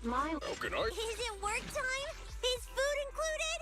My... How can I? Is it work time? Is food included?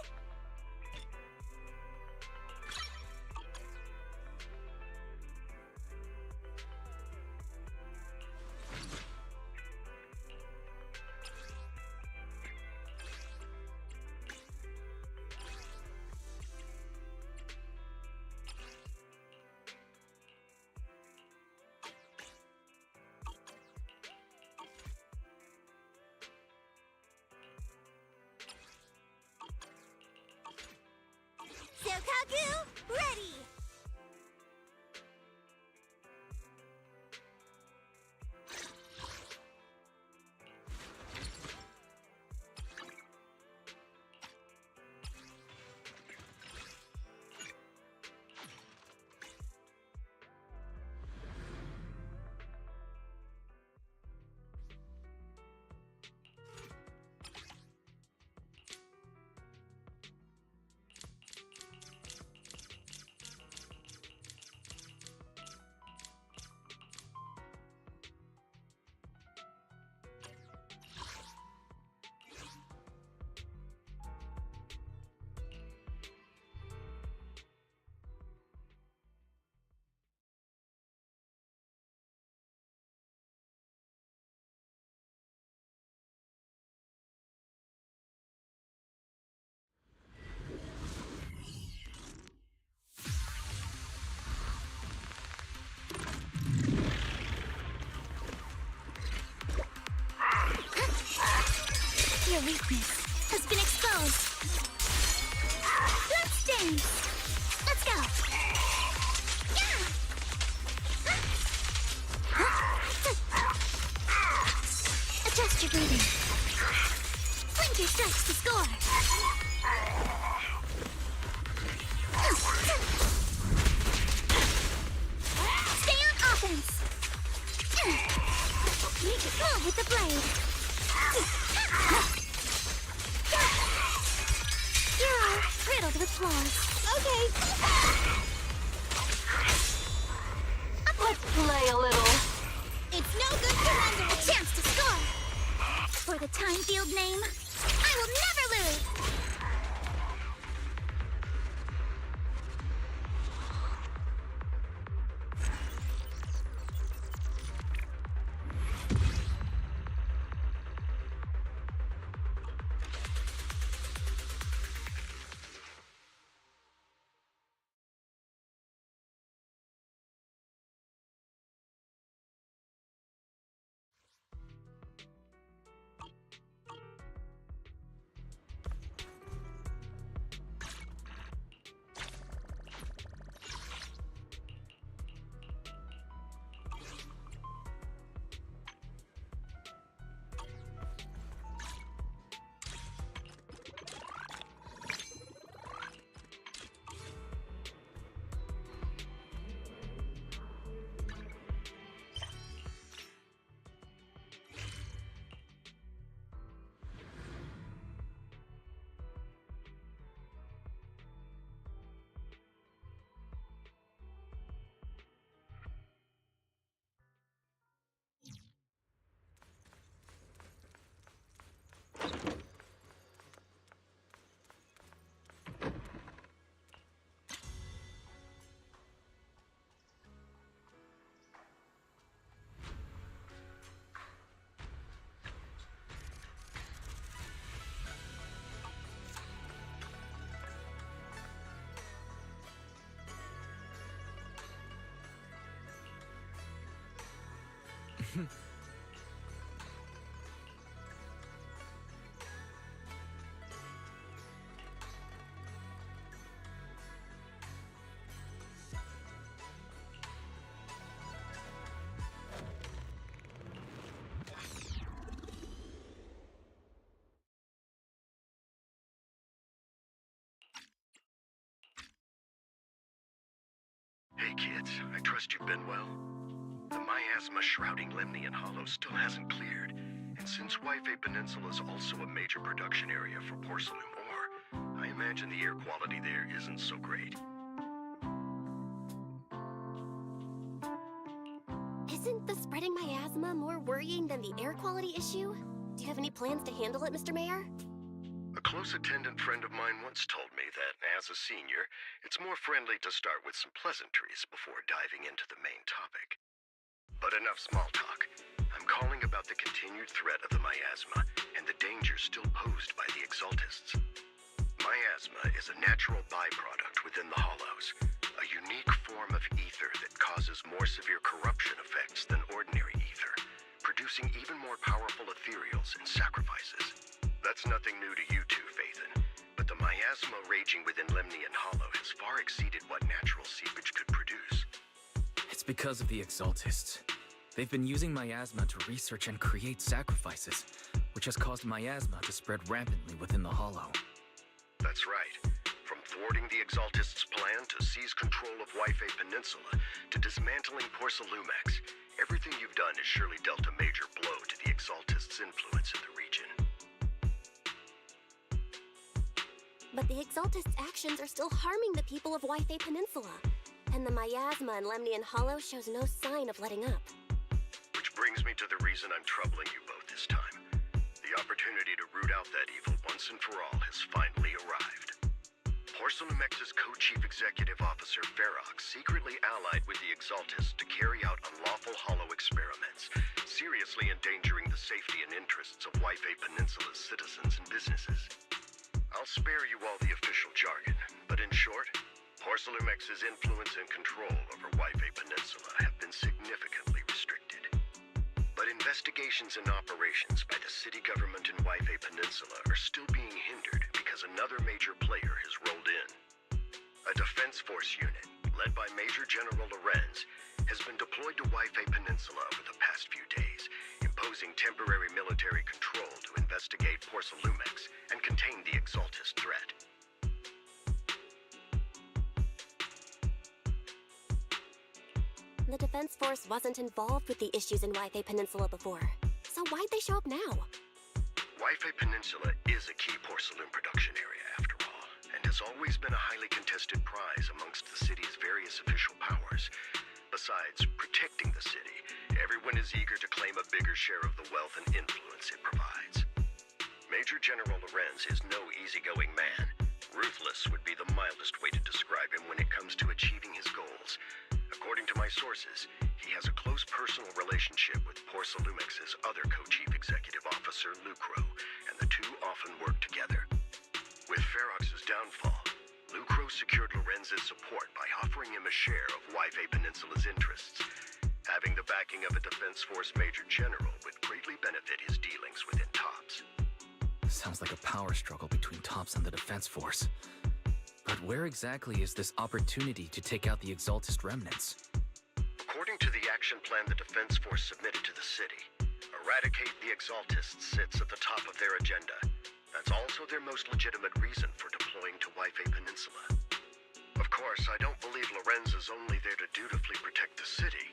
Sokaku, ready! Your weakness has been exposed. Bloodstains! Let's go! Adjust your breathing. Flinker strikes to score. Stay on offense. Move with the blade. You're all riddled with flaws. Okay. Let's play a little. It's no good surrendering. A chance to score. For the time field name, I will never lose. Hey kids, I trust you've been well. The miasma shrouding Lemnian Hollow still hasn't cleared, and since Waifei Peninsula is also a major production area for porcelain ore, I imagine the air quality there isn't so great. Isn't the spreading miasma more worrying than the air quality issue? Do you have any plans to handle it, Mr. Mayor? A close attendant friend of mine once told me that, as a senior, it's more friendly to start with some pleasantries before diving into the main topic. But enough small talk. I'm calling about the continued threat of the miasma and the danger still posed by the Exaltists. Miasma is a natural byproduct within the Hollows, a unique form of ether that causes more severe corruption effects than ordinary ether, producing even more powerful ethereals and sacrifices. That's nothing new to you two, Phaethon, but the miasma raging within Lemnian Hollow has far exceeded what natural seepage could produce. It's because of the Exaltists. They've been using miasma to research and create sacrifices, which has caused miasma to spread rampantly within the Hollow. That's right. From thwarting the Exaltists' plan to seize control of Wi-Fi Peninsula to dismantling Porcelumex, everything you've done has surely dealt a major blow to the Exaltists' influence in the region. But the Exaltists' actions are still harming the people of Wi-Fi Peninsula, and the miasma in Lemnian Hollow shows no sign of letting up. Which brings me to the reason I'm troubling you both this time. The opportunity to root out that evil once and for all has finally arrived. Porcelumex's co-chief executive officer, Ferox, secretly allied with the Exaltists to carry out unlawful hollow experiments, seriously endangering the safety and interests of Wi-Fi Peninsula's citizens and businesses. I'll spare you all the official jargon, but in short, Porcelumex's influence and control over Wi-Fi Peninsula have been significantly restricted. But investigations and operations by the city government in Wi-Fi Peninsula are still being hindered because another major player has rolled in. A defense force unit, led by Major General Lorenz, has been deployed to Wi-Fi Peninsula over the past few days, imposing temporary military control to investigate Porcelumex and contain the Exaltist threat. The Defense Force wasn't involved with the issues in Wi-Fi Peninsula before, so why'd they show up now? Wi-Fi Peninsula is a key porcelain production area, after all, and has always been a highly contested prize amongst the city's various official powers. Besides protecting the city, everyone is eager to claim a bigger share of the wealth and influence it provides. Major General Lorenz is no easygoing man. Ruthless would be the mildest way to describe him when it comes to achieving his goals. According to my sources, he has a close personal relationship with Porcelumex's other co-chief executive officer, Lucro, and the two often work together. With Ferox's downfall, Lucro secured Lorenz's support by offering him a share of Wi-Fi Peninsula's interests. Having the backing of a Defense Force Major General would greatly benefit his dealings within TOPS. Sounds like a power struggle between TOPS and the Defense Force. But where exactly is this opportunity to take out the Exaltist remnants? According to the action plan the Defense Force submitted to the city, eradicate the Exaltists sits at the top of their agenda. That's also their most legitimate reason for deploying to Wi-Fi Peninsula. Of course, I don't believe Lorenz is only there to dutifully protect the city,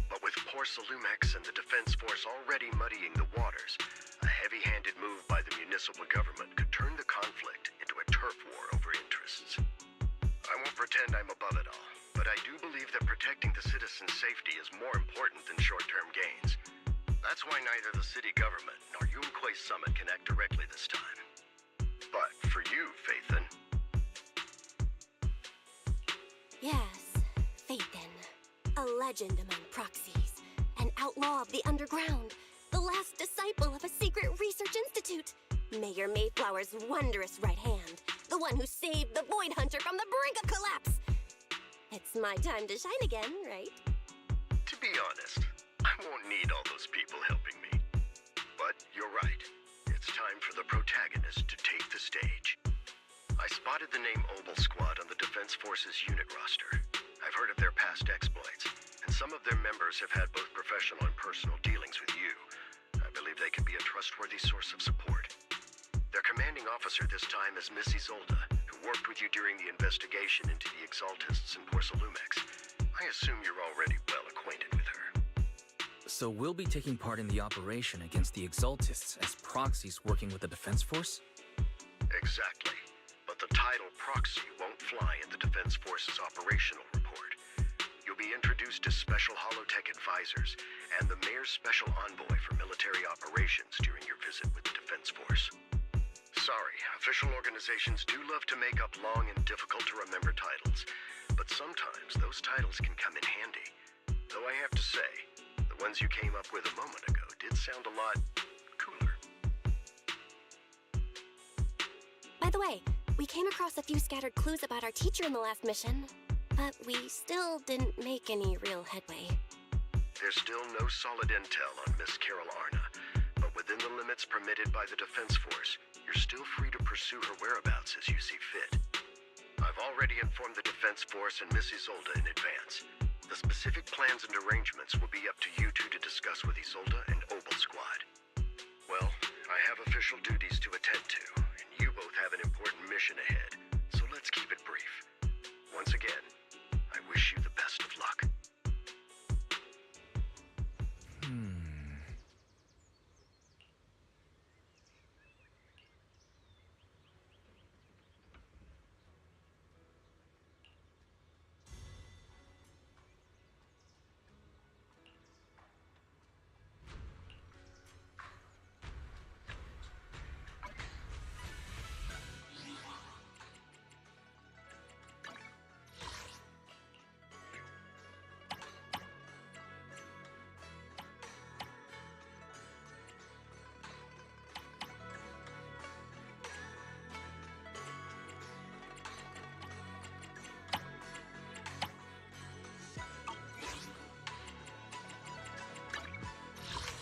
but with Porcelumex and the Defense Force already muddying the waters, a heavy-handed move by the municipal government could turn the conflict into a turf war over interests. I won't pretend I'm above it all, but I do believe that protecting the citizens' safety is more important than short-term gains. That's why neither the city government nor Yunquay Summit can act directly this time. But for you, Phaethon... Yes, Phaethon. A legend among proxies. An outlaw of the underground. The last disciple of a secret research institute. Mayor Mayflower's wondrous right hand. The one who saved the Void Hunter from the brink of collapse. It's my time to shine again, right? To be honest, I won't need all those people helping me. But you're right. It's time for the protagonist to take the stage. I spotted the name Obel Squad on the Defense Force's unit roster. I've heard of their past exploits, and some of their members have had both professional and personal dealings with you. I believe they could be a trustworthy source of support. Their commanding officer this time is Miss Isolda, who worked with you during the investigation into the Exaltists and Porcelumex. I assume you're already well acquainted with her. So we'll be taking part in the operation against the Exaltists as proxies working with the Defense Force? Exactly. But the title proxy won't fly in the Defense Force's operational report. You'll be introduced as Special Holotech Advisors and the Mayor's Special Envoy for Military Operations during your visit with Official organizations do love to make up long and difficult-to-remember titles, but sometimes those titles can come in handy. Though I have to say, the ones you came up with a moment ago did sound a lot cooler. By the way, we came across a few scattered clues about our teacher in the last mission, but we still didn't make any real headway. There's still no solid intel on Miss Carol Arna, but within the limits permitted by the Defense Force, you're still free to pursue her whereabouts as you see fit. I've already informed the Defense Force and Miss Isolde in advance. The specific plans and arrangements will be up to you two to discuss with Isolde and Obel Squad. Well, I have official duties to attend to, and you both have an important mission ahead, so let's keep it brief. Once again, I wish you the best of luck.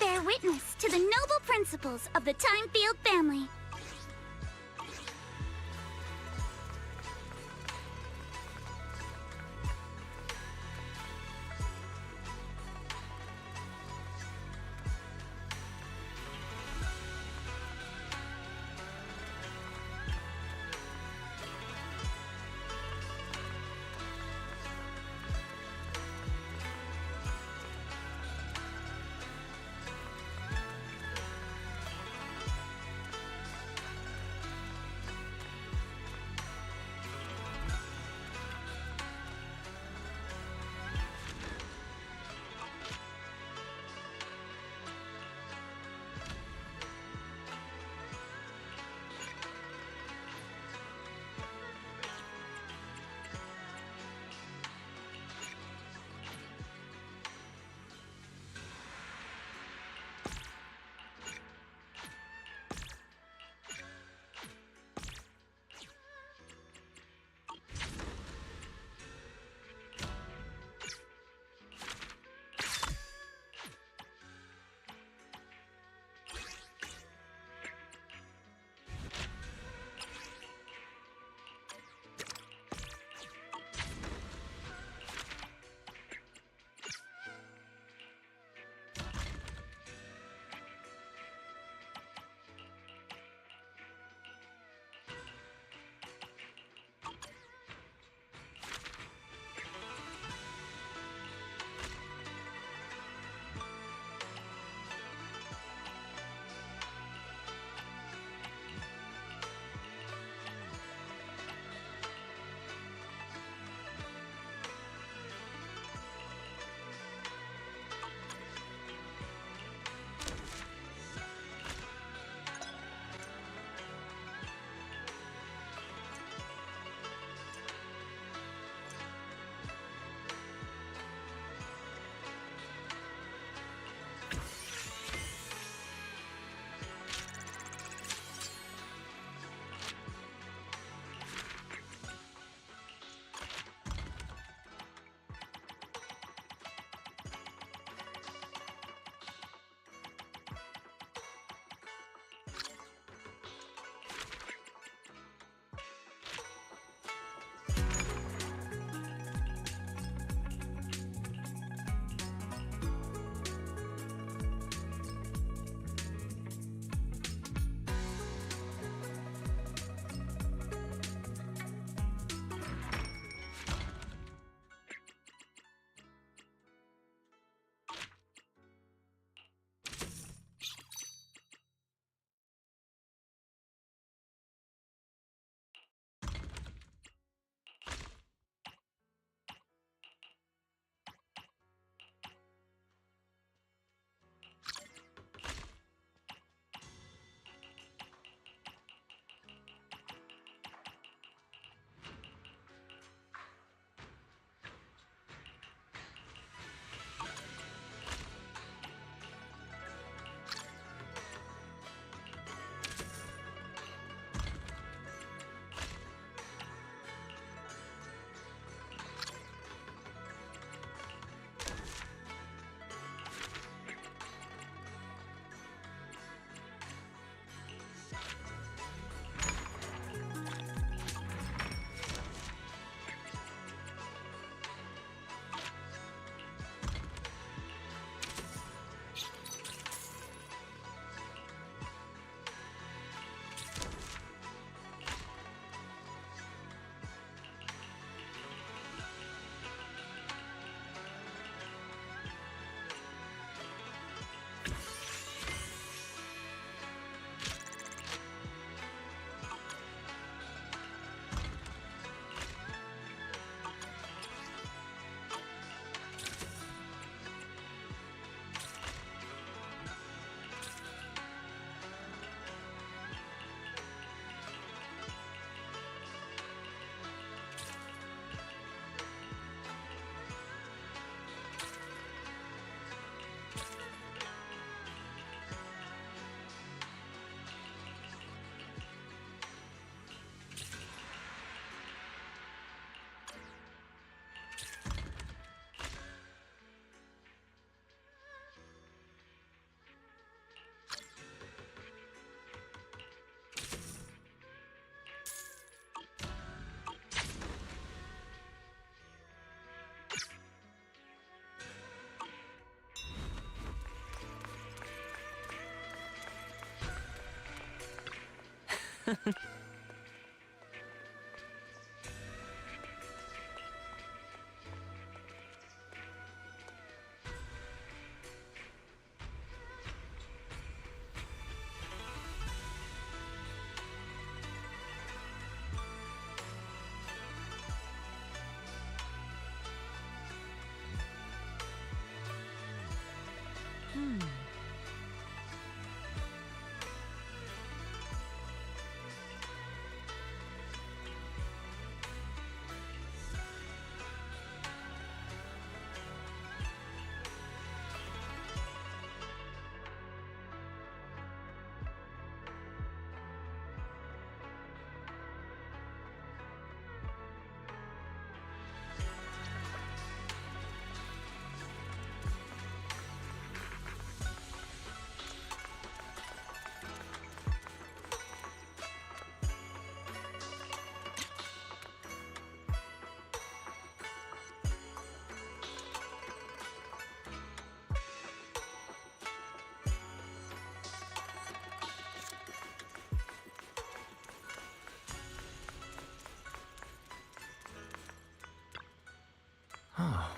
Bear witness to the noble principles of the Timefield family. Oh.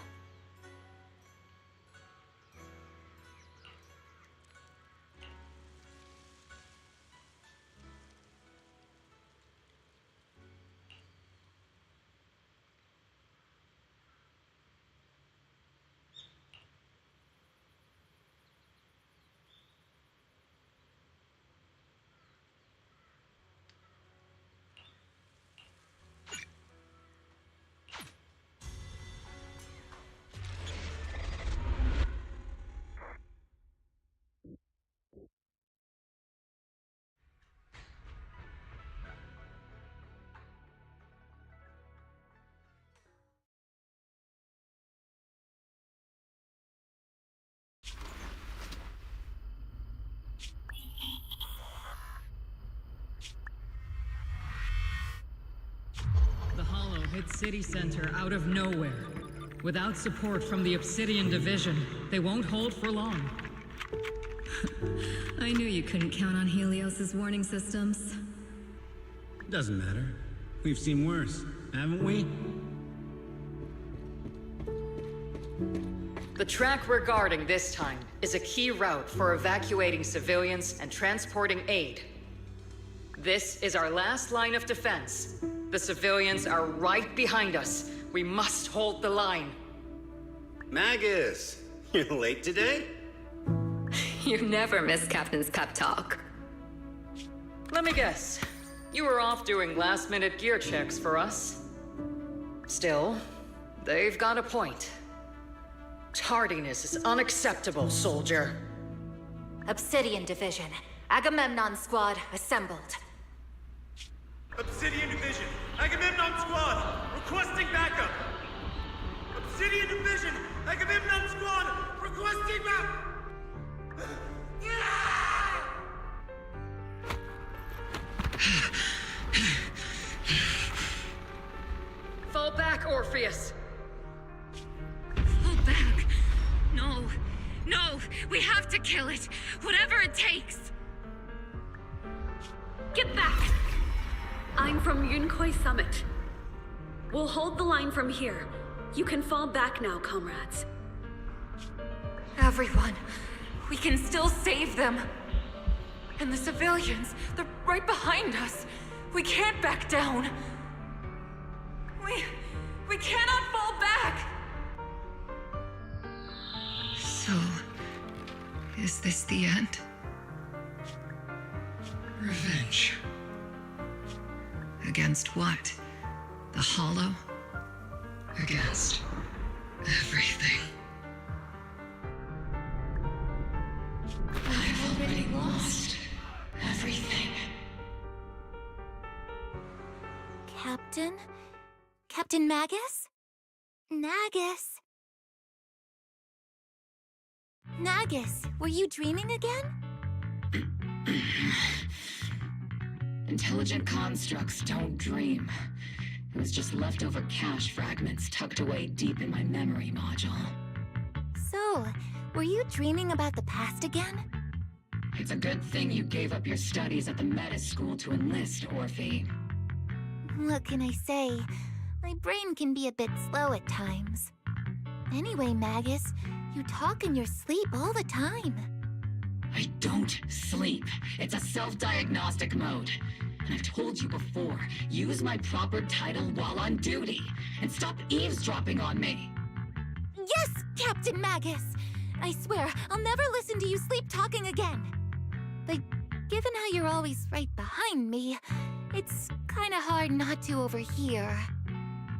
The Hollow hit City Center out of nowhere. Without support from the Obsidian Division, they won't hold for long. I knew you couldn't count on Helios's warning systems. Doesn't matter. We've seen worse, haven't we? The track we're guarding this time is a key route for evacuating civilians and transporting aid. This is our last line of defense. The civilians are right behind us. We must hold the line. Magus, you're late today? You never miss Captain's pep talk. Let me guess. You were off doing last-minute gear checks for us. Still, they've got a point. Tardiness is unacceptable, soldier. Obsidian Division. Agamemnon Squad assembled. Obsidian Division, Agamemnon Squad, requesting backup! Obsidian Division, Agamemnon Squad, requesting backup! Fall back, Orpheus! Fall back! No! No! We have to kill it! Whatever it takes! Get back! I'm from Yunkoi Summit. We'll hold the line from here. You can fall back now, comrades. Everyone, we can still save them. And the civilians, they're right behind us. We can't back down. We cannot fall back! So, is this the end? Revenge. Against what? The Hollow? Against everything. I've already lost everything. Captain? Captain Magus? Nagus? Nagus, were you dreaming again? Intelligent constructs don't dream. It was just leftover cache fragments tucked away deep in my memory module. So, were you dreaming about the past again? It's a good thing you gave up your studies at the Meta School to enlist, Orphe. What can I say? My brain can be a bit slow at times. Anyway, Magus, you talk in your sleep all the time. I don't sleep. It's a self-diagnostic mode. And I've told you before, use my proper title while on duty, and stop eavesdropping on me. Yes, Captain Magus! I swear, I'll never listen to you sleep talking again. But given how you're always right behind me, it's kinda hard not to overhear.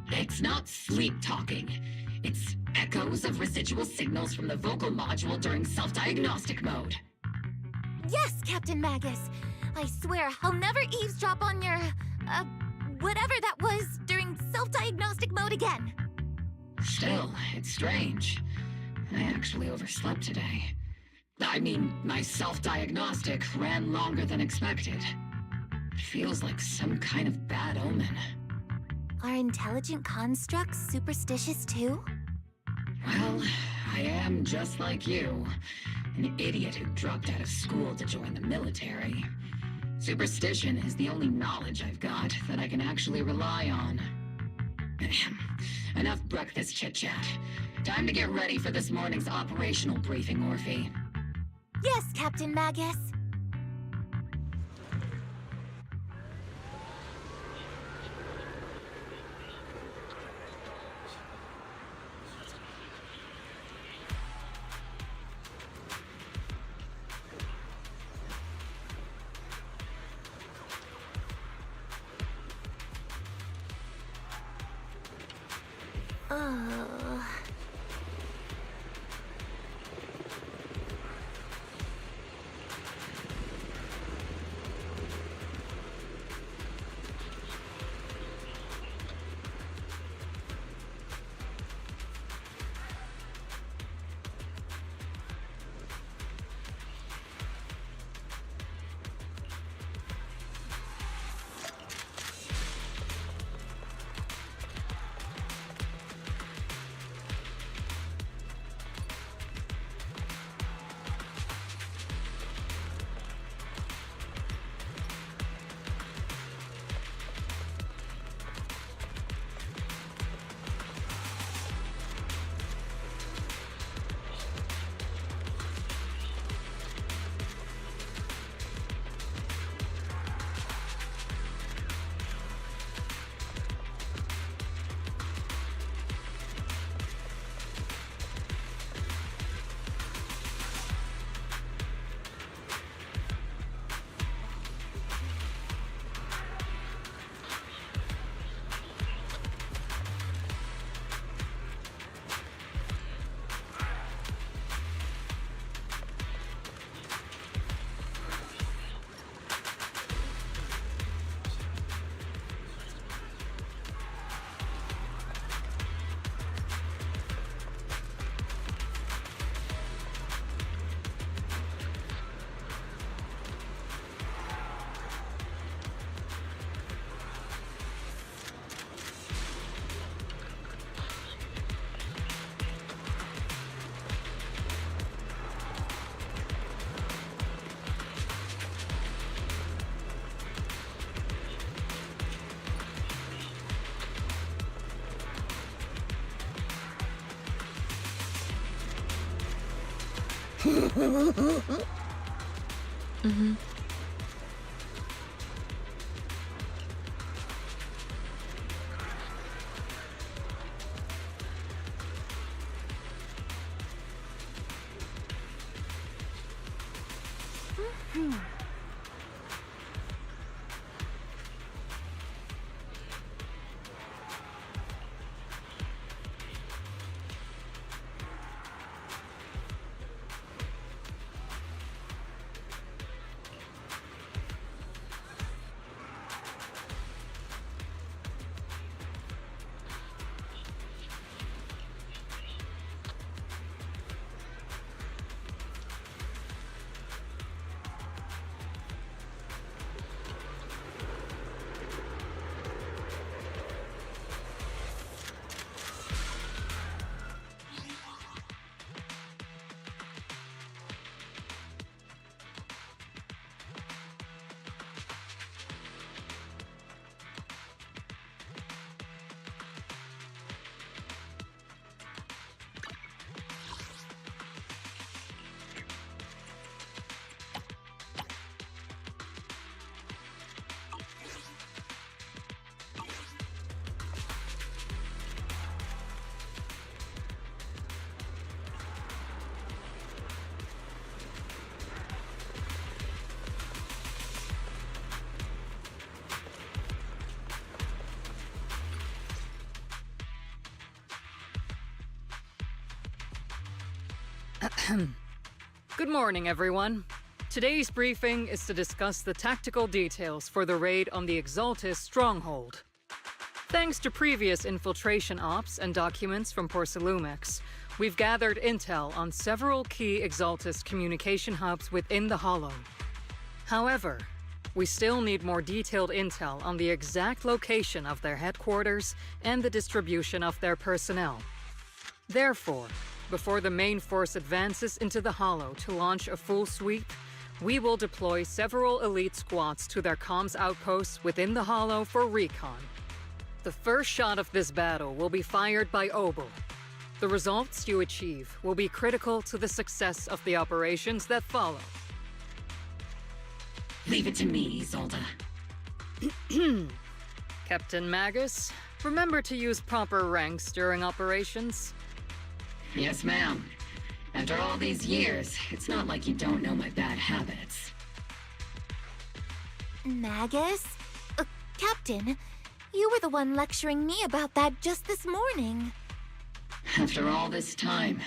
It's not sleep talking. It's echoes of residual signals from the vocal module during self-diagnostic mode. Yes, Captain Magus. I swear, I'll never eavesdrop on your, whatever that was during self-diagnostic mode again. Still, it's strange. I actually overslept today. I mean, my self-diagnostic ran longer than expected. It feels like some kind of bad omen. Are intelligent constructs superstitious too? Well, I am just like you. An idiot who dropped out of school to join the military. Superstition is the only knowledge I've got that I can actually rely on. Enough breakfast chit-chat. Time to get ready for this morning's operational briefing, Orphe. Yes, Captain Magus. Mm-hmm. Good morning, everyone. Today's briefing is to discuss the tactical details for the raid on the Exaltis stronghold. Thanks to previous infiltration ops and documents from Porcelumex, we've gathered intel on several key Exaltis communication hubs within the Hollow. However, we still need more detailed intel on the exact location of their headquarters and the distribution of their personnel. Therefore, before the main force advances into the Hollow to launch a full sweep, we will deploy several elite squads to their comms outposts within the Hollow for recon. The first shot of this battle will be fired by Obel. The results you achieve will be critical to the success of the operations that follow. Leave it to me, Isolde. Captain Magus, remember to use proper ranks during operations. Yes, ma'am. After all these years, it's not like you don't know my bad habits. Magus? Captain, you were the one lecturing me about that just this morning. After all this time,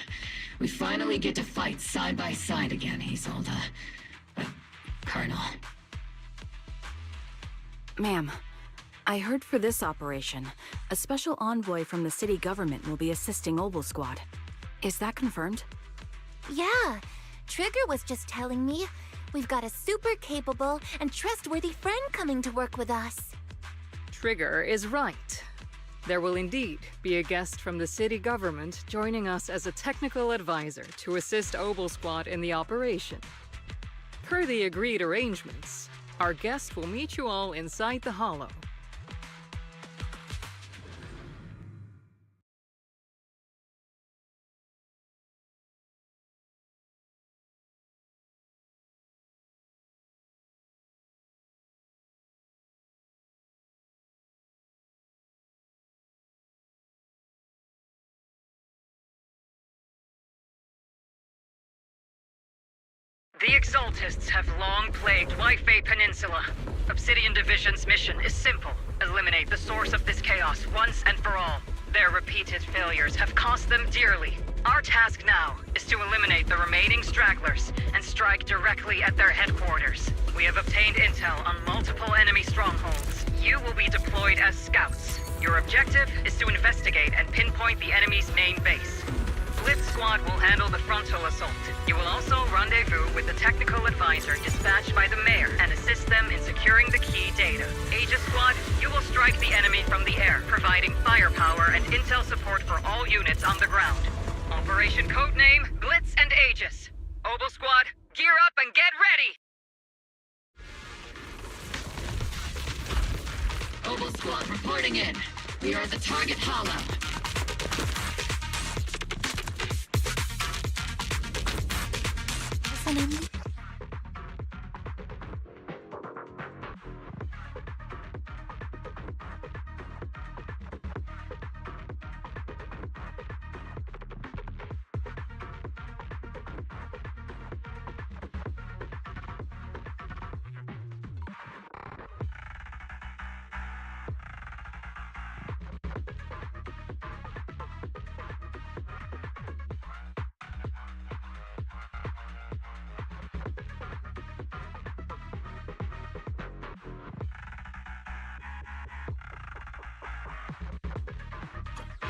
we finally get to fight side by side again, Isolde. Colonel. Ma'am, I heard for this operation, a special envoy from the city government will be assisting Obel Squad. Is that confirmed? Yeah, Trigger was just telling me we've got a super capable and trustworthy friend coming to work with us. Trigger is right. There will indeed be a guest from the city government joining us as a technical advisor to assist Obel Squad in the operation. Per the agreed arrangements, our guest will meet you all inside the Hollow. The Exaltists have long plagued Wi-Fi Peninsula. Obsidian Division's mission is simple. Eliminate the source of this chaos once and for all. Their repeated failures have cost them dearly. Our task now is to eliminate the remaining stragglers and strike directly at their headquarters. We have obtained intel on multiple enemy strongholds. You will be deployed as scouts. Your objective is to investigate and pinpoint the enemy's main base. Blitz Squad will handle the frontal assault. You will also rendezvous with the technical advisor dispatched by the mayor and assist them in securing the key data. Aegis Squad, you will strike the enemy from the air, providing firepower and intel support for all units on the ground. Operation codename Blitz and Aegis. Obel Squad, gear up and get ready! Obel Squad reporting in. We are at the target hollow. Listening.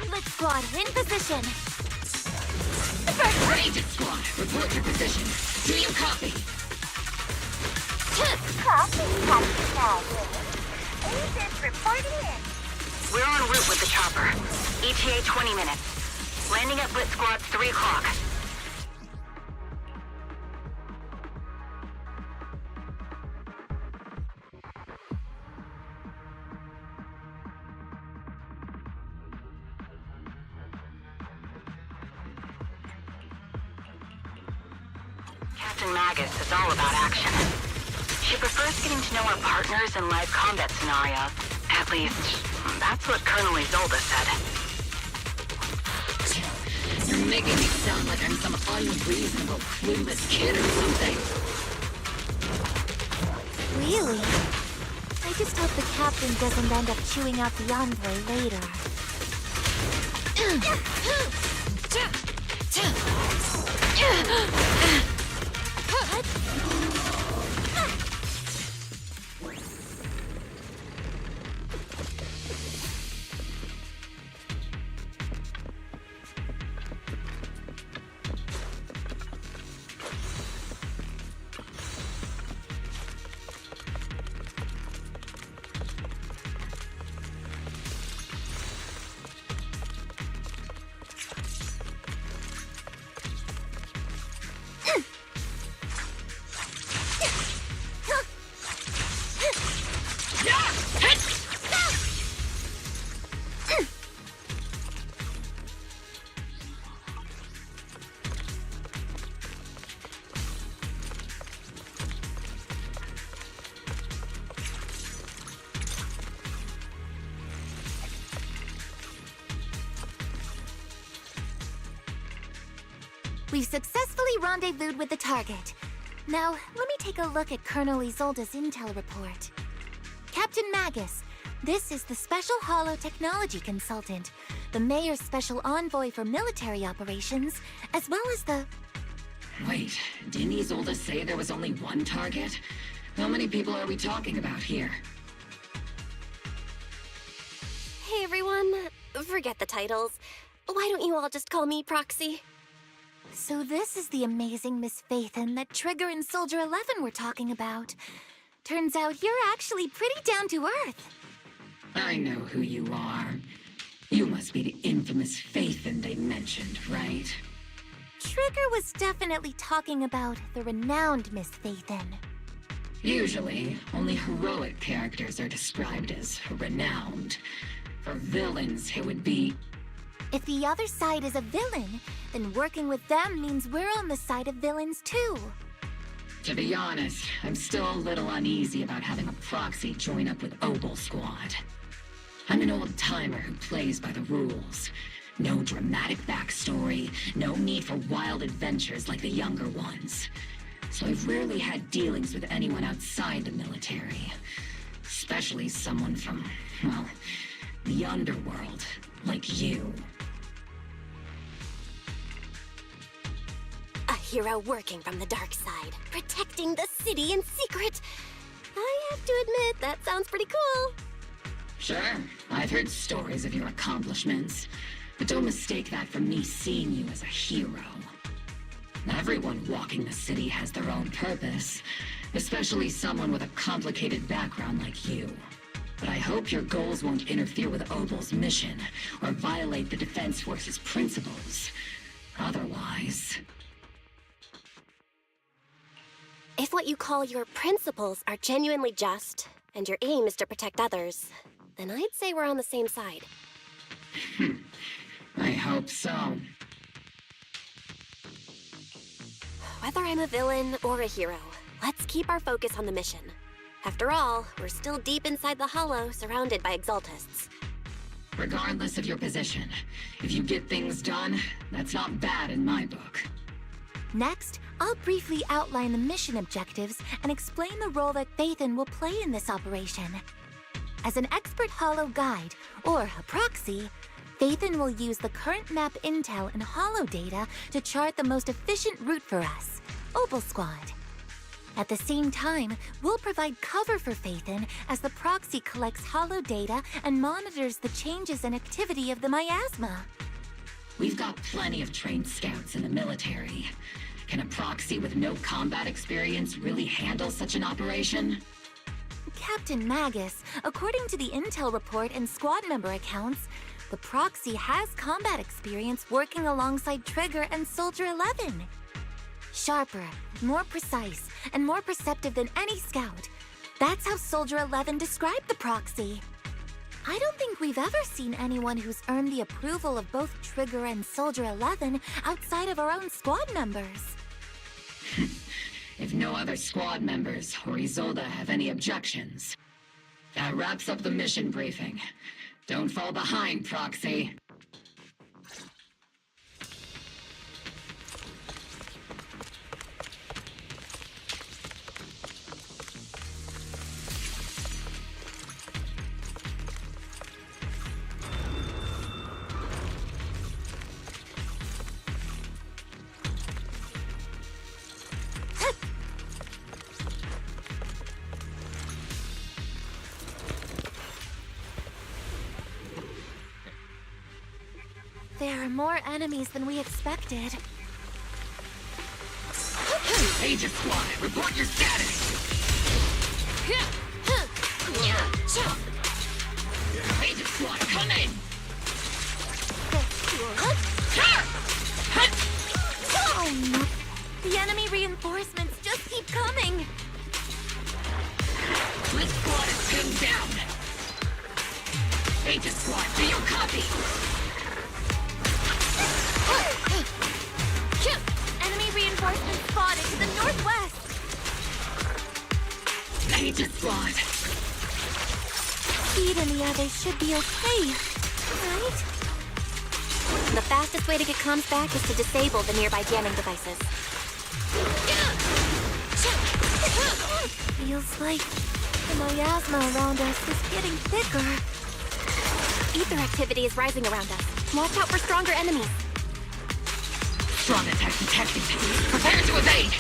Blitz Squad, in position! Aegis Squad, report your position. Do you copy? Copy, Captain Magus. Aegis reporting in. We're en route with the chopper. ETA 20 minutes. Landing at Blitz Squad 3 o'clock. Captain Magus is all about action. She prefers getting to know our partners in live combat scenarios. At least, that's what Colonel Isolde said. You're making me sound like I'm some unreasonable, clueless kid or something. Really? I just hope the captain doesn't end up chewing out the envoy later. We've successfully rendezvoused with the target. Now, let me take a look at Colonel Isolde's intel report. Captain Magus, this is the Special Holo Technology Consultant, the Mayor's Special Envoy for Military Operations, as well as the... Wait, didn't Isolde say there was only one target? How many people are we talking about here? Hey everyone, forget the titles. Why don't you all just call me Proxy? So this is the amazing Miss Phaethon that Trigger and Soldier 11 were talking about. Turns out you're actually pretty down to earth. I know who you are. You must be the infamous Phaethon they mentioned, right? Trigger was definitely talking about the renowned Miss Phaethon. Usually, only heroic characters are described as renowned. For villains, it would be... If the other side is a villain, then working with them means we're on the side of villains too. To be honest, I'm still a little uneasy about having a proxy join up with Obel Squad. I'm an old-timer who plays by the rules. No dramatic backstory, no need for wild adventures like the younger ones. So I've rarely had dealings with anyone outside the military. Especially someone from, well, the underworld, like you. A hero working from the dark side, protecting the city in secret. I have to admit, that sounds pretty cool. Sure, I've heard stories of your accomplishments, but don't mistake that for me seeing you as a hero. Everyone walking the city has their own purpose, especially someone with a complicated background like you. But I hope your goals won't interfere with Obel's mission, or violate the Defense Force's principles. Otherwise... If what you call your principles are genuinely just, and your aim is to protect others, then I'd say we're on the same side. I hope so. Whether I'm a villain or a hero, let's keep our focus on the mission. After all, we're still deep inside the Hollow, surrounded by Exaltists. Regardless of your position, if you get things done, that's not bad in my book. Next, I'll briefly outline the mission objectives and explain the role that Phaethon will play in this operation. As an expert Hollow guide, or a proxy, Phaethon will use the current map intel and Hollow data to chart the most efficient route for us, Obel Squad. At the same time, we'll provide cover for Phaethon as the proxy collects Hollow data and monitors the changes and activity of the miasma. We've got plenty of trained scouts in the military. Can a proxy with no combat experience really handle such an operation? Captain Magus, according to the intel report and squad member accounts, the proxy has combat experience working alongside Trigger and Soldier 11. Sharper, more precise, and more perceptive than any scout. That's how Soldier 11 described the proxy. I don't think we've ever seen anyone who's earned the approval of both Trigger and Soldier 11 outside of our own squad members. If no other squad members or Isolde have any objections. That wraps up the mission briefing. Don't fall behind, Proxy. There are more enemies than we expected. Agent Squad, report your status! Agent Squad, come in! Oh no! The enemy reinforcements just keep coming! Blitz Squad is pinned down! Agent Squad, do you copy? Enemy reinforcements spotted to the northwest! Agent Squad! Speed and the others should be okay, right? The fastest way to get comms back is to disable the nearby jamming devices. Feels like the miasma around us is getting thicker. Ether activity is rising around us. Watch out for stronger enemies. Strong attack detected. Prepare to evade!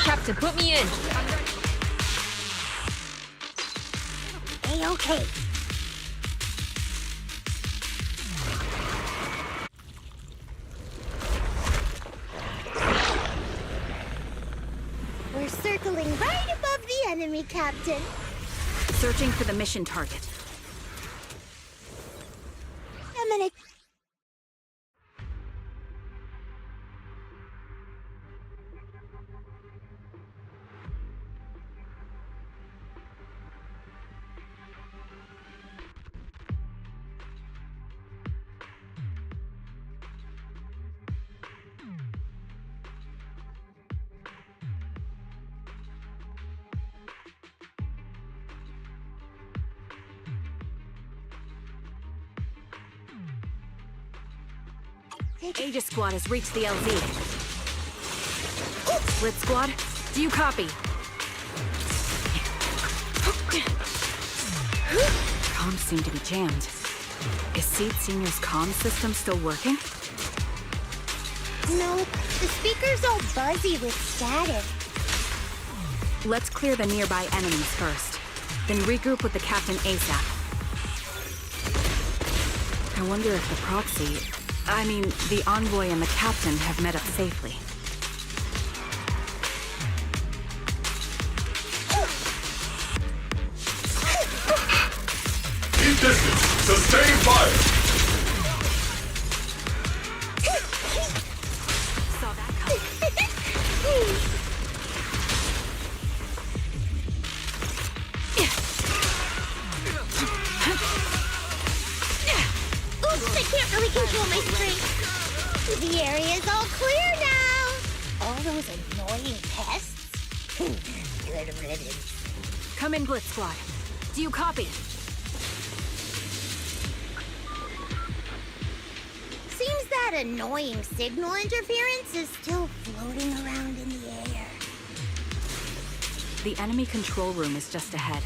Captain, put me in. A-okay. We're circling right above the enemy, Captain. Searching for the mission target. A minute. Aegis Squad has reached the LZ. Blitz Squad, do you copy? Comms seem to be jammed. Is Seed Senior's comm system still working? No, the speaker's all buzzy with static. Let's clear the nearby enemies first, then regroup with the captain ASAP. I wonder if the proxy, the envoy and the captain have met up safely. Keep distance. Sustain fire. Saw that coming. Oops, I can't really control my strength. The area's all clear now. All those annoying pests? Good riddance. Come in, Blitz Squad. Do you copy? Seems that annoying signal interference is still floating around in the air. The enemy control room is just ahead.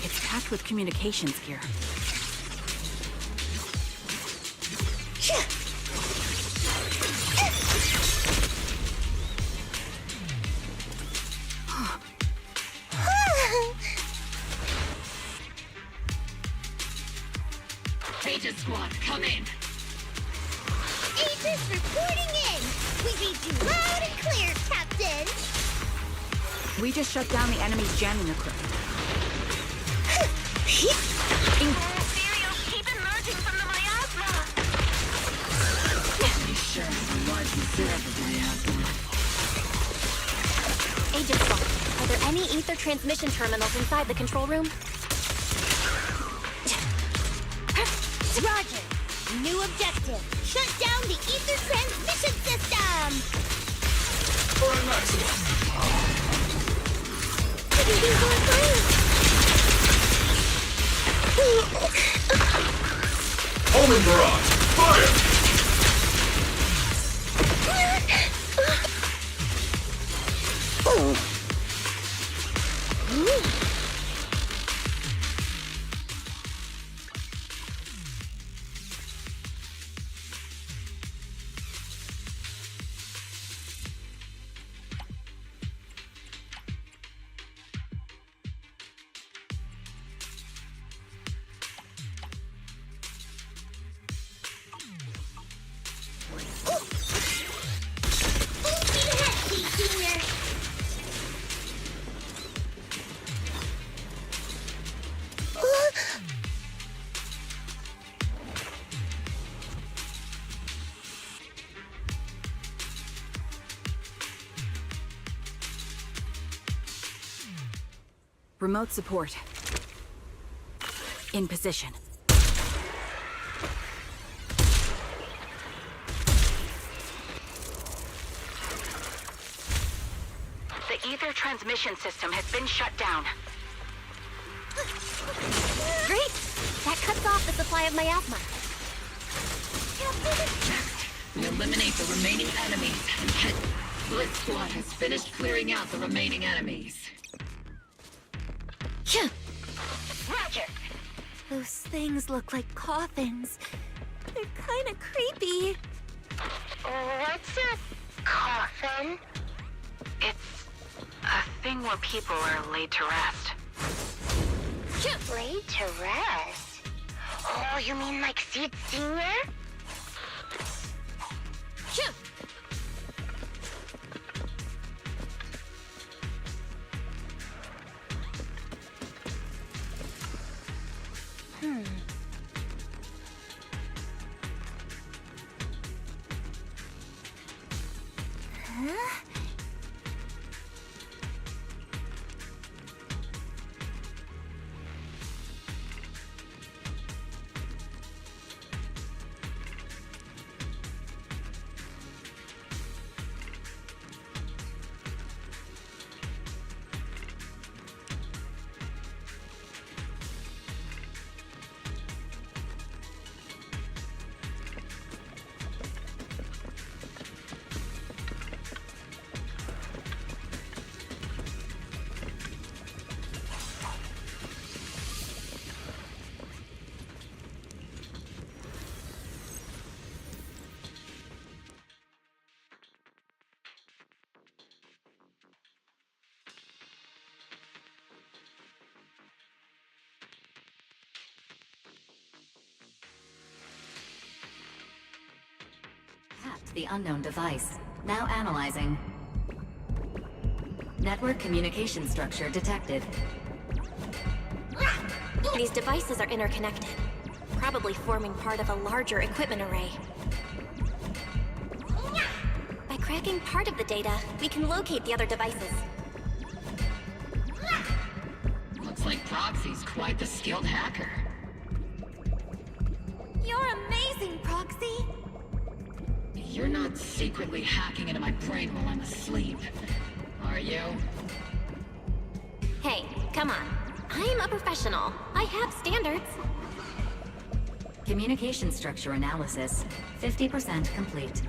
It's packed with communications gear. Aegis Squad, come in! Aegis reporting in! We read you loud and clear, Captain! We just shut down the enemy's jamming equipment. Materials keep emerging from the miasma! Be sure to watch the miasma. Agent Squad, are there any ether transmission terminals inside the control room? Roger! New objective! Shut down the ether transmission system! Burn maximum. Everything's on fire! Homing barrage. Fire. Remote support. In position. The ether transmission system has been shut down. Great! That cuts off the supply of miasma. We eliminate the remaining enemies. Blitz Squad has finished clearing out the remaining enemies. Roger. Those things look like coffins. They're kinda creepy. What's a coffin? It's a thing where people are laid to rest. Laid to rest? Oh, you mean like Seed Senior? Hacked the unknown device. Now analyzing. Network communication structure detected. These devices are interconnected, probably forming part of a larger equipment array. By cracking part of the data, we can locate the other devices. Looks like Proxy's quite the skilled hacker. You're amazing, Proxy! You're not secretly hacking into my brain while I'm asleep, are you? Hey, come on. I'm a professional. I have standards. Communication structure analysis. 50% complete.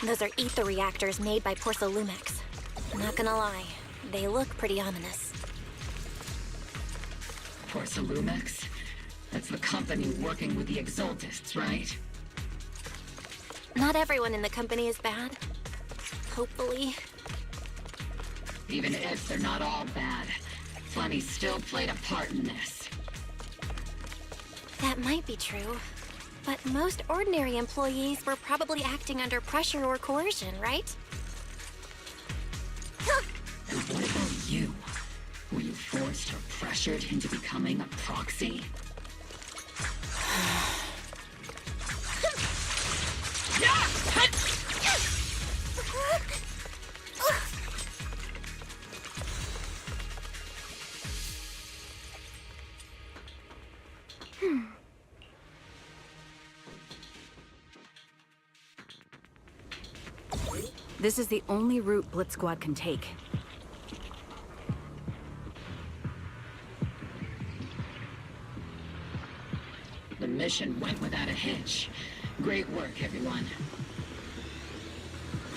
Those are ether reactors made by Porcelumex. Not gonna lie, they look pretty ominous. Porcelumex? That's the company working with the Exaltists, right? Not everyone in the company is bad. Hopefully. Even if they're not all bad, Flemmy still played a part in this. That might be true. But most ordinary employees were probably acting under pressure or coercion, right? And what about you? Were you forced or pressured into becoming a proxy? This is the only route Blitz Squad can take. The mission went without a hitch. Great work, everyone.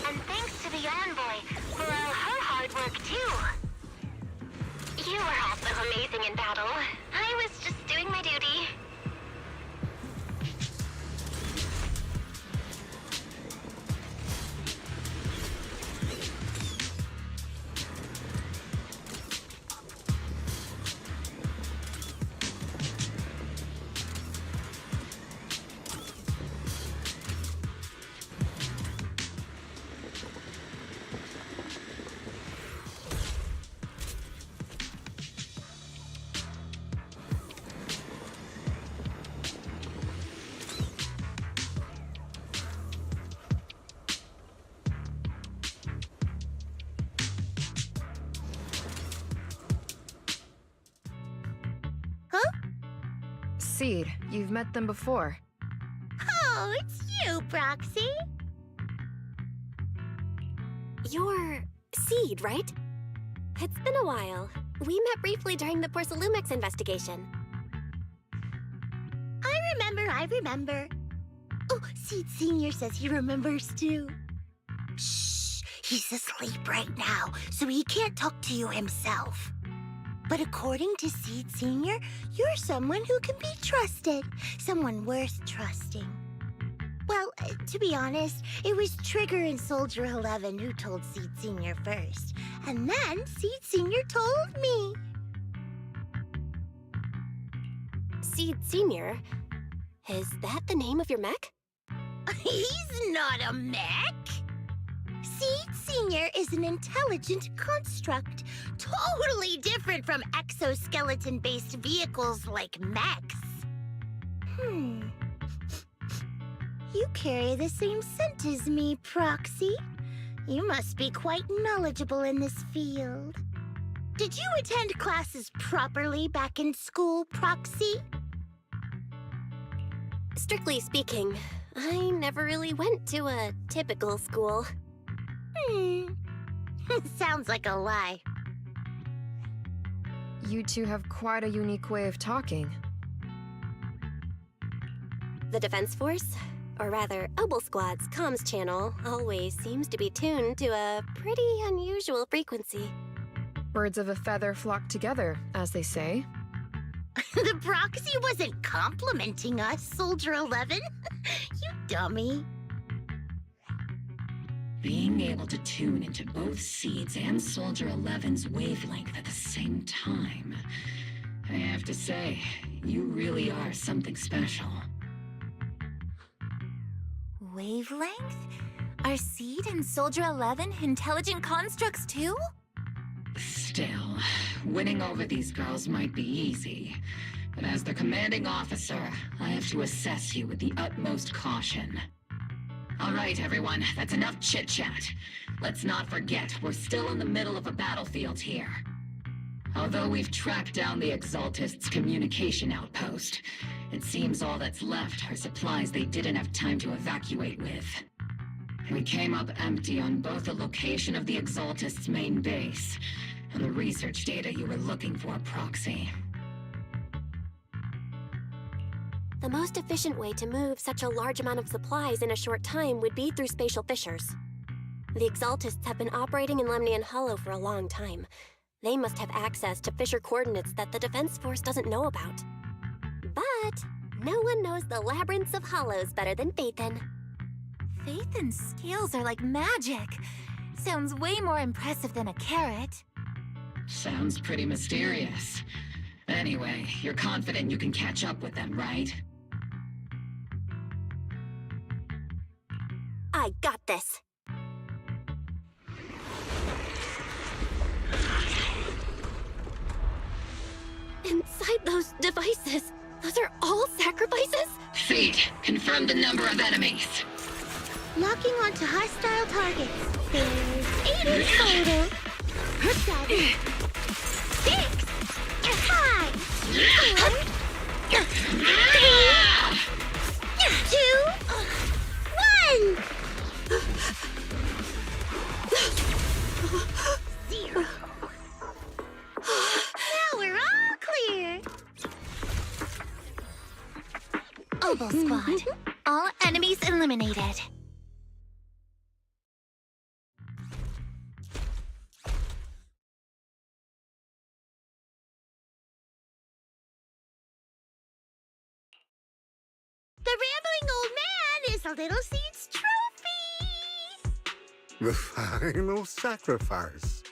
And thanks to the Envoy for all her hard work, too. You were also amazing in battle. I was just doing my duty. Seed, you've met them before. Oh, it's you, Proxy. You're Seed, right? It's been a while. We met briefly during the Porcelumex investigation. I remember. Oh, Seed Sr. says he remembers too. Shh, he's asleep right now, so he can't talk to you himself. But according to Seed Sr., you're someone who can be trusted. Someone worth trusting. Well, to be honest, it was Trigger and Soldier 11 who told Seed Sr. first. And then Seed Sr. told me. Seed Sr.? Is that the name of your mech? He's not a mech. Seed Sr. is an intelligent construct, totally different from exoskeleton-based vehicles like mechs. You carry the same scent as me, Proxy. You must be quite knowledgeable in this field. Did you attend classes properly back in school, Proxy? Strictly speaking, I never really went to a typical school. Sounds like a lie. You two have quite a unique way of talking. The Defense Force, or rather, Obel Squad's comms channel, always seems to be tuned to a pretty unusual frequency. Birds of a feather flock together, as they say. The Proxy wasn't complimenting us, Soldier 11. You dummy. Being able to tune into both Seed's and Soldier 11's wavelength at the same time. I have to say, you really are something special. Wavelength? Are Seed and Soldier 11 intelligent constructs too? Still, winning over these girls might be easy. But as their commanding officer, I have to assess you with the utmost caution. All right, everyone, that's enough chit-chat. Let's not forget, we're still in the middle of a battlefield here. Although we've tracked down the Exaltists' communication outpost, it seems all that's left are supplies they didn't have time to evacuate with. We came up empty on both the location of the Exaltists' main base and the research data you were looking for, Proxy. The most efficient way to move such a large amount of supplies in a short time would be through spatial fissures. The Exaltists have been operating in Lemnian Hollow for a long time. They must have access to fissure coordinates that the Defense Force doesn't know about. But no one knows the labyrinths of hollows better than Phaethon. Phaethon's scales are like magic. Sounds way more impressive than a carrot. Sounds pretty mysterious. Anyway, you're confident you can catch up with them, right? I got this. Inside those devices, those are all sacrifices? Feed. Confirm the number of enemies. Locking onto hostile targets. There's 8 in total. 7, 6, 5, 4, 3, 2, 1. 0. Now we're all clear. Oboe Squad. All enemies eliminated. The rambling old man is a Little Seed's trophy. The final sacrifice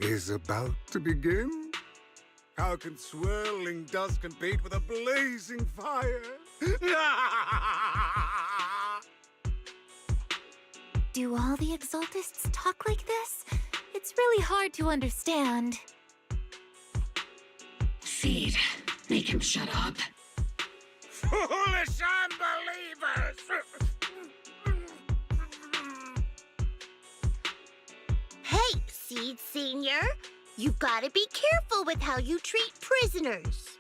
is about to begin. How can swirling dust compete with a blazing fire? Do all the Exaltists talk like this? It's really hard to understand. Seed, make him shut up. Foolish unbelievers! Hey, Seed Senior. You've got to be careful with how you treat prisoners.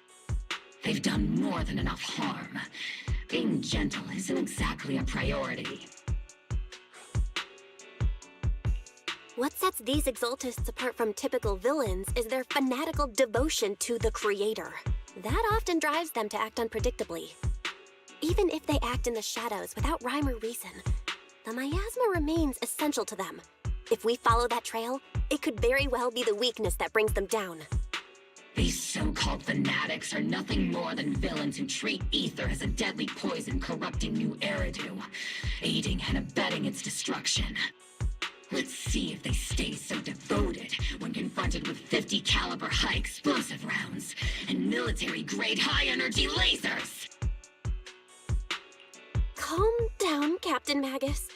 They've done more than enough harm. Being gentle isn't exactly a priority. What sets these Exaltists apart from typical villains is their fanatical devotion to the Creator. That often drives them to act unpredictably. Even if they act in the shadows without rhyme or reason, the miasma remains essential to them. If we follow that trail, it could very well be the weakness that brings them down. These so-called fanatics are nothing more than villains who treat ether as a deadly poison corrupting new Eridu, aiding and abetting its destruction. Let's see if they stay so devoted when confronted with 50 caliber high explosive rounds and military-grade high-energy lasers! Calm down, Captain Magus.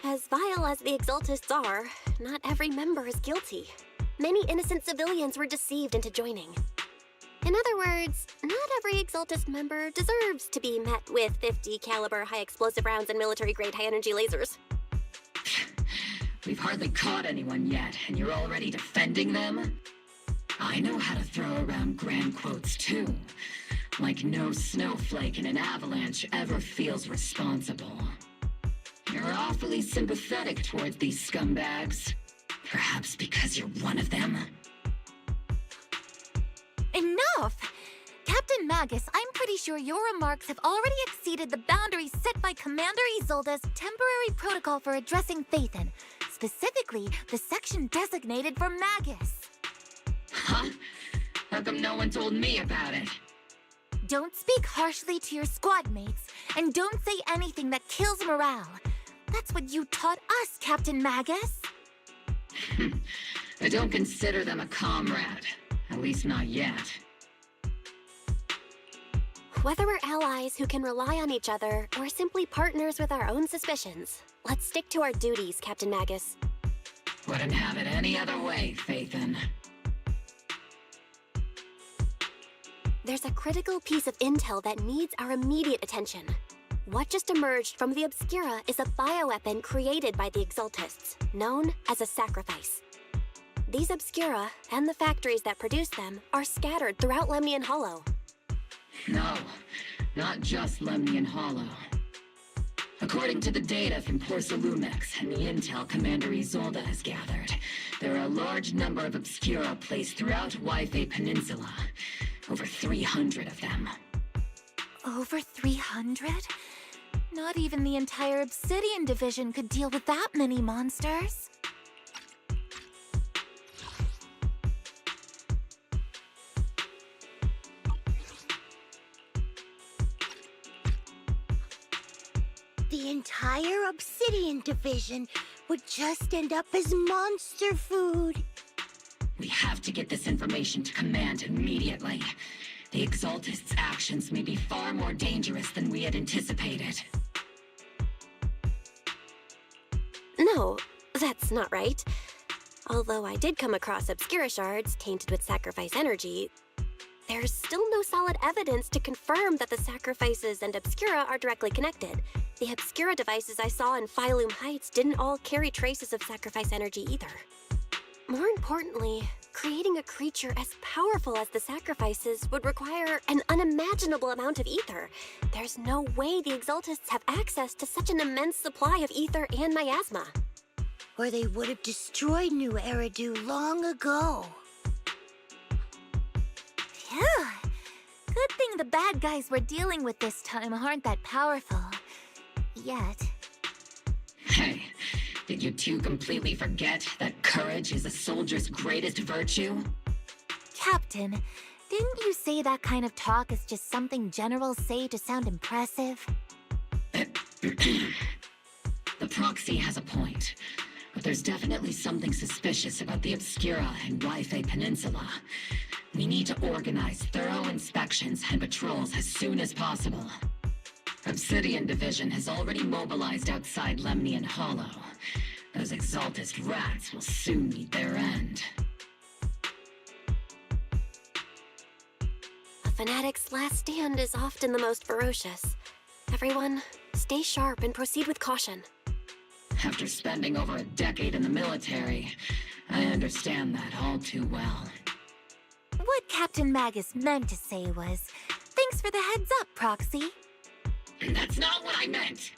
As vile as the Exaltists are, not every member is guilty. Many innocent civilians were deceived into joining. In other words, not every Exaltist member deserves to be met with 50 caliber high explosive rounds and military-grade high-energy lasers. We've hardly caught anyone yet, and you're already defending them? I know how to throw around grand quotes too. Like no snowflake in an avalanche ever feels responsible. You're awfully sympathetic towards these scumbags. Perhaps because you're one of them? Enough! Captain Magus, I'm pretty sure your remarks have already exceeded the boundaries set by Commander Isolde's temporary protocol for addressing Phaethon, specifically the section designated for Magus. Huh? How come no one told me about it? Don't speak harshly to your squad mates, and don't say anything that kills morale. That's what you taught us, Captain Magus. I don't consider them a comrade. At least not yet. Whether we're allies who can rely on each other, or simply partners with our own suspicions, let's stick to our duties, Captain Magus. Wouldn't have it any other way, Phaethon. There's a critical piece of intel that needs our immediate attention. What just emerged from the Obscura is a bioweapon created by the Exaltists, known as a sacrifice. These Obscura, and the factories that produce them, are scattered throughout Lemnian Hollow. No, not just Lemnian Hollow. According to the data from Porcelumex and the intel Commander Isolde has gathered, there are a large number of Obscura placed throughout Wi-Fi Peninsula. Over 300 of them. Over 300? Not even the entire Obsidian division could deal with that many monsters. The entire Obsidian division would just end up as monster food. We have to get this information to Command immediately. The Exaltists' actions may be far more dangerous than we had anticipated. No, that's not right. Although I did come across Obscura shards tainted with sacrifice energy, there's still no solid evidence to confirm that the sacrifices and Obscura are directly connected. The Obscura devices I saw in Phylum Heights didn't all carry traces of sacrifice energy either. More importantly, creating a creature as powerful as the sacrifices would require an unimaginable amount of ether. There's no way the Exaltists have access to such an immense supply of ether and miasma. Or they would have destroyed New Eridu long ago. Phew. Good thing the bad guys we're dealing with this time aren't that powerful. Yet. Hey, did you two completely forget that courage is a soldier's greatest virtue? Captain, didn't you say that kind of talk is just something generals say to sound impressive? The proxy has a point, but there's definitely something suspicious about the Obscura and Waifei Peninsula. We need to organize thorough inspections and patrols as soon as possible. Obsidian Division has already mobilized outside Lemnian Hollow. Those Exaltist rats will soon meet their end. A fanatic's last stand is often the most ferocious. Everyone, stay sharp and proceed with caution. After spending over a decade in the military, I understand that all too well. What Captain Magus meant to say was, thanks for the heads up, Proxy. That's not what I meant!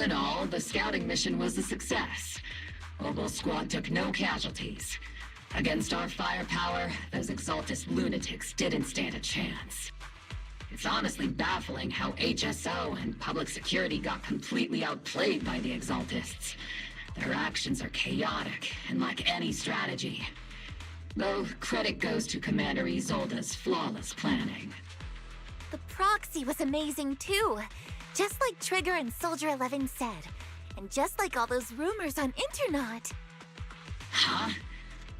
in all, the scouting mission was a success. Obel Squad took no casualties. Against our firepower, those Exaltus lunatics didn't stand a chance. It's honestly baffling how HSO and public security got completely outplayed by the Exaltists. Their actions are chaotic and lack any strategy. Though credit goes to Commander Isolde's flawless planning. The proxy was amazing too. Just like Trigger and Soldier 11 said. And just like all those rumors on Internet. Huh?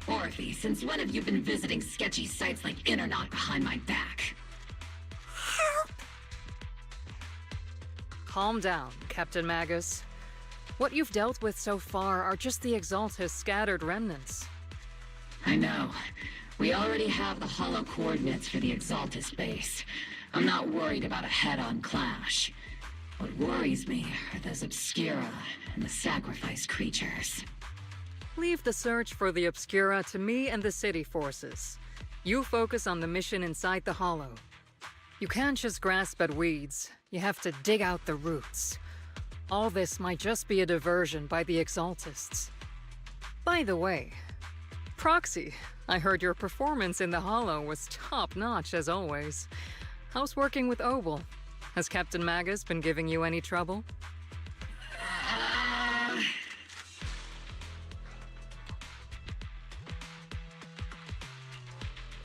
Orphe, since when have you been visiting sketchy sites like Internet behind my back? Help! Calm down, Captain Magus. What you've dealt with so far are just the Exaltus scattered remnants. I know. We already have the hollow coordinates for the Exaltus base. I'm not worried about a head-on clash. What worries me are those Obscura and the Sacrifice creatures. Leave the search for the Obscura to me and the city forces. You focus on the mission inside the Hollow. You can't just grasp at weeds. You have to dig out the roots. All this might just be a diversion by the Exaltists. By the way, Proxy, I heard your performance in the Hollow was top-notch as always. How's working with Obel? Has Captain Magus been giving you any trouble?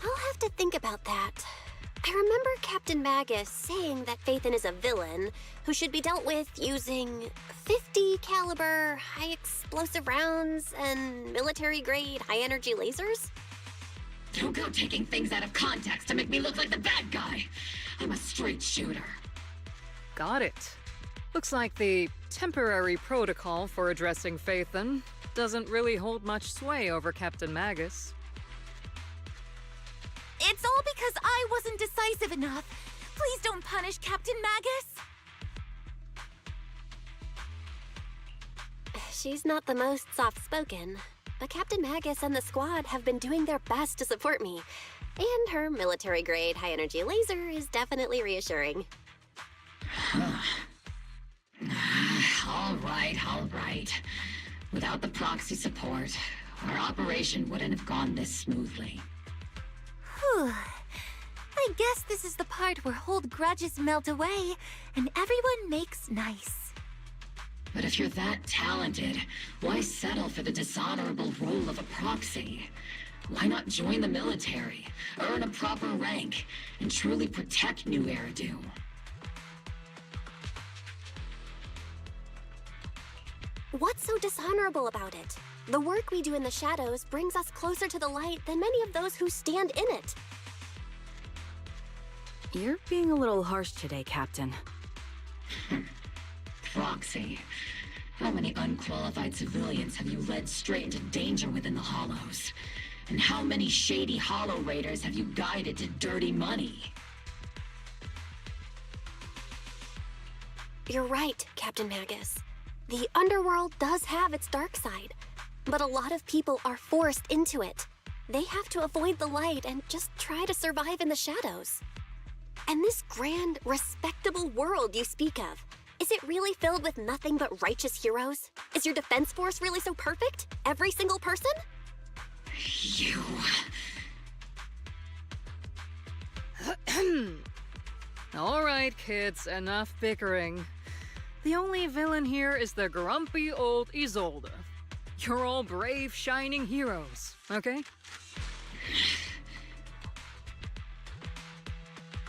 I'll have to think about that. I remember Captain Magus saying that Phaethon is a villain who should be dealt with using 50 caliber, high explosive rounds and military-grade high-energy lasers? Don't go taking things out of context to make me look like the bad guy. I'm a straight shooter. Got it. Looks like the temporary protocol for addressing Phaethon doesn't really hold much sway over Captain Magus. It's all because I wasn't decisive enough. Please don't punish Captain Magus. She's not the most soft-spoken, but Captain Magus and the squad have been doing their best to support me. And her military-grade high-energy laser is definitely reassuring. All right. Without the proxy support, our operation wouldn't have gone this smoothly. Whew. I guess this is the part where old grudges melt away and everyone makes nice. But if you're that talented, why settle for the dishonorable role of a proxy? Why not join the military, earn a proper rank, and truly protect New Eridu? What's so dishonorable about it? The work we do in the shadows brings us closer to the light than many of those who stand in it. You're being a little harsh today, Captain. Proxy. How many unqualified civilians have you led straight into danger within the Hollows? And how many shady Hollow Raiders have you guided to dirty money? You're right, Captain Magus. The underworld does have its dark side, but a lot of people are forced into it. They have to avoid the light and just try to survive in the shadows. And this grand, respectable world you speak of, is it really filled with nothing but righteous heroes? Is your defense force really so perfect? Every single person? You... All right, kids, enough bickering. The only villain here is the grumpy old Isolde. You're all brave, shining heroes, okay?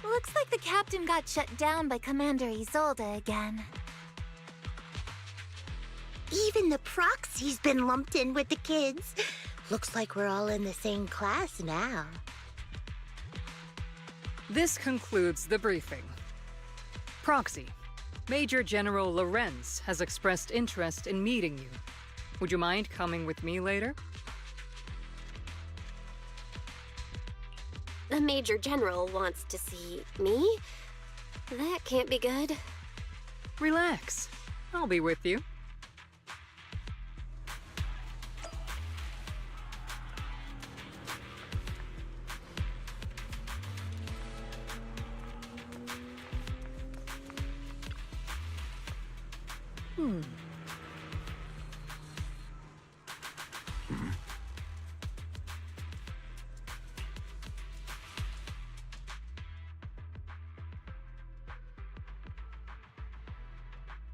Looks like the captain got shut down by Commander Isolde again. Even the proxy's been lumped in with the kids. Looks like we're all in the same class now. This concludes the briefing. Proxy, Major General Lorenz has expressed interest in meeting you. Would you mind coming with me later? The Major General wants to see me? That can't be good. Relax. I'll be with you.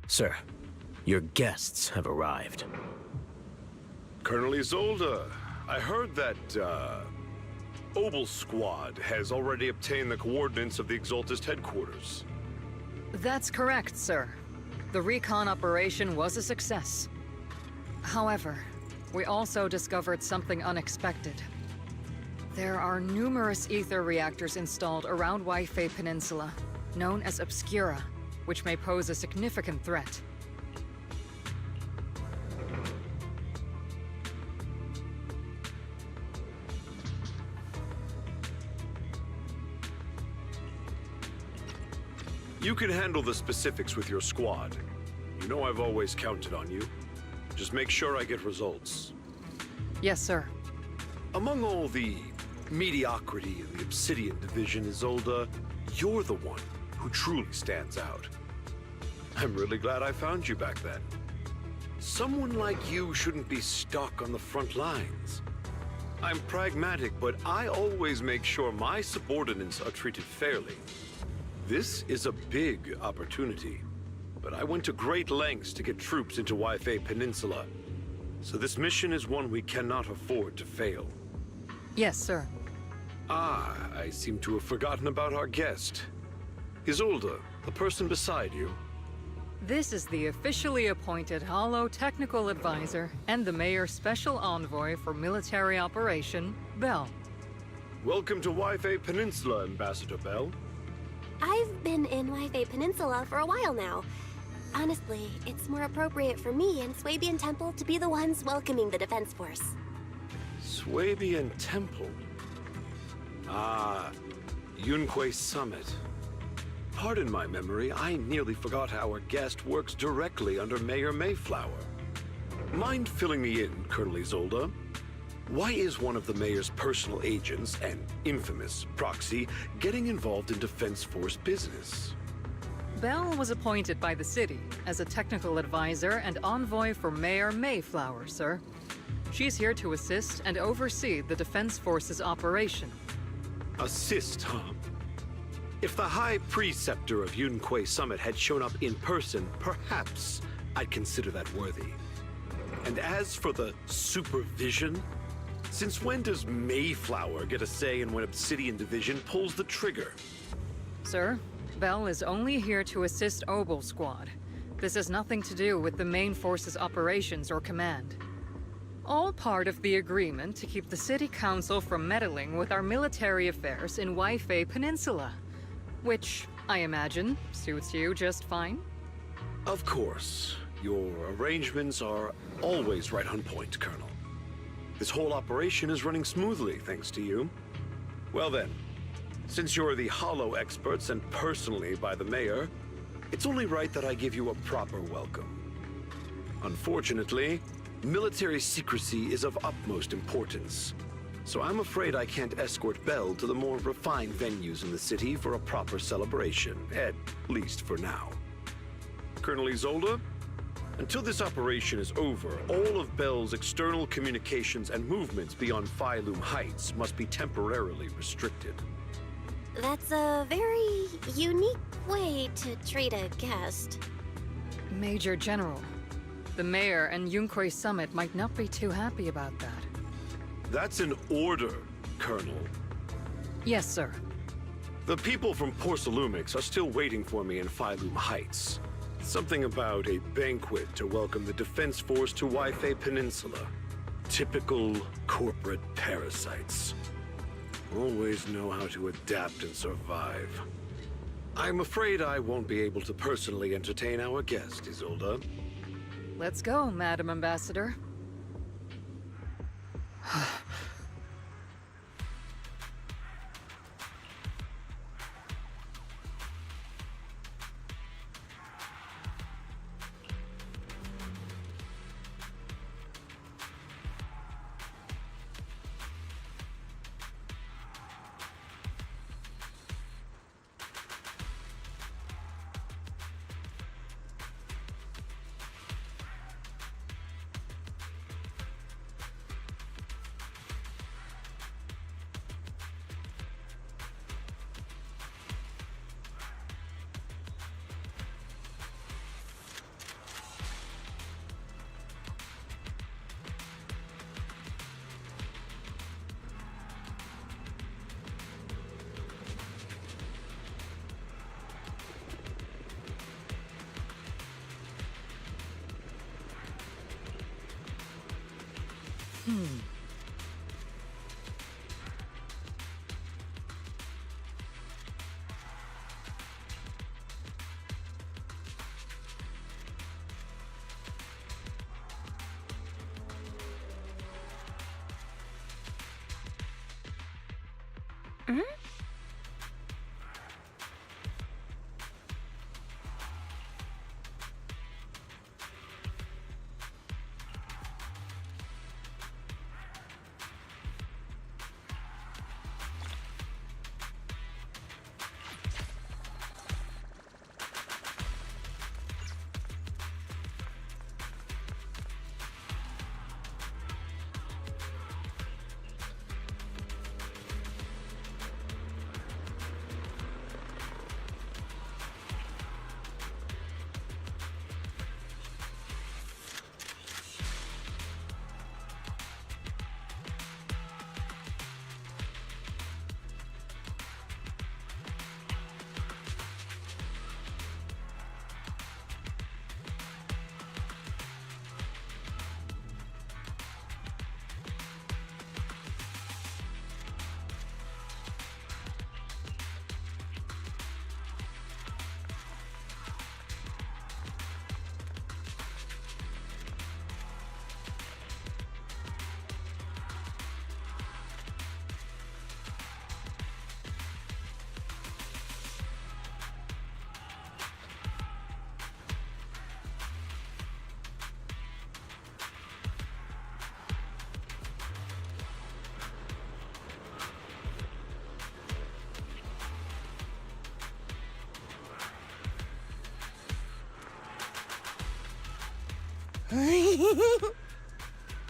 Sir, your guests have arrived. Colonel Isolde, I heard that, Obel Squad has already obtained the coordinates of the Exaltist headquarters. That's correct, sir. The recon operation was a success. However, we also discovered something unexpected. There are numerous ether reactors installed around Waifei Peninsula, known as Obscura, which may pose a significant threat. You can handle the specifics with your squad. You know I've always counted on you. Just make sure I get results. Yes, sir. Among all the mediocrity in the Obsidian Division, Isolde, you're the one who truly stands out. I'm really glad I found you back then. Someone like you shouldn't be stuck on the front lines. I'm pragmatic, but I always make sure my subordinates are treated fairly. This is a big opportunity, but I went to great lengths to get troops into Waifei Peninsula. So this mission is one we cannot afford to fail. Yes, sir. Ah, I seem to have forgotten about our guest. Isolde, the person beside you. This is the officially appointed Hollow Technical Advisor and the Mayor's Special Envoy for Military Operation, Bell. Welcome to Waifei Peninsula, Ambassador Bell. I've been in Waifei Peninsula for a while now. Honestly, it's more appropriate for me and Swabian Temple to be the ones welcoming the Defense Force. Swabian Temple? Ah, Yunquay Summit. Pardon my memory, I nearly forgot our guest works directly under Mayor Mayflower. Mind filling me in, Colonel Isolde? Why is one of the Mayor's personal agents, an infamous proxy, getting involved in Defense Force business? Bell was appointed by the city as a technical advisor and envoy for Mayor Mayflower, sir. She's here to assist and oversee the Defense Force's operation. Assist, huh? If the High Preceptor of Yunquay Summit had shown up in person, perhaps I'd consider that worthy. And as for the supervision, since when does Mayflower get a say in when Obsidian Division pulls the trigger? Sir, Bell is only here to assist Obel Squad. This has nothing to do with the main force's operations or command. All part of the agreement to keep the City Council from meddling with our military affairs in Waifei Peninsula. Which, I imagine, suits you just fine? Of course. Your arrangements are always right on point, Colonel. This whole operation is running smoothly, thanks to you. Well then, since you're the Hollow experts and personally by the Mayor, it's only right that I give you a proper welcome. Unfortunately, military secrecy is of utmost importance, so I'm afraid I can't escort Bell to the more refined venues in the city for a proper celebration, at least for now. Colonel Isolde, until this operation is over, all of Bell's external communications and movements beyond Phylum Heights must be temporarily restricted. That's a very unique way to treat a guest. Major General, the Mayor and Yunquay Summit might not be too happy about that. That's an order, Colonel. Yes, sir. The people from Porcelumix are still waiting for me in Phylum Heights. Something about a banquet to welcome the Defense Force to Waifei Peninsula. Typical corporate parasites. Always know how to adapt and survive. I'm afraid I won't be able to personally entertain our guest, Isolde. Let's go, Madam Ambassador.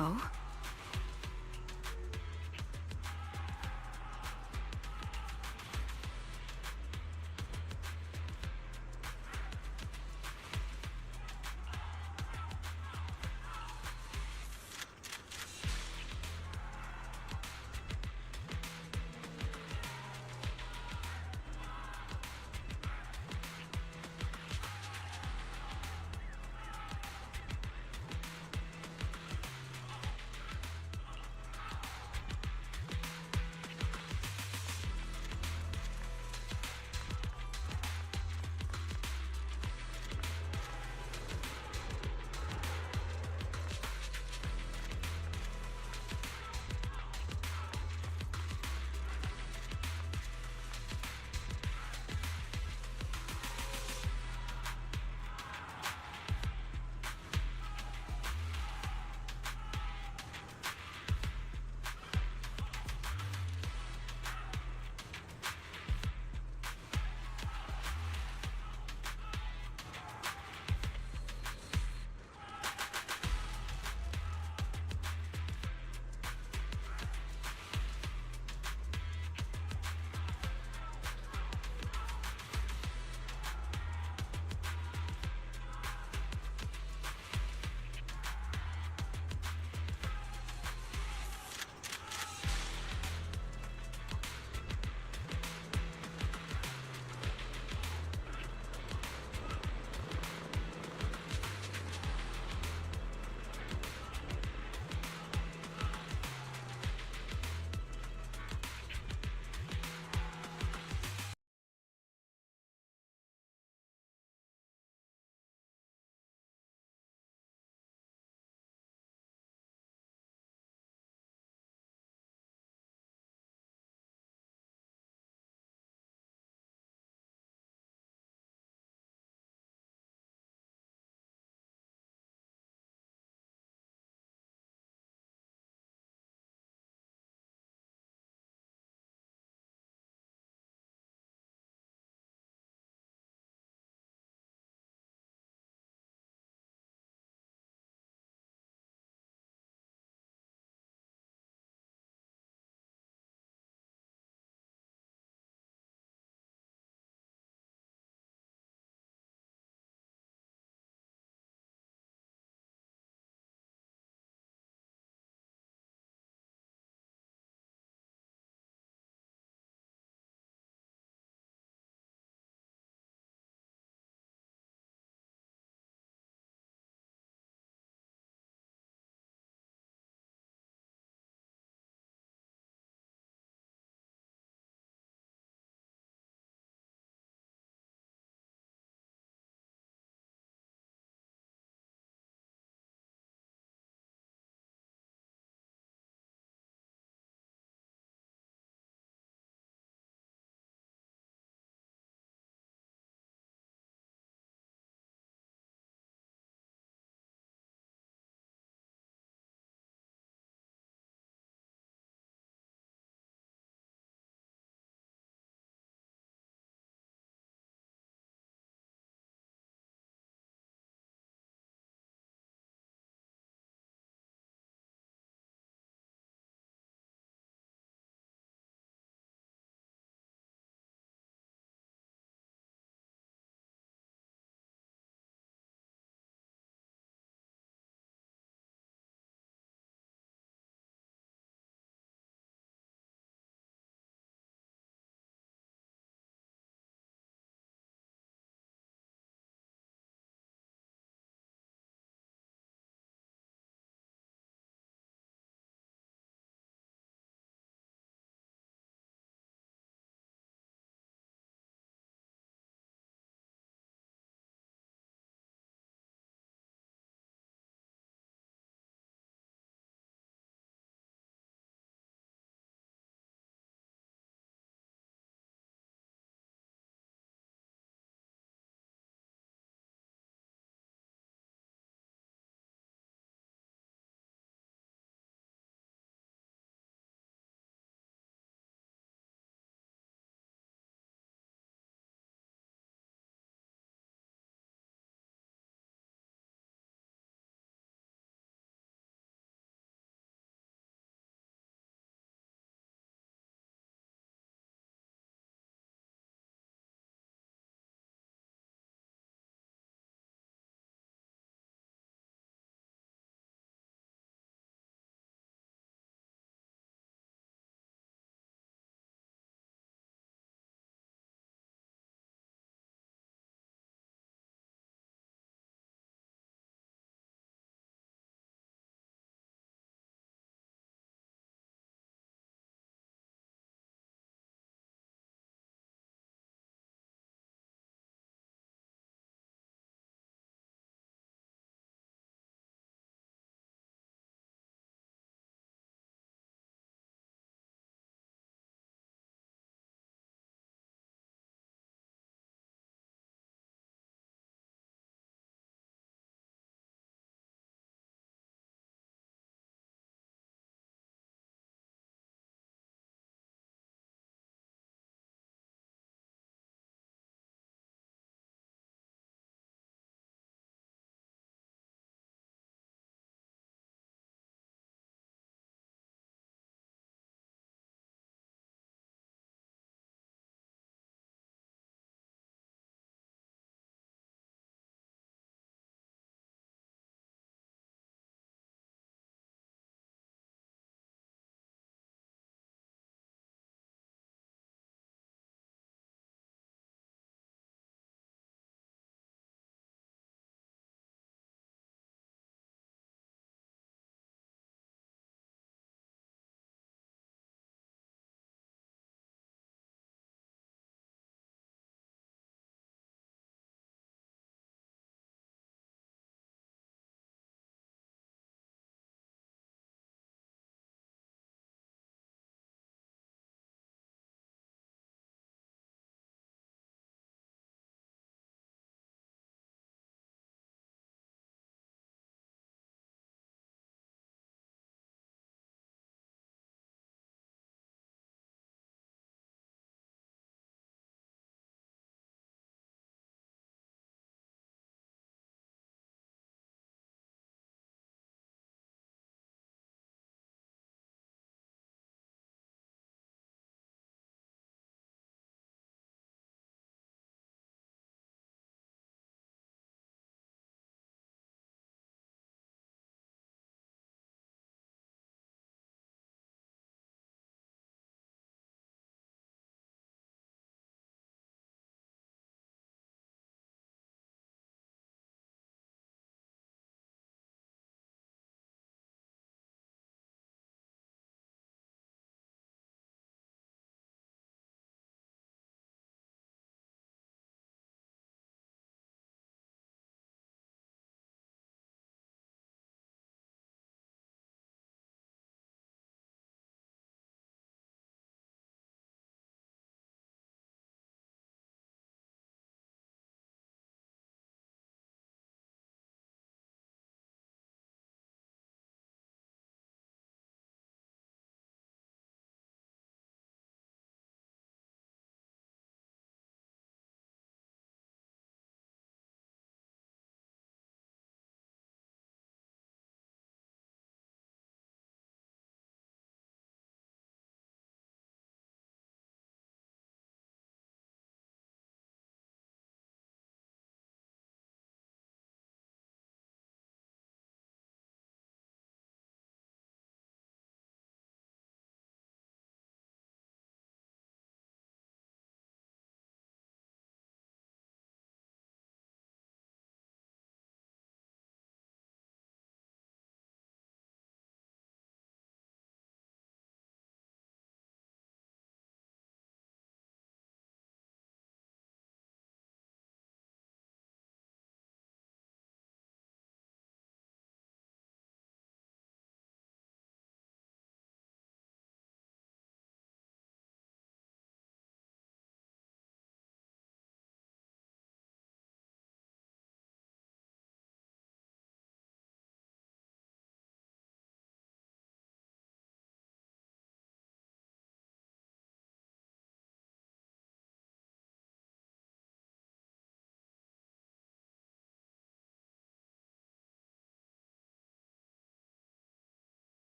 Oh?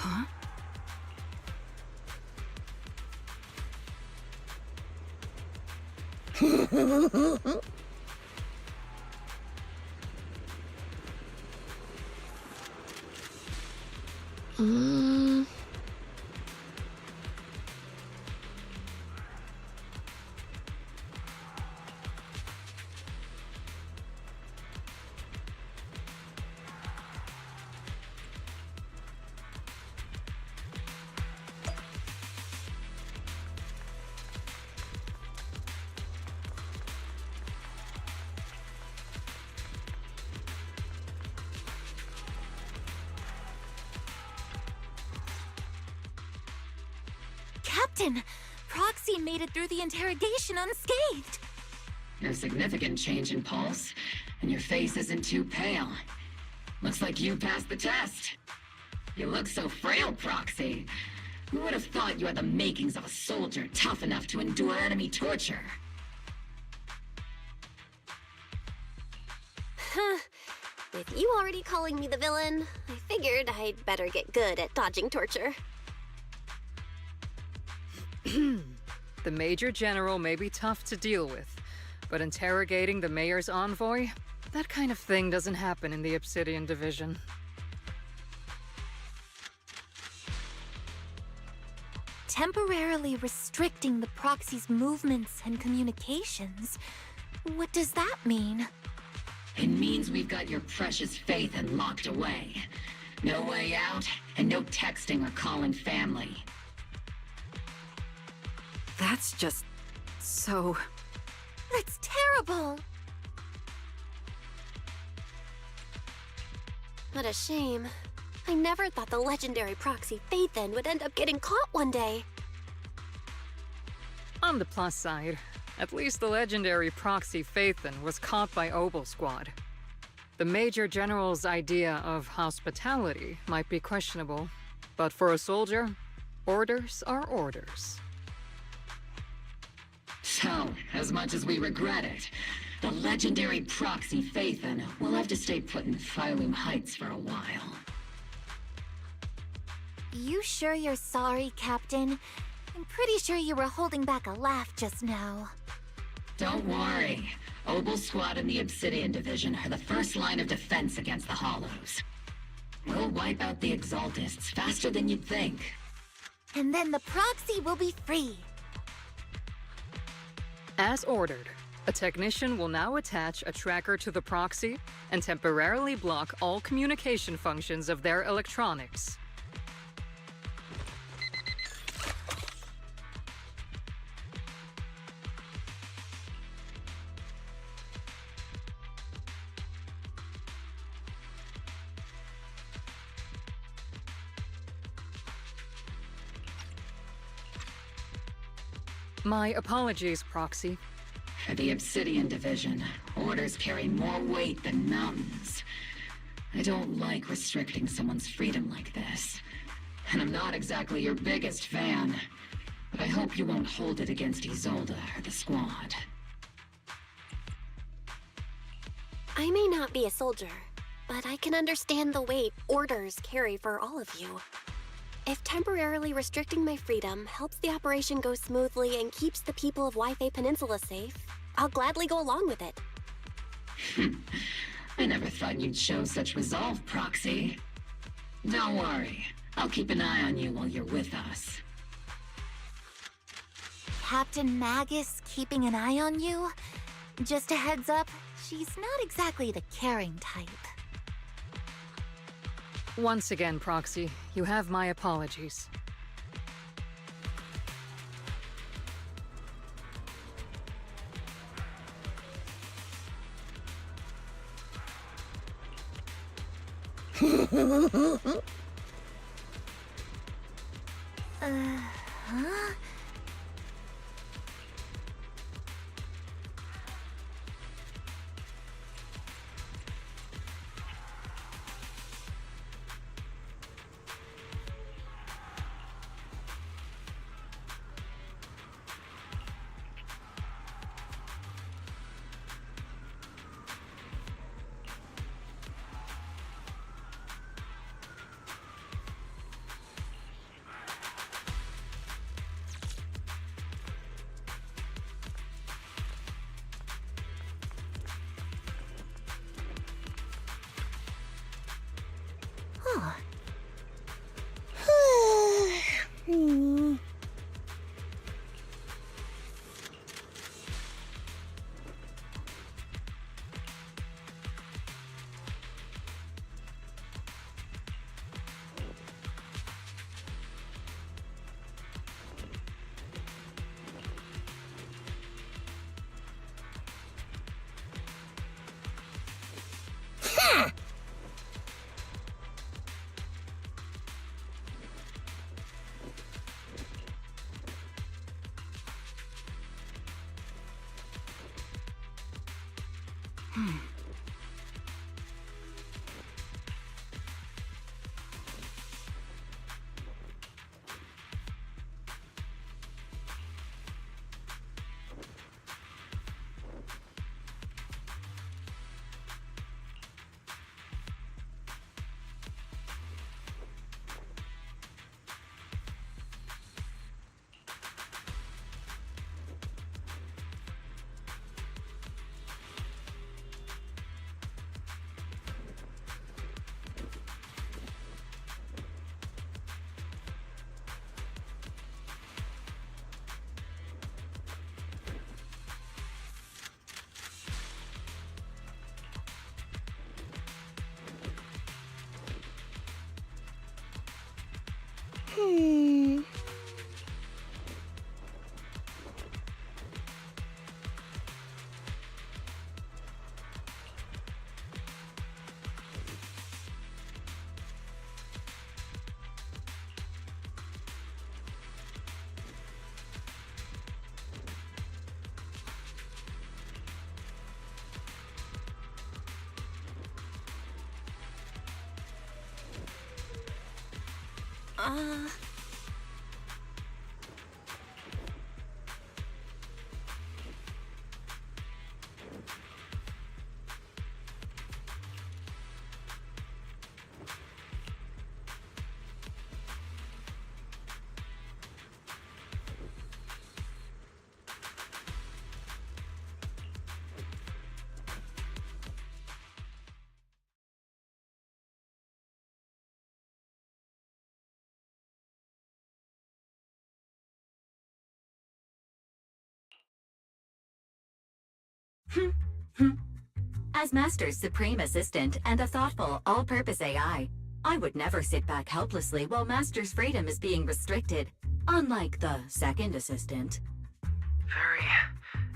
Huh? Captain! Proxy made it through the interrogation unscathed! No significant change in pulse, and your face isn't too pale. Looks like you passed the test. You look so frail, Proxy. Who would have thought you had the makings of a soldier tough enough to endure enemy torture? With you already calling me the villain, I figured I'd better get good at dodging torture. The Major General may be tough to deal with, but interrogating the Mayor's envoy? That kind of thing doesn't happen in the Obsidian Division. Temporarily restricting the proxy's movements and communications? What does that mean? It means we've got your precious Phaethon locked away. No way out, and no texting or calling family. That's just... so... That's terrible! What a shame. I never thought the legendary proxy Phaethon would end up getting caught one day. On the plus side, at least the legendary proxy Phaethon was caught by Obel Squad. The Major General's idea of hospitality might be questionable, but for a soldier, orders are orders. So, as much as we regret it, the legendary proxy Phaethon will have to stay put in Phylum Heights for a while. You sure you're sorry, Captain? I'm pretty sure you were holding back a laugh just now. Don't worry. Obel Squad and the Obsidian Division are the first line of defense against the Hollows. We'll wipe out the Exaltists faster than you'd think. And then the proxy will be free. As ordered, a technician will now attach a tracker to the proxy and temporarily block all communication functions of their electronics. My apologies, Proxy. For the Obsidian Division, orders carry more weight than mountains. I don't like restricting someone's freedom like this. And I'm not exactly your biggest fan. But I hope you won't hold it against Isolde or the Squad. I may not be a soldier, but I can understand the weight orders carry for all of you. If temporarily restricting my freedom helps the operation go smoothly and keeps the people of Wi-Fi Peninsula safe, I'll gladly go along with it. I never thought you'd show such resolve, Proxy. Don't worry. I'll keep an eye on you while you're with us. Captain Magus keeping an eye on you? Just a heads up, she's not exactly the caring type. Once again, Proxy, you have my apologies. Huh? As Master's supreme assistant and a thoughtful, all-purpose AI, I would never sit back helplessly while Master's freedom is being restricted, unlike the second assistant. Fairy,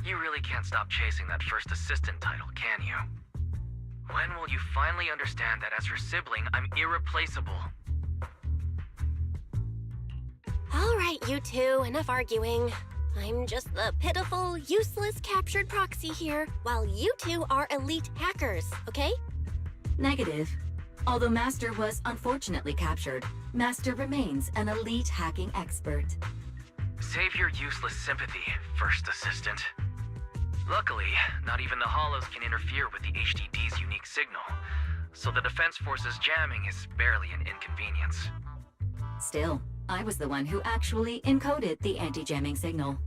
you really can't stop chasing that first assistant title, can you? When will you finally understand that as her sibling, I'm irreplaceable? All right, you two, enough arguing. I'm just the pitiful, useless captured proxy here, while you two are elite hackers, okay? Negative. Although Master was unfortunately captured, Master remains an elite hacking expert. Save your useless sympathy, first assistant. Luckily, not even the Hollows can interfere with the HDD's unique signal, so the Defense Force's jamming is barely an inconvenience. Still, I was the one who actually encoded the anti-jamming signal.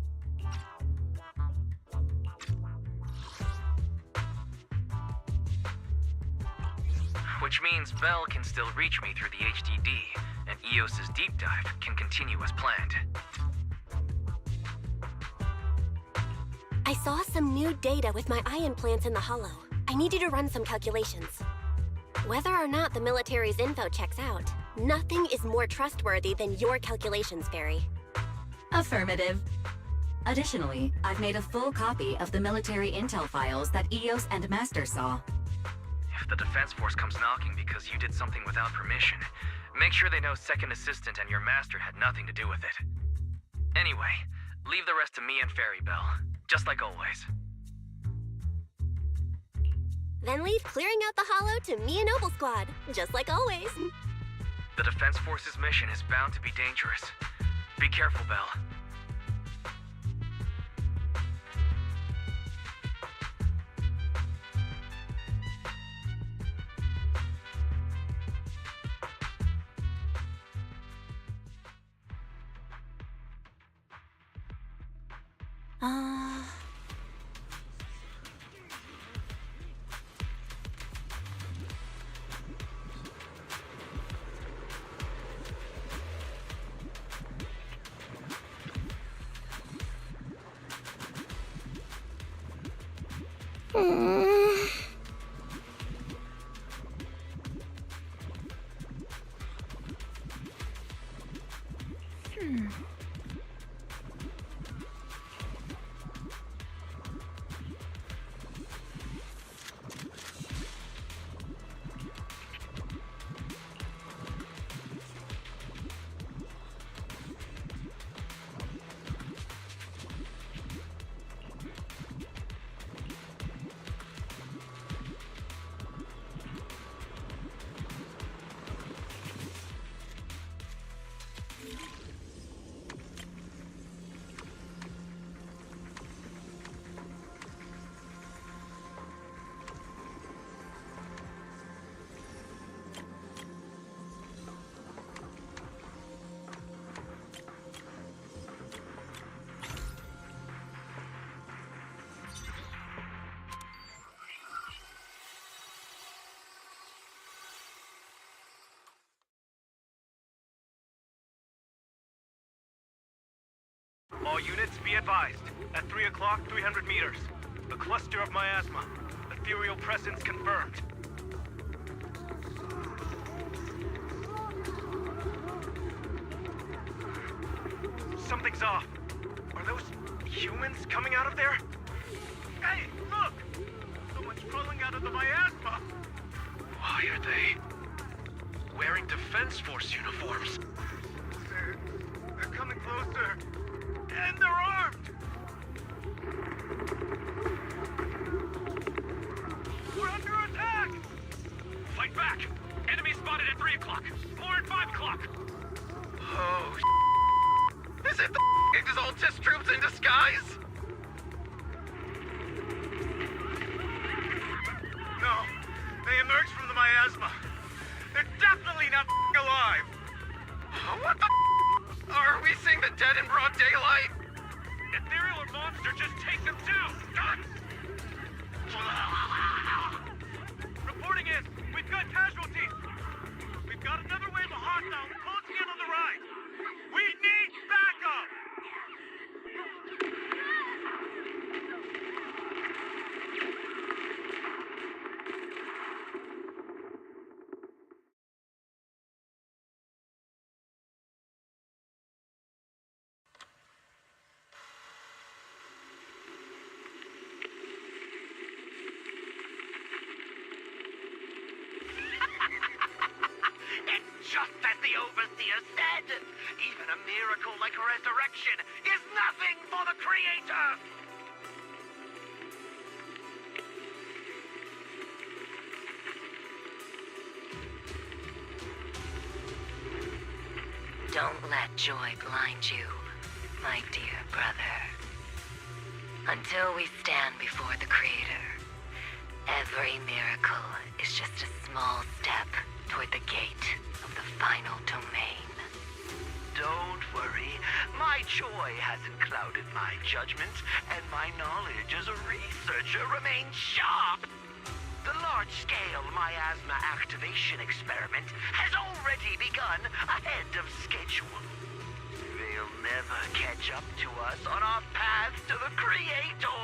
Which means Bell can still reach me through the HDD, and EOS's deep dive can continue as planned. I saw some new data with my eye implants in the Hollow. I need you to run some calculations. Whether or not the military's info checks out, nothing is more trustworthy than your calculations, Fairy. Affirmative. Additionally, I've made a full copy of the military intel files that EOS and Master saw. If the Defense Force comes knocking because you did something without permission, make sure they know Second Assistant and your Master had nothing to do with it. Anyway, leave the rest to me and Fairy Bell, just like always. Then leave clearing out the Hollow to me and Noble Squad, just like always. The Defense Force's mission is bound to be dangerous. Be careful, Bell. All units, be advised. At 3 o'clock, 300 meters. A cluster of miasma. Ethereal presence confirmed. Something's off. Are those humans coming out of there? Hey, look! Someone's crawling out of the miasma! Why are they wearing Defense Force uniforms? They're coming closer. And they're armed! We're under attack! Fight back! Enemy spotted at 3 o'clock. More at 5 o'clock. Oh, is it the Exaltis troops in disguise? No, they emerged from the miasma. They're definitely not alive. What the Are we seeing the dead in broad daylight? Ethereal or monster, just take them down! Reporting in, we've got casualties. We've got another wave of hostiles closing in on the right. We need backup! Just as the Overseer said, even a miracle like resurrection is nothing for the Creator! Don't let joy blind you, my dear brother. Until we stand before the Creator, every miracle is just a small step toward the gate of the final domain. Don't worry, my joy hasn't clouded my judgment, and my knowledge as a researcher remains sharp. The large-scale miasma activation experiment has already begun ahead of schedule. They'll never catch up to us on our path to the Creator.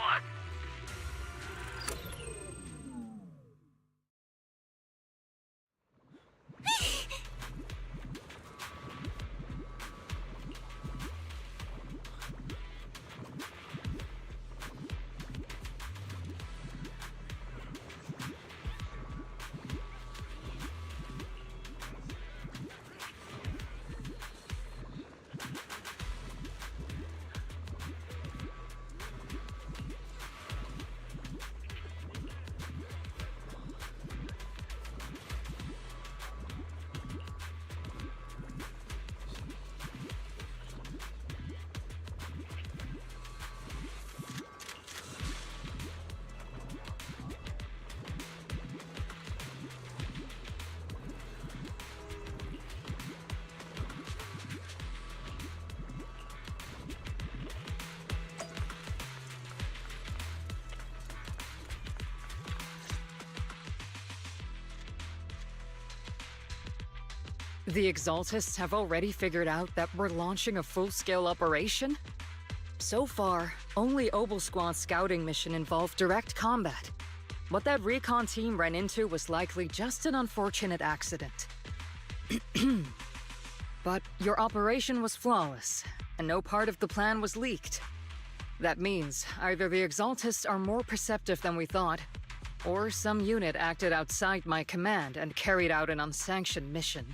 The Exaltists have already figured out that we're launching a full-scale operation? So far, only Obel Squad's scouting mission involved direct combat. What that recon team ran into was likely just an unfortunate accident. But your operation was flawless, and no part of the plan was leaked. That means either the Exaltists are more perceptive than we thought, or some unit acted outside my command and carried out an unsanctioned mission.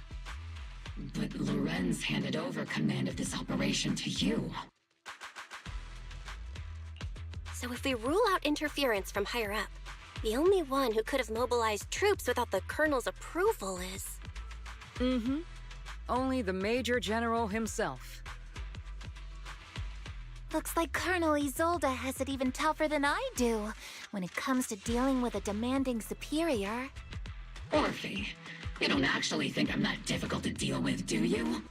But Lorenz handed over command of this operation to you. So if we rule out interference from higher up, the only one who could have mobilized troops without the Colonel's approval is... Mm-hmm. Only the Major General himself. Looks like Colonel Isolde has it even tougher than I do when it comes to dealing with a demanding superior. Orphe, you don't actually think I'm that difficult to deal with, do you?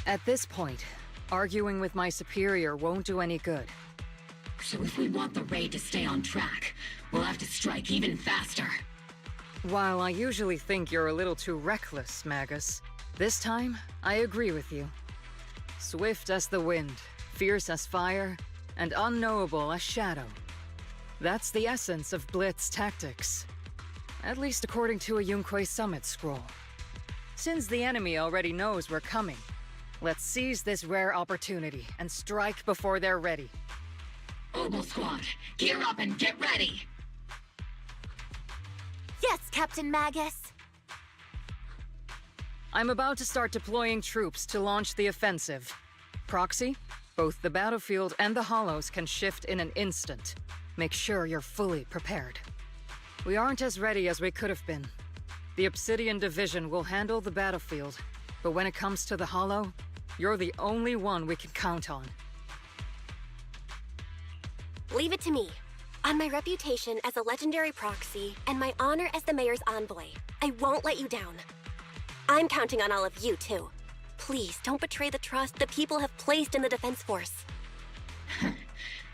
At this point, arguing with my superior won't do any good. So if we want the raid to stay on track, we'll have to strike even faster. While I usually think you're a little too reckless, Magus, this time, I agree with you. Swift as the wind, fierce as fire, and unknowable as shadow. That's the essence of Blitz tactics. At least according to a Yunquay Summit scroll. Since the enemy already knows we're coming, let's seize this rare opportunity and strike before they're ready. Oboe Squad, gear up and get ready! Yes, Captain Magus. I'm about to start deploying troops to launch the offensive. Proxy, both the battlefield and the Hollows can shift in an instant. Make sure you're fully prepared. We aren't as ready as we could have been. The Obsidian Division will handle the battlefield, but when it comes to the Hollow, you're the only one we can count on. Leave it to me. On my reputation as a legendary proxy and my honor as the mayor's envoy, I won't let you down. I'm counting on all of you, too. Please don't betray the trust the people have placed in the Defense Force.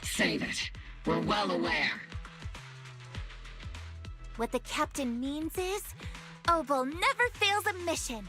Save it. We're well aware. What the captain means is, Oboe never fails a mission.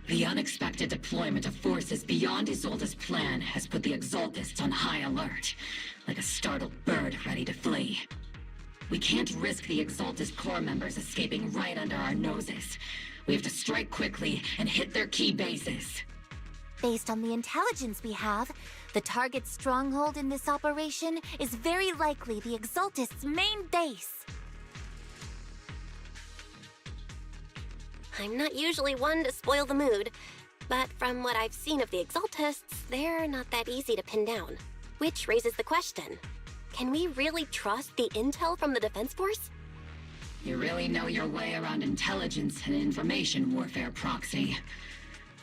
The unexpected deployment of forces beyond Isolde's plan has put the Exaltists on high alert, like a startled bird ready to flee. We can't risk the Exaltist core members escaping right under our noses. We have to strike quickly and hit their key bases. Based on the intelligence we have, the target's stronghold in this operation is very likely the Exaltists' main base. I'm not usually one to spoil the mood, but from what I've seen of the Exaltists, they're not that easy to pin down. Which raises the question, can we really trust the intel from the Defense Force? You really know your way around intelligence and information warfare, Proxy.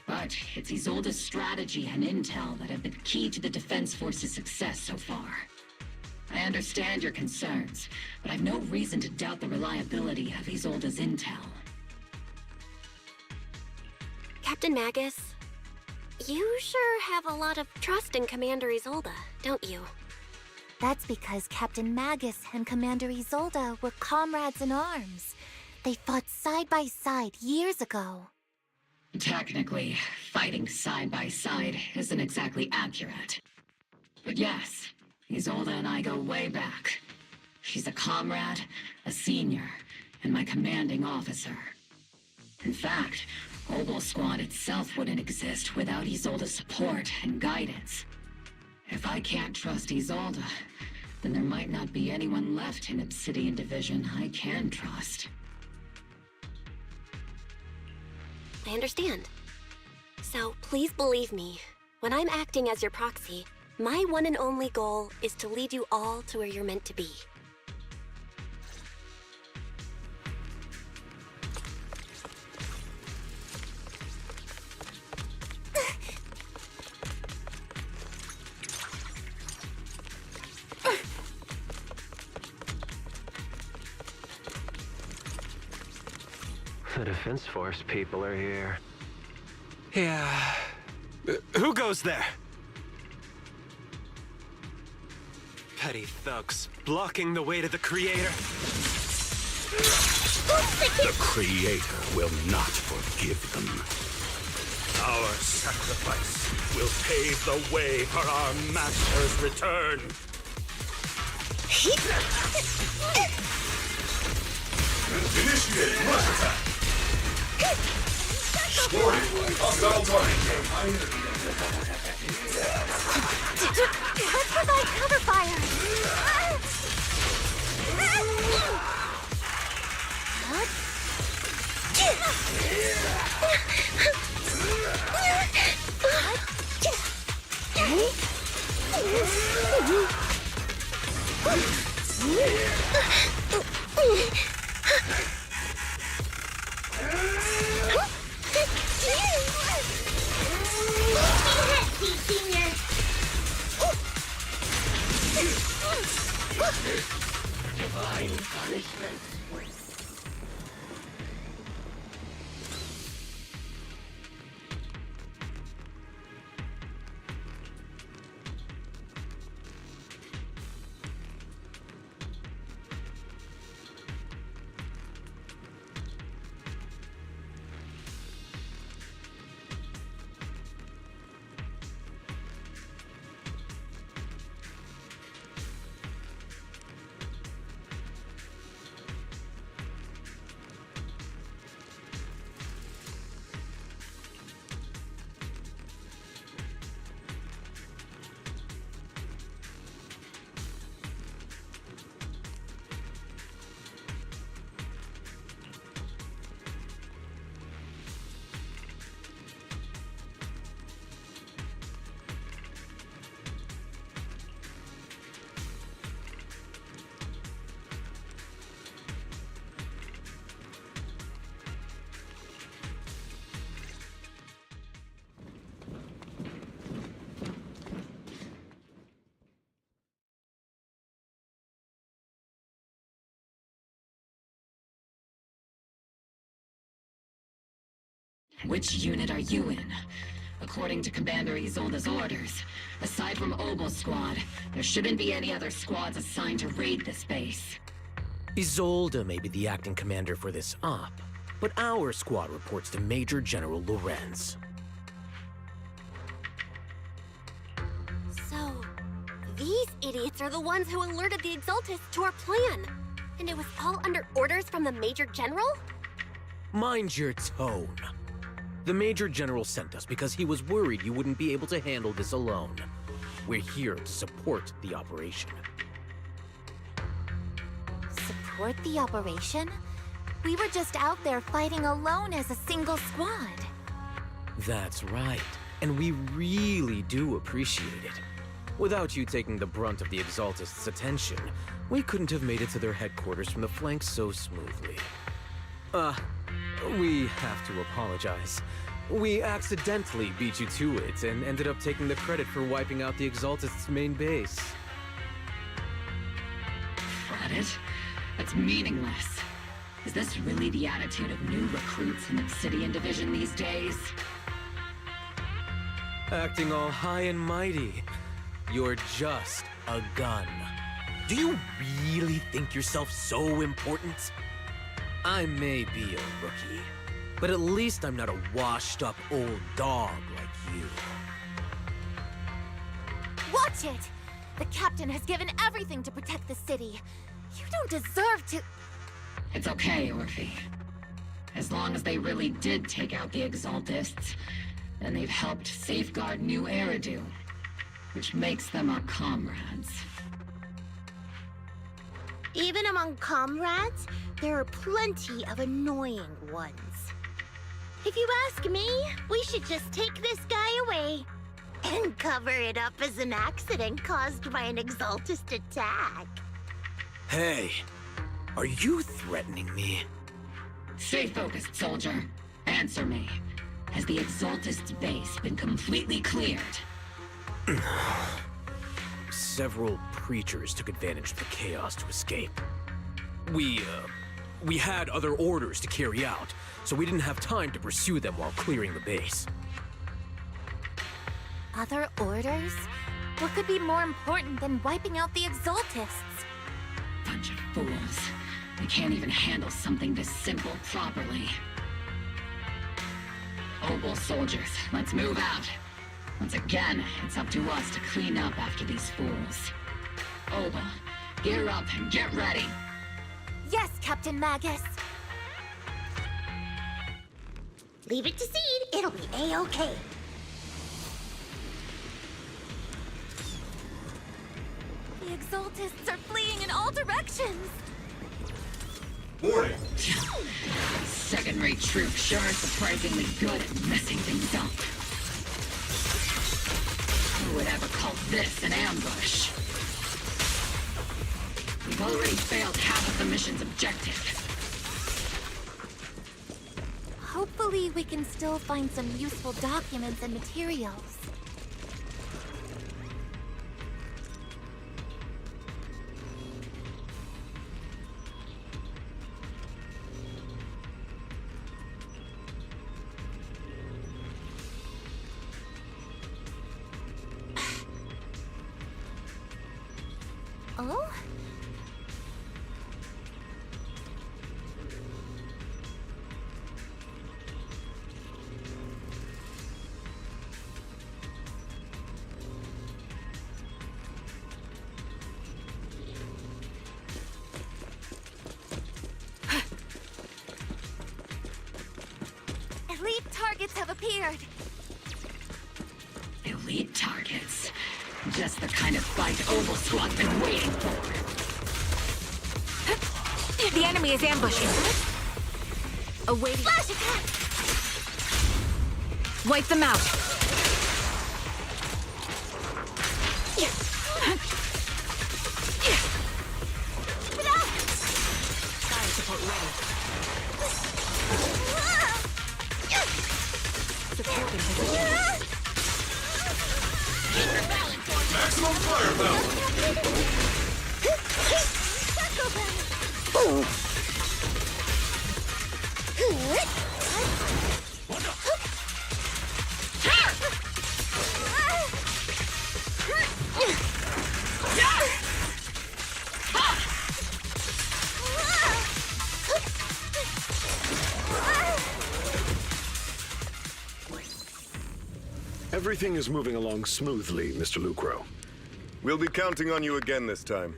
But it's Isolde's strategy and intel that have been key to the Defense Force's success so far. I understand your concerns, but I've no reason to doubt the reliability of Isolde's intel. Captain Magus, you sure have a lot of trust in Commander Isolde, don't you? That's because Captain Magus and Commander Isolde were comrades in arms. They fought side by side years ago. Technically, fighting side by side isn't exactly accurate. But yes, Isolde and I go way back. She's a comrade, a senior, and my commanding officer. In fact, Oboe Squad itself wouldn't exist without Isolde's support and guidance. If I can't trust Isolde, then there might not be anyone left in Obsidian Division I can trust. I understand. So please believe me, when I'm acting as your proxy, my one and only goal is to lead you all to where you're meant to be. The Defense Force people are here. Yeah. Who goes there? Petty thugs, blocking the way to the Creator. The Creator will not forgive them. Our sacrifice will pave the way for our Master's return. Initiate rush attack! Warning, hostile target. Let's provide cover fire! Divine punishment. Which unit are you in? According to Commander Isolde's orders, aside from Obel Squad, there shouldn't be any other squads assigned to raid this base. Isolde may be the acting commander for this op, but our squad reports to Major General Lorenz. So, these idiots are the ones who alerted the Exaltists to our plan. And it was all under orders from the Major General? Mind your tone. The Major General sent us because he was worried you wouldn't be able to handle this alone. We're here to support the operation. Support the operation? We were just out there fighting alone as a single squad. That's right, and we really do appreciate it. Without you taking the brunt of the Exaltists' attention, we couldn't have made it to their headquarters from the flank so smoothly. We have to apologize. We accidentally beat you to it and ended up taking the credit for wiping out the Exaltists' main base. Fret it? That's meaningless. Is this really the attitude of new recruits in the Obsidian Division these days? Acting all high and mighty. You're just a gun. Do you really think yourself so important? I may be a rookie, but at least I'm not a washed-up old dog like you. Watch it! The captain has given everything to protect the city. You don't deserve to... It's okay, Orphe. As long as they really did take out the Exaltists, then they've helped safeguard New Eridu, which makes them our comrades. Even among comrades, there are plenty of annoying ones. If you ask me, we should just take this guy away and cover it up as an accident caused by an Exaltist attack. Hey, are you threatening me? Stay focused, soldier. Answer me. Has the Exaltist's base been completely cleared? Several preachers took advantage of the chaos to escape. We had other orders to carry out, so we didn't have time to pursue them while clearing the base. Other orders? What could be more important than wiping out the Exaltists? Bunch of fools. They can't even handle something this simple properly. Obel soldiers, let's move out. Once again, it's up to us to clean up after these fools. Obel, gear up and get ready. Yes, Captain Magus. Leave it to Seed, it'll be A-okay. The Exaltists are fleeing in all directions. Warning! Second-rate troop sure are surprisingly good at messing things up. Who would ever call this an ambush? We've already failed half of the mission's objective. Hopefully we can still find some useful documents and materials. Oh? Elite targets have appeared. Elite targets. Just the kind of fight Oval Squad's been waiting for. The enemy is ambushing. Awaiting. Flash attack! Wipe them out. Fire support ready. Supporting position. Maximum firepower! Everything is moving along smoothly, Mr. Lucro. We'll be counting on you again this time.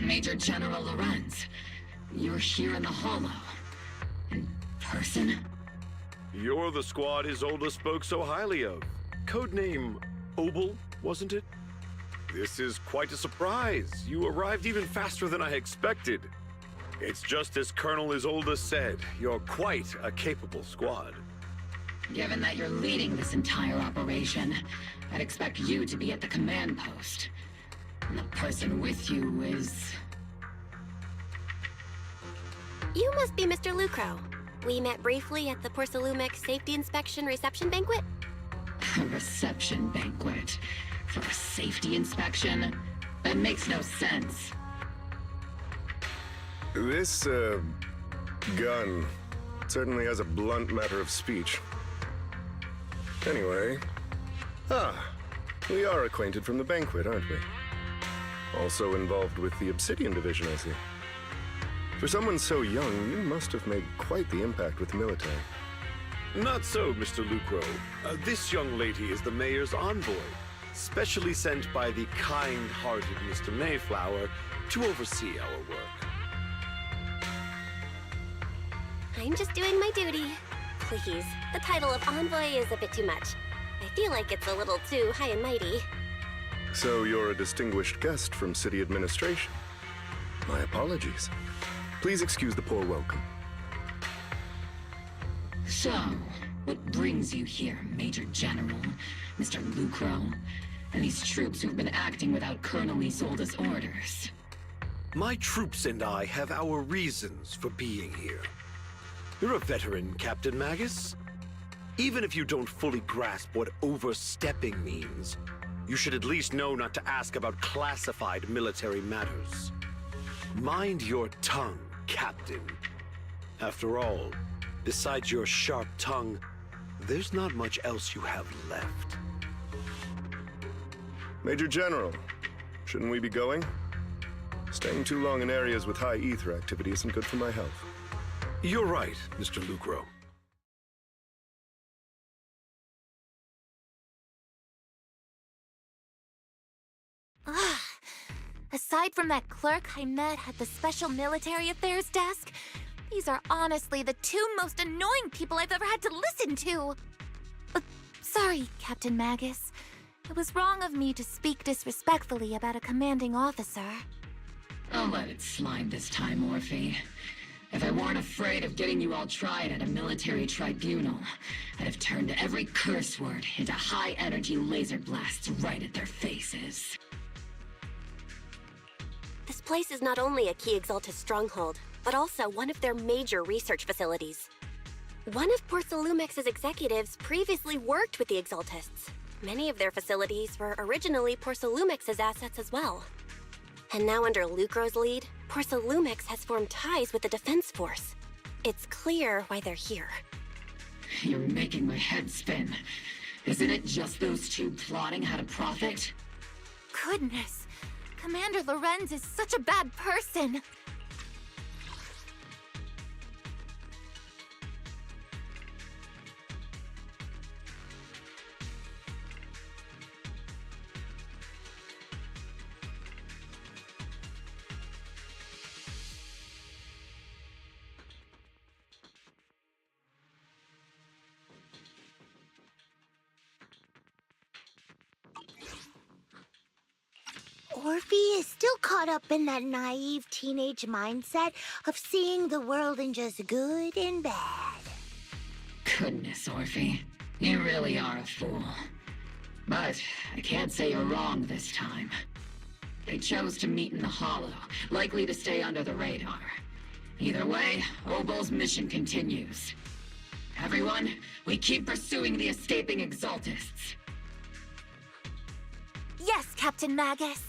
Major General Lorenz, you're here in the Hollow. In person? You're the squad Isolde spoke so highly of. Codename Obel, wasn't it? This is quite a surprise. You arrived even faster than I expected. It's just as Colonel Isolde said, you're quite a capable squad. Given that you're leading this entire operation, I'd expect you to be at the command post. And the person with you is... You must be Mr. Lucro. We met briefly at the Porcelumic Safety Inspection Reception Banquet. A reception banquet? For a safety inspection? That makes no sense. This, gun certainly has a blunt matter of speech. Anyway... we are acquainted from the banquet, aren't we? Also involved with the Obsidian Division, I see. For someone so young, you must have made quite the impact with the military. Not so, Mr. Lucro. This young lady is the mayor's envoy, specially sent by the kind-hearted Mr. Mayflower to oversee our work. I'm just doing my duty. Please, the title of envoy is a bit too much. I feel like it's a little too high and mighty. So you're a distinguished guest from city administration. My apologies. Please excuse the poor welcome. So, what brings you here, Major General, Mr. Lucro, and these troops who've been acting without Colonel Isolde's orders? My troops and I have our reasons for being here. You're a veteran, Captain Magus. Even if you don't fully grasp what overstepping means, you should at least know not to ask about classified military matters. Mind your tongue, Captain. After all, besides your sharp tongue, there's not much else you have left. Major General, shouldn't we be going? Staying too long in areas with high ether activity isn't good for my health. You're right, Mr. Lucro. Aside from that clerk I met at the Special Military Affairs desk, these are honestly the two most annoying people I've ever had to listen to. Sorry, Captain Magus. It was wrong of me to speak disrespectfully about a commanding officer. I'll let it slide this time, Orphe. If I weren't afraid of getting you all tried at a military tribunal, I'd have turned every curse word into high-energy laser blasts right at their faces. This place is not only a key Exaltus stronghold, but also one of their major research facilities. One of Porcelumex's executives previously worked with the Exaltists. Many of their facilities were originally Porcelumex's assets as well. And now under Lucro's lead, Porcelumex has formed ties with the Defense Force. It's clear why they're here. You're making my head spin. Isn't it just those two plotting how to profit? Goodness, Commander Lorenz is such a bad person. Orphe is still caught up in that naive teenage mindset of seeing the world in just good and bad. Goodness, Orphe. You really are a fool. But I can't say you're wrong this time. They chose to meet in the Hollow, likely to stay under the radar. Either way, Obol's mission continues. Everyone, we keep pursuing the escaping Exaltists. Yes, Captain Magus.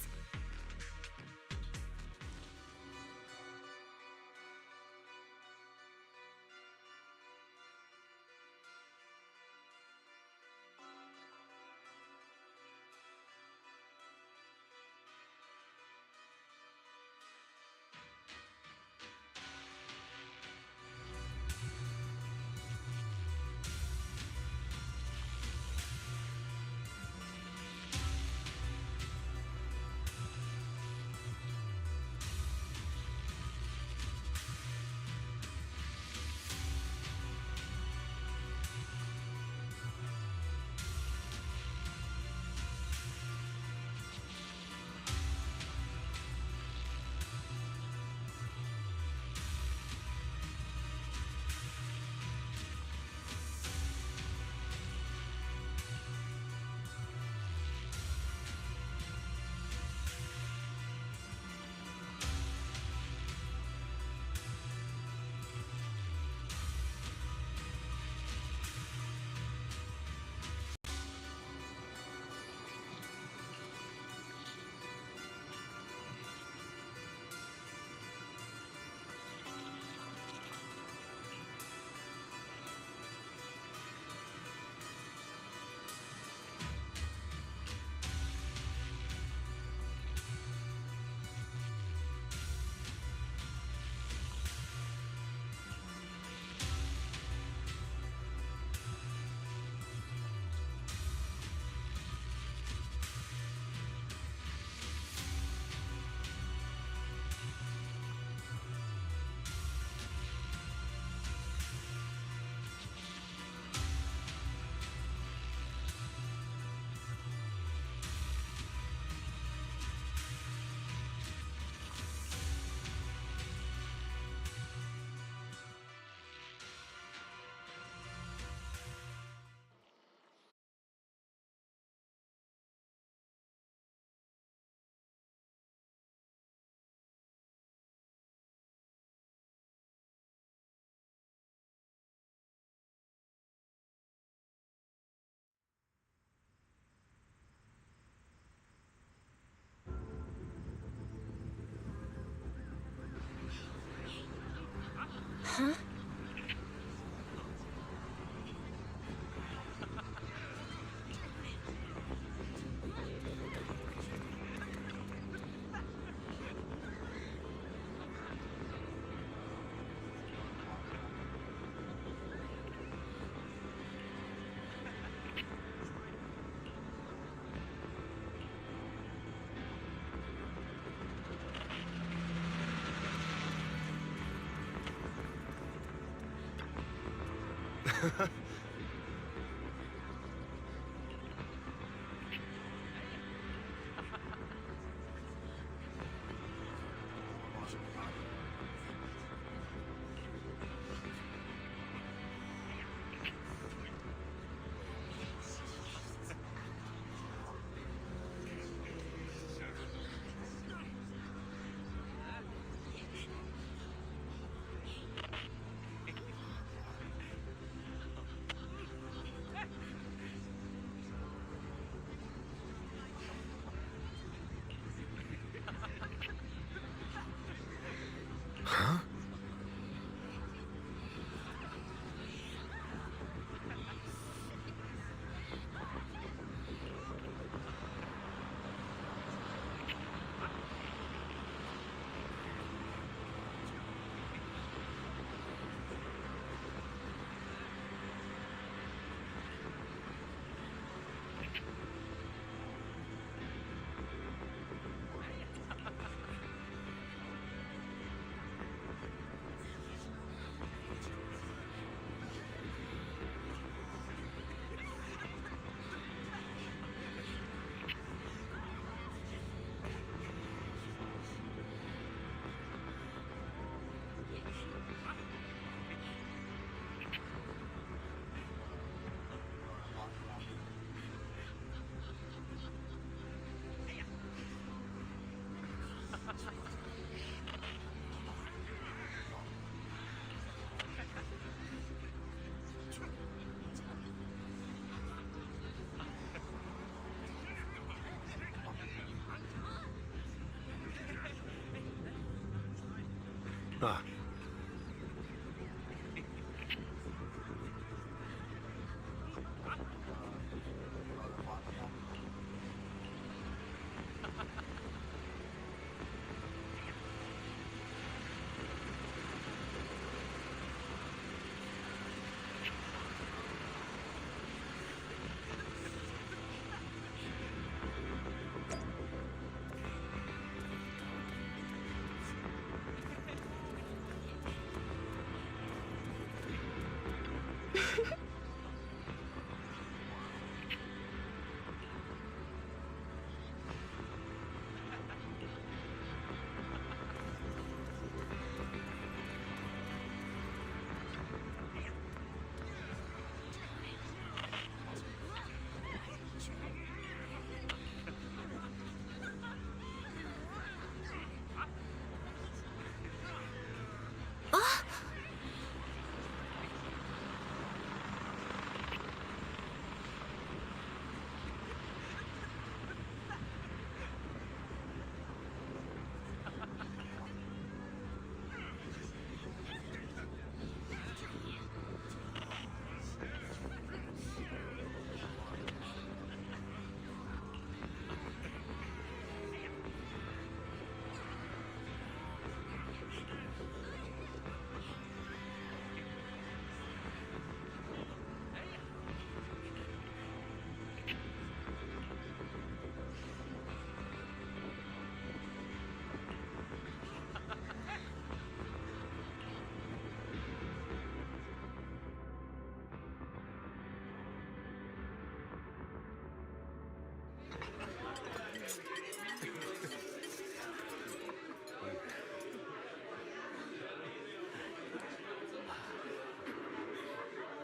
Huh? Ah.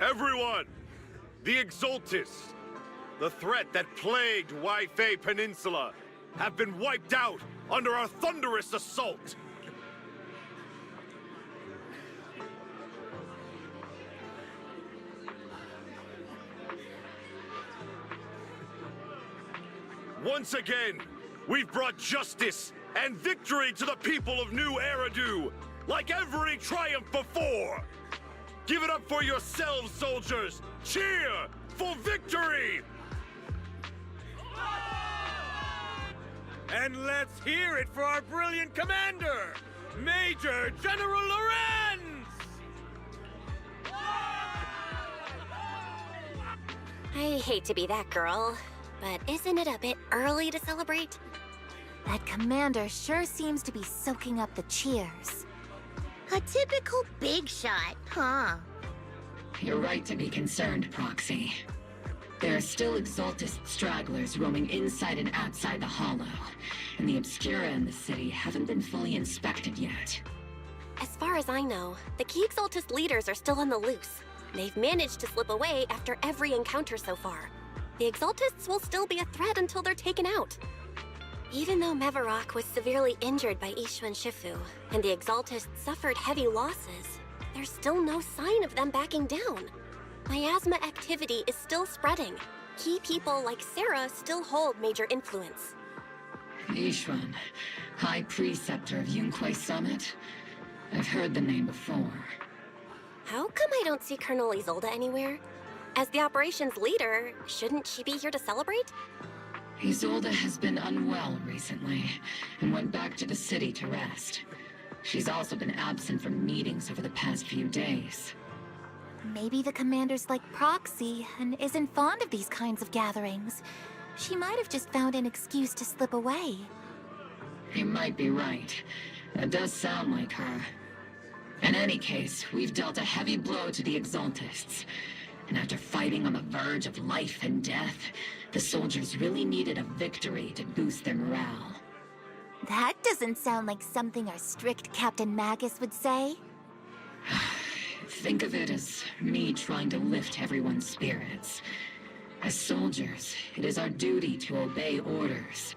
Everyone! The Exaltists, the threat that plagued Waifei Peninsula, have been wiped out under our thunderous assault! Once again, we've brought justice and victory to the people of New Eridu, like every triumph before! Give it up for yourselves, soldiers! Cheer for victory! And let's hear it for our brilliant commander, Major General Lorenz! I hate to be that girl, but isn't it a bit early to celebrate? That commander sure seems to be soaking up the cheers. A typical big shot, huh? You're right to be concerned, Proxy. There are still Exaltist stragglers roaming inside and outside the Hollow, and the Obscura in the city haven't been fully inspected yet. As far as I know, the key Exaltist leaders are still on the loose. They've managed to slip away after every encounter so far. The Exaltists will still be a threat until they're taken out. Even though Mevarok was severely injured by Ishu and Shifu, and the Exaltists suffered heavy losses, there's still no sign of them backing down. Miasma activity is still spreading. Key people like Sarah still hold major influence. Ishwan, High Preceptor of Yunquai Summit? I've heard the name before. How come I don't see Colonel Isolde anywhere? As the operations leader, shouldn't she be here to celebrate? Isolde has been unwell recently, and went back to the city to rest. She's also been absent from meetings over the past few days. Maybe the commander's like Proxy and isn't fond of these kinds of gatherings. She might have just found an excuse to slip away. You might be right. That does sound like her. In any case, we've dealt a heavy blow to the Exaltists. And after fighting on the verge of life and death, the soldiers really needed a victory to boost their morale. That doesn't sound like something our strict Captain Magus would say. Think of it as me trying to lift everyone's spirits. As soldiers, it is our duty to obey orders.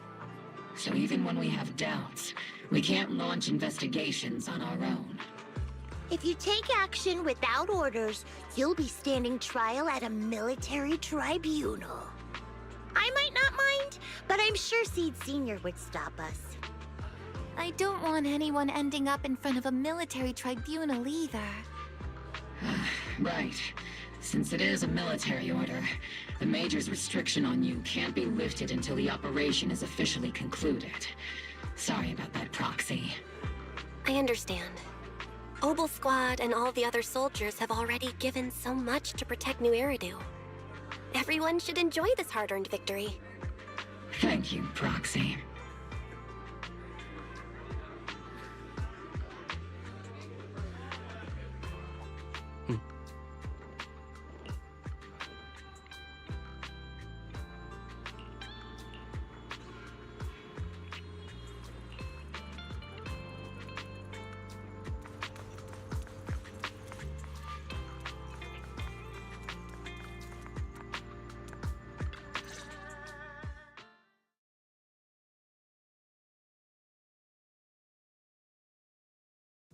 So even when we have doubts, we can't launch investigations on our own. If you take action without orders, you'll be standing trial at a military tribunal. I might not mind, but I'm sure Seed Sr. would stop us. I don't want anyone ending up in front of a military tribunal either. Right. Since it is a military order, the Major's restriction on you can't be lifted until the operation is officially concluded. Sorry about that, Proxy. I understand. Obel Squad and all the other soldiers have already given so much to protect New Eridu. Everyone should enjoy this hard-earned victory. Thank you, Proxy.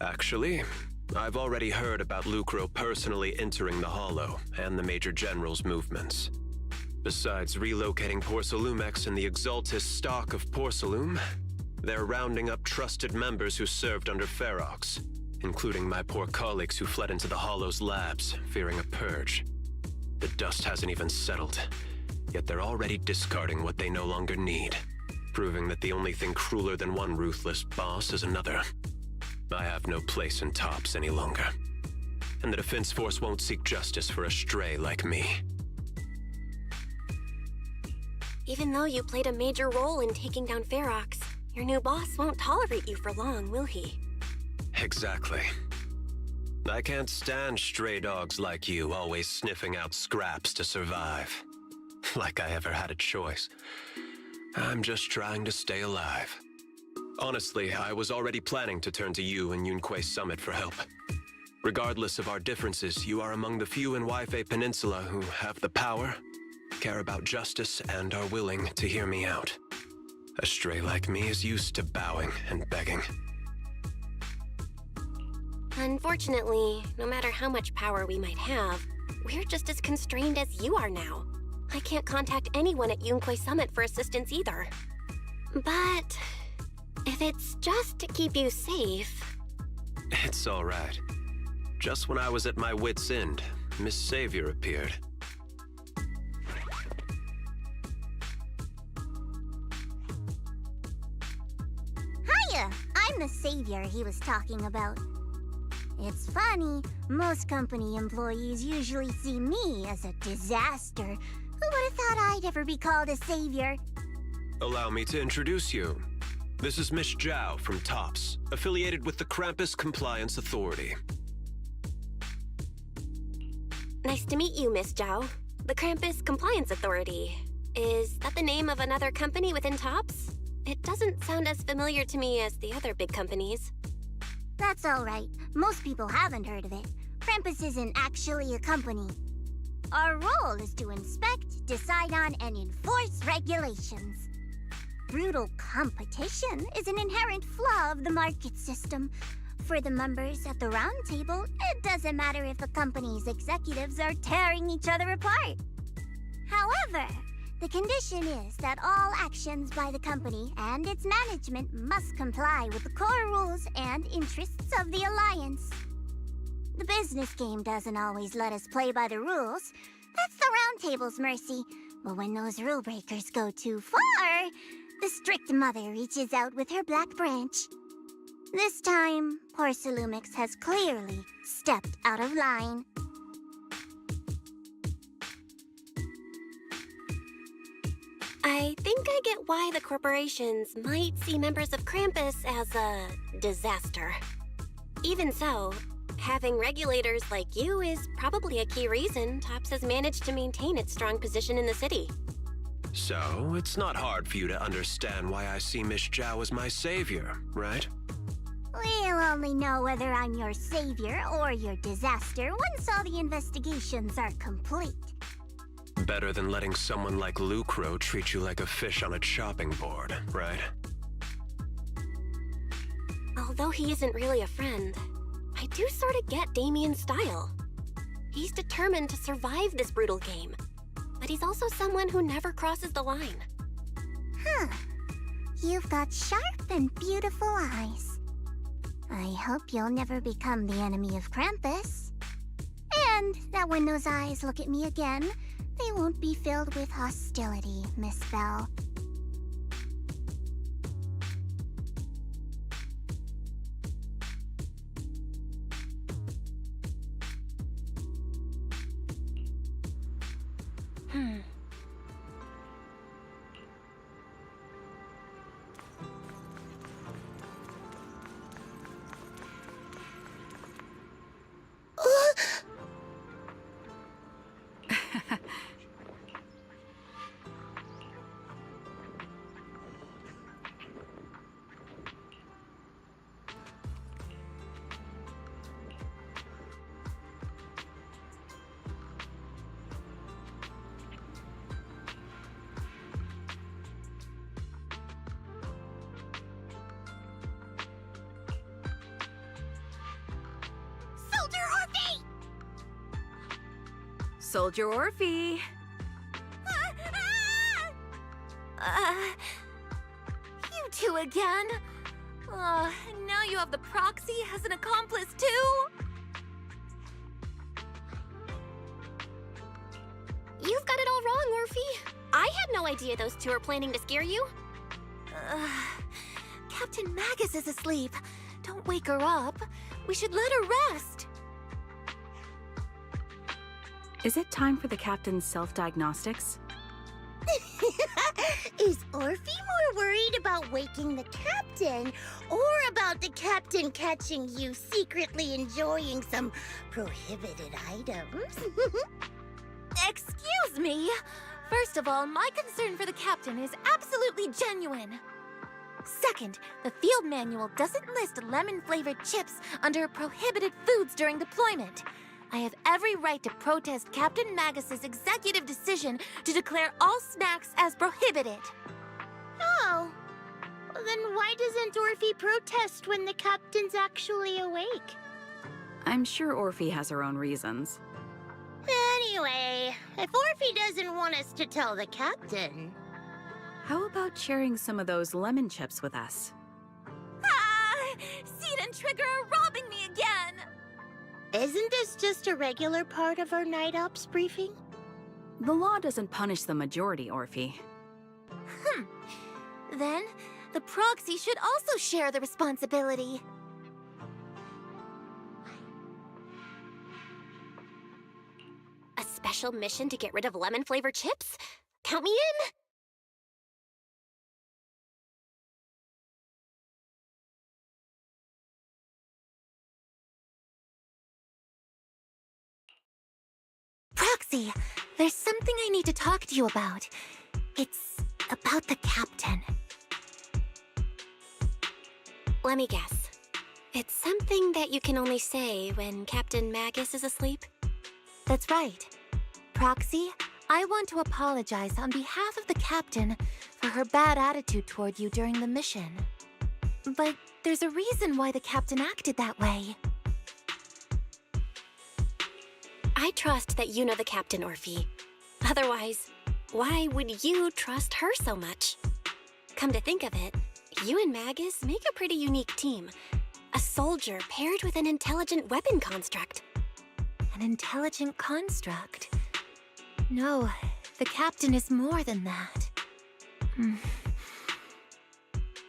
Actually, I've already heard about Lucro personally entering the Hollow and the Major General's movements. Besides relocating Porcelumex and the Exaltis stock of Porcelume, they're rounding up trusted members who served under Ferox, including my poor colleagues who fled into the Hollow's labs, fearing a purge. The dust hasn't even settled, yet they're already discarding what they no longer need, proving that the only thing crueler than one ruthless boss is another. I have no place in TOPS any longer, and the Defense Force won't seek justice for a stray like me. Even though you played a major role in taking down Ferox, your new boss won't tolerate you for long, will he? Exactly. I can't stand stray dogs like you always sniffing out scraps to survive. Like I ever had a choice. I'm just trying to stay alive. Honestly, I was already planning to turn to you and Yunque Summit for help. Regardless of our differences, you are among the few in Waifei Peninsula who have the power, care about justice, and are willing to hear me out. A stray like me is used to bowing and begging. Unfortunately, no matter how much power we might have, we're just as constrained as you are now. I can't contact anyone at Yunque Summit for assistance either. But if it's just to keep you safe... It's all right. Just when I was at my wit's end, Miss Savior appeared. Hiya! I'm the savior he was talking about. It's funny, most company employees usually see me as a disaster. Who would have thought I'd ever be called a savior? Allow me to introduce you. This is Miss Zhao from TOPS, affiliated with the Krampus Compliance Authority. Nice to meet you, Miss Zhao. The Krampus Compliance Authority. Is that the name of another company within TOPS? It doesn't sound as familiar to me as the other big companies. That's all right. Most people haven't heard of it. Krampus isn't actually a company. Our role is to inspect, decide on, and enforce regulations. Brutal competition is an inherent flaw of the market system. For the members at the round table, it doesn't matter if a company's executives are tearing each other apart. However, the condition is that all actions by the company and its management must comply with the core rules and interests of the Alliance. The business game doesn't always let us play by the rules. That's the round table's mercy. But when those rule breakers go too far, the strict mother reaches out with her black branch. This time, Porcelumix has clearly stepped out of line. I think I get why the corporations might see members of Krampus as a disaster. Even so, having regulators like you is probably a key reason TOPS has managed to maintain its strong position in the city. So, it's not hard for you to understand why I see Miss Zhao as my savior, right? We'll only know whether I'm your savior or your disaster once all the investigations are complete. Better than letting someone like Lucro treat you like a fish on a chopping board, right? Although he isn't really a friend, I do sort of get Damien's style. He's determined to survive this brutal game, but he's also someone who never crosses the line. Huh. You've got sharp and beautiful eyes. I hope you'll never become the enemy of Krampus. And that when those eyes look at me again, they won't be filled with hostility, Miss Belle. Soldier Orphe! You two again? And now you have the proxy as an accomplice too? You've got it all wrong, Orphe. I had no idea those two were planning to scare you. Captain Magus is asleep. Don't wake her up. We should let her rest. Is it time for the captain's self-diagnostics? Is Orphe more worried about waking the captain, or about the captain catching you secretly enjoying some prohibited items? Excuse me! First of all, my concern for the captain is absolutely genuine. Second, the field manual doesn't list lemon-flavored chips under prohibited foods during deployment. I have every right to protest Captain Magus's executive decision to declare all snacks as prohibited. Oh. Well, then why doesn't Orphe protest when the captain's actually awake? I'm sure Orphe has her own reasons. Anyway, if Orphe doesn't want us to tell the captain... How about sharing some of those lemon chips with us? Seed and Trigger are robbing me again! Isn't this just a regular part of our night ops briefing? The law doesn't punish the majority, Orphe. Then, the proxy should also share the responsibility. A special mission to get rid of lemon-flavored chips? Count me in! Proxy, there's something I need to talk to you about. It's about the captain. Let me guess. It's something that you can only say when Captain Magus is asleep? That's right. Proxy, I want to apologize on behalf of the captain for her bad attitude toward you during the mission. But there's a reason why the captain acted that way. I trust that you know the captain, Orphe. Otherwise, why would you trust her so much? Come to think of it, you and Magus make a pretty unique team. A soldier paired with an intelligent weapon construct. An intelligent construct? No, the captain is more than that.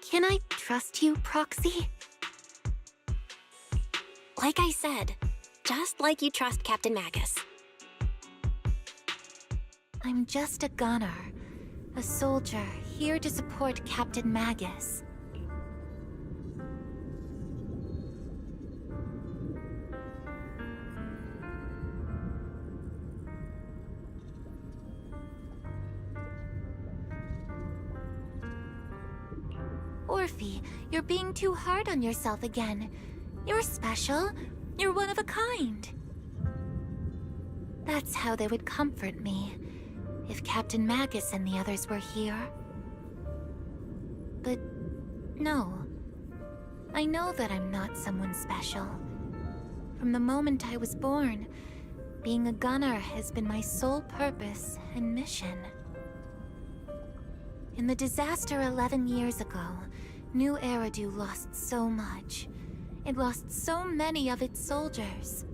Can I trust you, Proxy? Like I said, just like you trust Captain Magus. I'm just a gunner. A soldier, here to support Captain Magus. Orphe, you're being too hard on yourself again. You're special. You're one of a kind. That's how they would comfort me, if Captain Magus and the others were here. But no. I know that I'm not someone special. From the moment I was born, being a gunner has been my sole purpose and mission. In the disaster 11 years ago, New Eridu lost so much. It lost so many of its soldiers.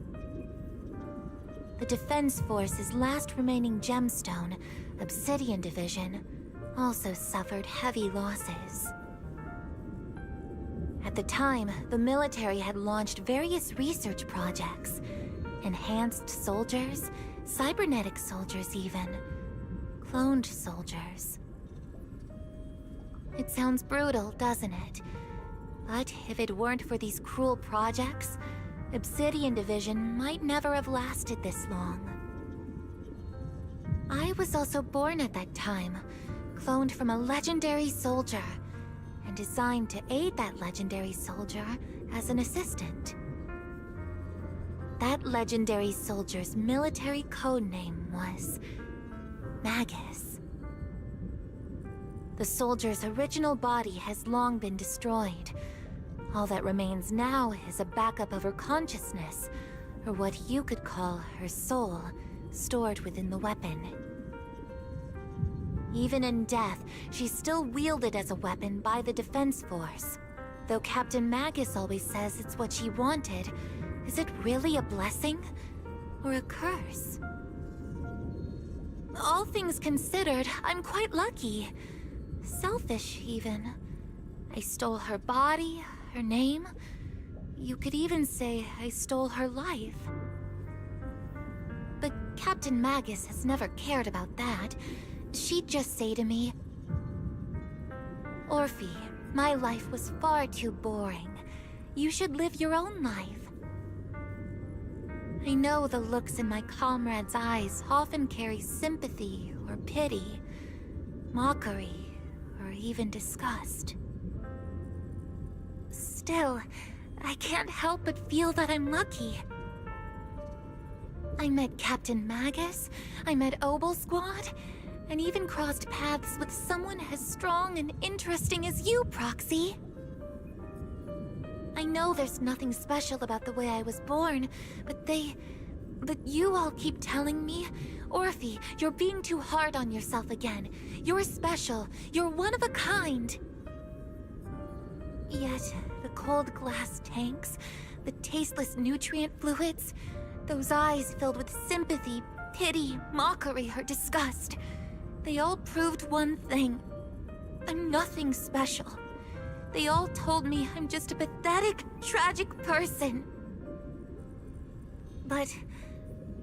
The Defense Force's last remaining gemstone, Obsidian Division, also suffered heavy losses. At the time, the military had launched various research projects. Enhanced soldiers, cybernetic soldiers even, cloned soldiers. It sounds brutal, doesn't it? But if it weren't for these cruel projects, Obsidian Division might never have lasted this long. I was also born at that time, cloned from a legendary soldier, and designed to aid that legendary soldier as an assistant. That legendary soldier's military codename was Magus. The soldier's original body has long been destroyed. All that remains now is a backup of her consciousness, or what you could call her soul, stored within the weapon. Even in death, she's still wielded as a weapon by the Defense Force. Though Captain Magus always says it's what she wanted, is it really a blessing? Or a curse? All things considered, I'm quite lucky. Selfish, even. I stole her body, her name. You could even say I stole her life. But Captain Magus has never cared about that. She'd just say to me, "Orphe, my life was far too boring. You should live your own life." I know the looks in my comrades' eyes often carry sympathy or pity, mockery, or even disgust. Still, I can't help but feel that I'm lucky. I met Captain Magus, I met Obel Squad, and even crossed paths with someone as strong and interesting as you, Proxy. I know there's nothing special about the way I was born, but you all keep telling me, "Orphe, you're being too hard on yourself again. You're special. You're one of a kind." Yet, the cold glass tanks, the tasteless nutrient fluids, those eyes filled with sympathy, pity, mockery, or disgust, they all proved one thing. I'm nothing special. They all told me I'm just a pathetic, tragic person. But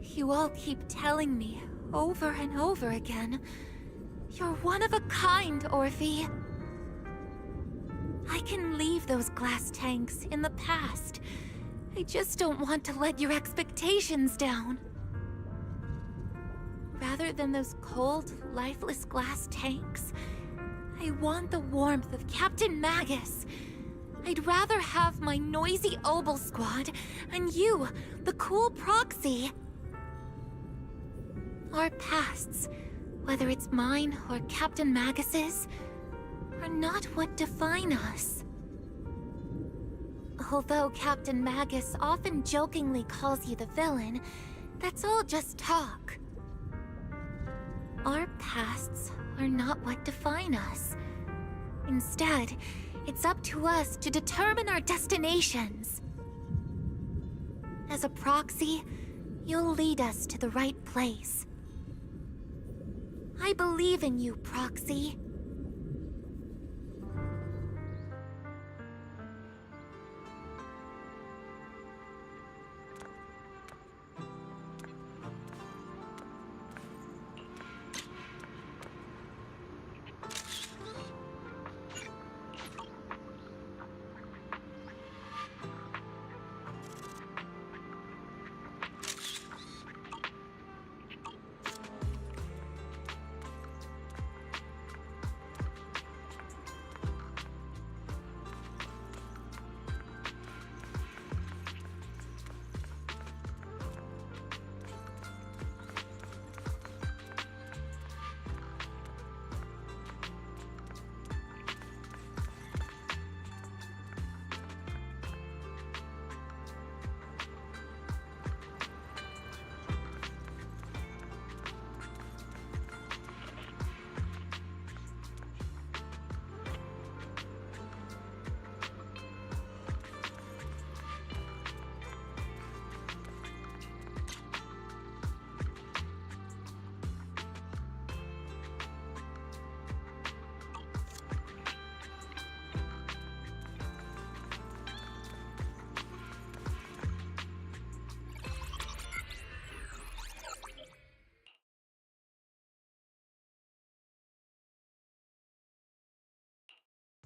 you all keep telling me, over and over again, "You're one of a kind, Orphe." I can leave those glass tanks in the past. I just don't want to let your expectations down. Rather than those cold, lifeless glass tanks, I want the warmth of Captain Magus. I'd rather have my noisy Obel Squad and you, the cool Proxy. Our pasts, whether it's mine or Captain Magus's, are not what define us. Although Captain Magus often jokingly calls you the villain, that's all just talk. Our pasts are not what define us. Instead, it's up to us to determine our destinations. As a Proxy, you'll lead us to the right place. I believe in you, Proxy.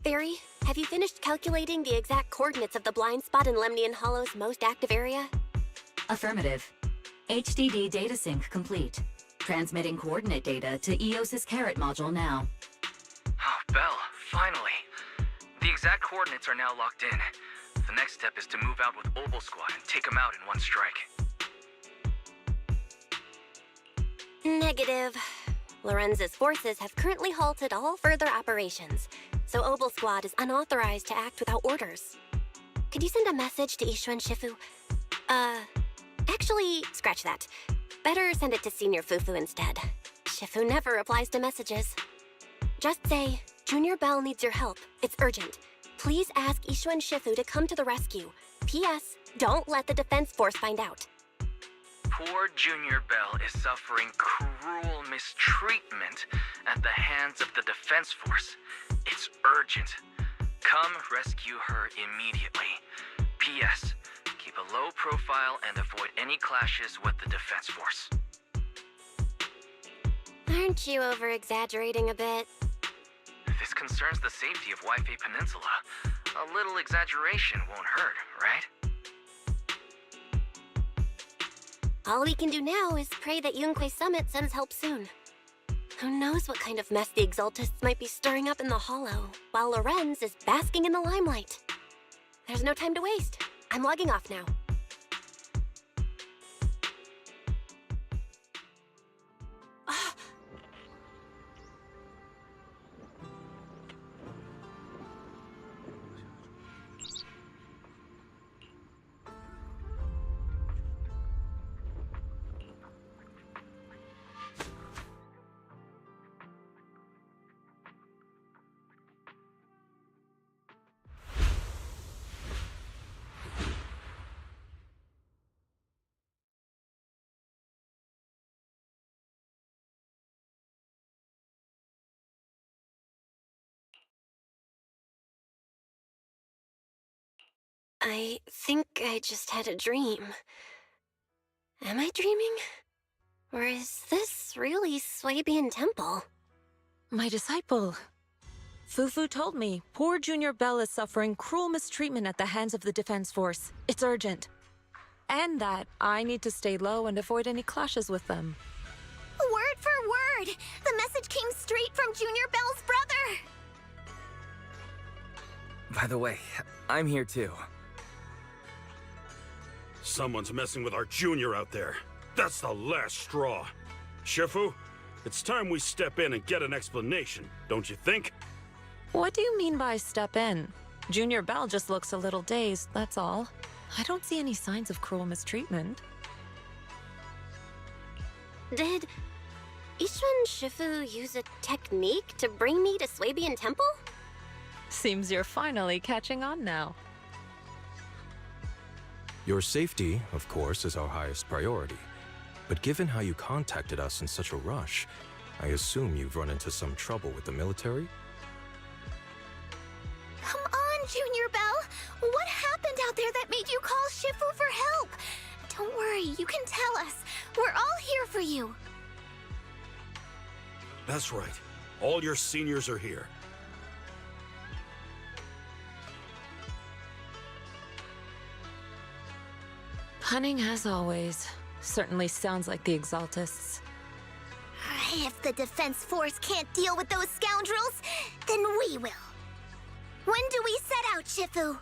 Fairy, have you finished calculating the exact coordinates of the blind spot in Lemnian Hollow's most active area? Affirmative. HDD data sync complete. Transmitting coordinate data to EOS's Carrot module now. Oh, Belle, finally. The exact coordinates are now locked in. The next step is to move out with Obel Squad and take them out in one strike. Negative. Lorenz's forces have currently halted all further operations, so Obel Squad is unauthorized to act without orders. Could you send a message to Ishu and Shifu? Actually, scratch that. Better send it to Senior Fufu instead. Shifu never replies to messages. Just say, Junior Bell needs your help. It's urgent. Please ask Ishu and Shifu to come to the rescue. P.S. Don't let the defense force find out. Poor Junior Bell is suffering cruel mistreatment at the hands of the defense force. It's urgent. Come rescue her immediately. P.S. Keep a low profile and avoid any clashes with the defense force. Aren't you over-exaggerating a bit? This concerns the safety of Waifei Peninsula. A little exaggeration won't hurt, right? All we can do now is pray that Yunque Summit sends help soon. Who knows what kind of mess the Exaltists might be stirring up in the Hollow, while Lorenz is basking in the limelight. There's no time to waste. I'm logging off now. I think I just had a dream. Am I dreaming? Or is this really Swabian Temple? My disciple. Fufu told me poor Junior Bell is suffering cruel mistreatment at the hands of the defense force. It's urgent. And that I need to stay low and avoid any clashes with them. Word for word! The message came straight from Junior Bell's brother! By the way, I'm here too. Someone's messing with our junior out there. That's the last straw. Shifu, it's time we step in and get an explanation, don't you think? What do you mean by step in? Junior Bell just looks a little dazed, that's all. I don't see any signs of cruel mistreatment. Did Ishu and Shifu use a technique to bring me to Swabian Temple? Seems you're finally catching on now. Your safety, of course, is our highest priority. But given how you contacted us in such a rush, I assume you've run into some trouble with the military? Come on, Junior Bell! What happened out there that made you call Shifu for help? Don't worry, you can tell us. We're all here for you. That's right. All your seniors are here. Cunning as always. Certainly sounds like the Exaltists. If the defense force can't deal with those scoundrels, then we will. When do we set out, Shifu?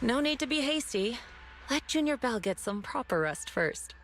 No need to be hasty. Let Junior Bell get some proper rest first.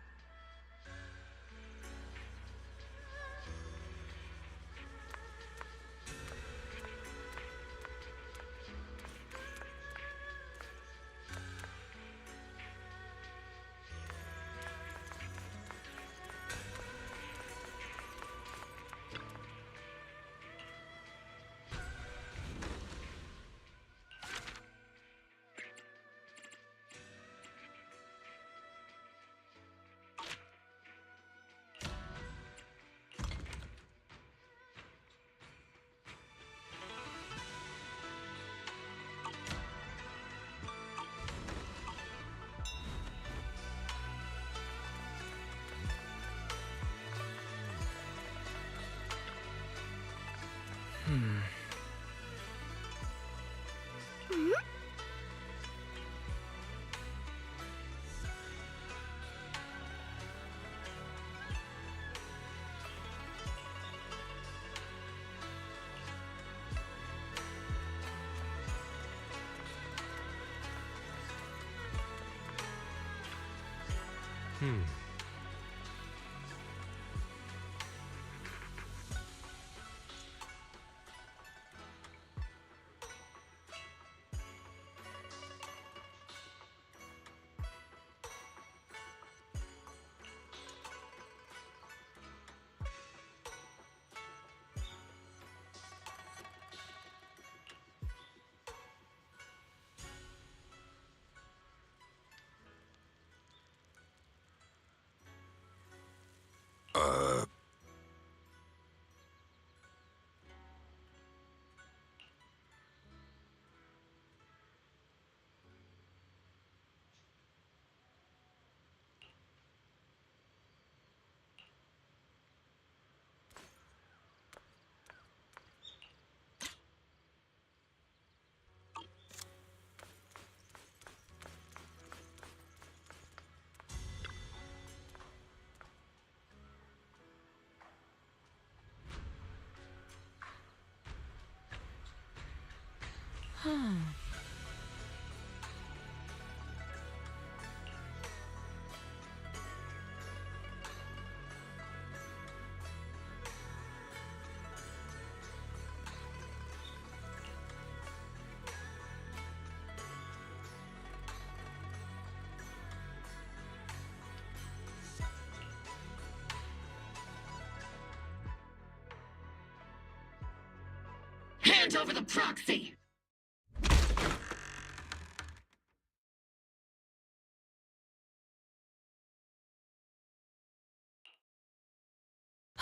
Hand over the proxy!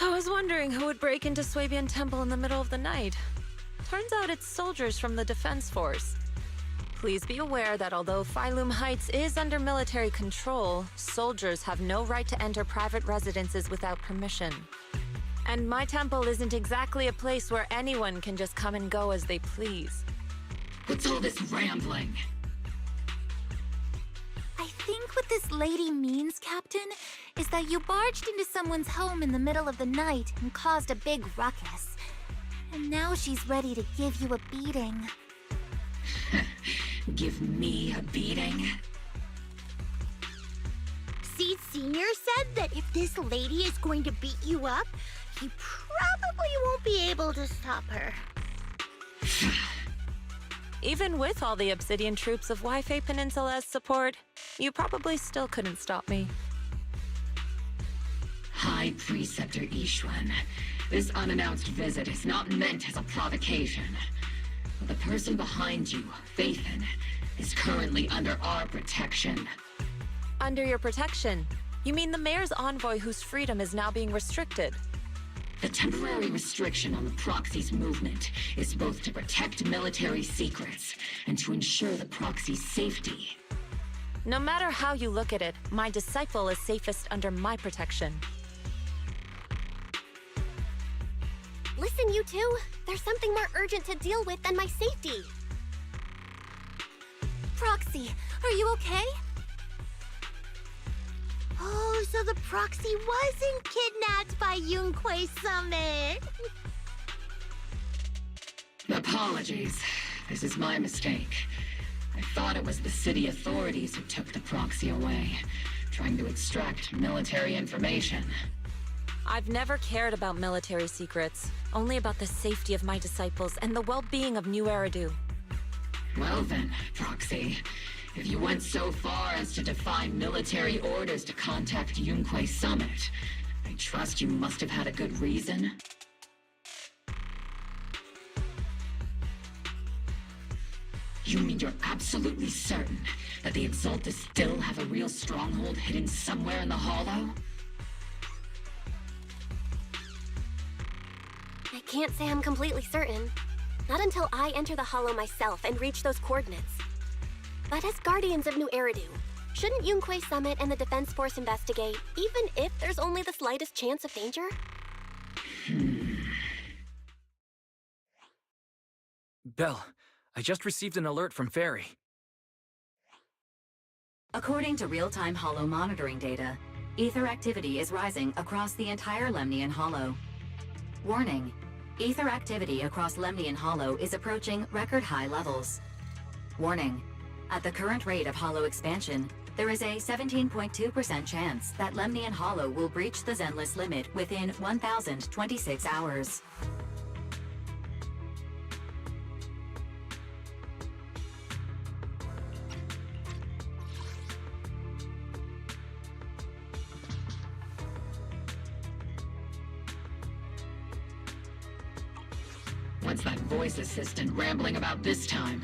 I was wondering who would break into Swabian Temple in the middle of the night. Turns out it's soldiers from the Defense Force. Please be aware that although Phylum Heights is under military control, soldiers have no right to enter private residences without permission. And my temple isn't exactly a place where anyone can just come and go as they please. What's all this rambling? I think what this lady means, Captain, is that you barged into someone's home in the middle of the night and caused a big ruckus. And now she's ready to give you a beating. Give me a beating? Seed Sr. said that if this lady is going to beat you up, he probably won't be able to stop her. Even with all the Obsidian troops of Wi-Fi Peninsula's support, you probably still couldn't stop me. High Preceptor Ishwan, this unannounced visit is not meant as a provocation. The person behind you, Phaethon, is currently under our protection. Under your protection? You mean the mayor's envoy whose freedom is now being restricted? The temporary restriction on the proxy's movement is both to protect military secrets and to ensure the proxy's safety. No matter how you look at it, my disciple is safest under my protection. Listen, you two. There's something more urgent to deal with than my safety. Proxy, are you okay? Oh, so the proxy wasn't kidnapped by Yunquei Summit. Apologies. This is my mistake. I thought it was the city authorities who took the proxy away, trying to extract military information. I've never cared about military secrets, only about the safety of my disciples and the well-being of New Eridu. Well then, Proxy, if you went so far as to defy military orders to contact Yunquei Summit, I trust you must have had a good reason. You mean you're absolutely certain that the Exaltus still have a real stronghold hidden somewhere in the Hollow? I can't say I'm completely certain. Not until I enter the Hollow myself and reach those coordinates. But as Guardians of New Eridu, shouldn't Yunquei Summit and the Defense Force investigate, even if there's only the slightest chance of danger? Belle, I just received an alert from Fairy. According to real-time Hollow monitoring data, ether activity is rising across the entire Lemnian Hollow. Warning: ether activity across Lemnian Hollow is approaching record-high levels. Warning: at the current rate of Hollow expansion, There is a 17.2% chance that Lemnian Hollow will breach the Zenless limit within 1,026 hours. What's that voice assistant rambling about this time?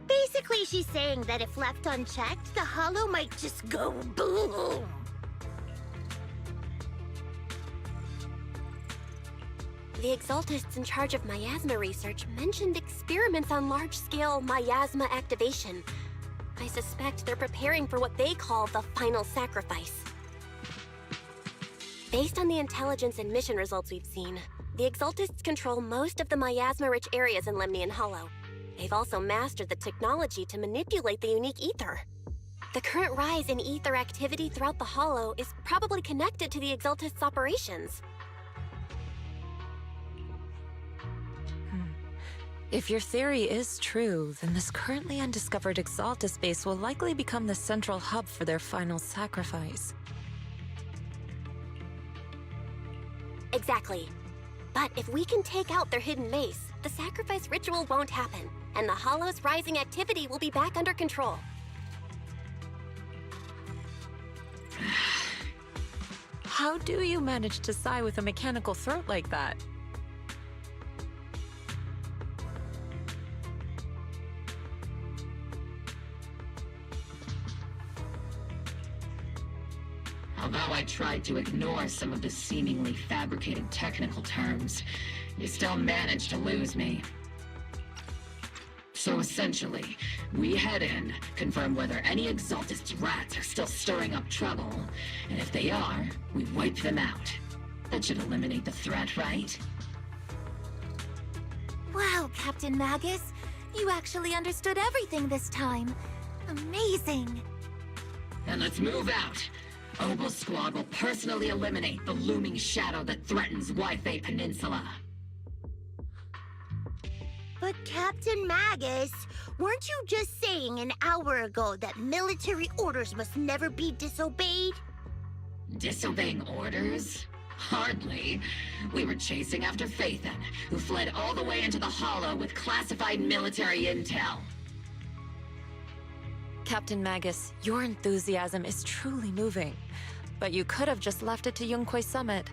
Basically, she's saying that if left unchecked, the Hollow might just go boom. The Exaltists in charge of miasma research mentioned experiments on large-scale miasma activation. I suspect they're preparing for what they call the final sacrifice. Based on the intelligence and mission results we've seen, the Exaltists control most of the miasma-rich areas in Lemnian Hollow. They've also mastered the technology to manipulate the unique ether. The current rise in ether activity throughout the Hollow is probably connected to the Exaltists' operations. If your theory is true, then this currently undiscovered Exaltus base will likely become the central hub for their final sacrifice. Exactly. But if we can take out their hidden base, the sacrifice ritual won't happen, and the Hollow's rising activity will be back under control. How do you manage to sigh with a mechanical throat like that? Although I tried to ignore some of the seemingly fabricated technical terms, you still managed to lose me. So essentially, we head in, confirm whether any Exaltist rats are still stirring up trouble, and if they are, we wipe them out. That should eliminate the threat, right? Wow, Captain Magus. You actually understood everything this time. Amazing. Then let's move out. Obel Squad will personally eliminate the looming shadow that threatens Wi-Fi Peninsula. But Captain Magus, weren't you just saying an hour ago that military orders must never be disobeyed? Disobeying orders? Hardly. We were chasing after Phaethon, who fled all the way into the Hollow with classified military intel. Captain Magus, your enthusiasm is truly moving. But you could have just left it to Yunquay Summit.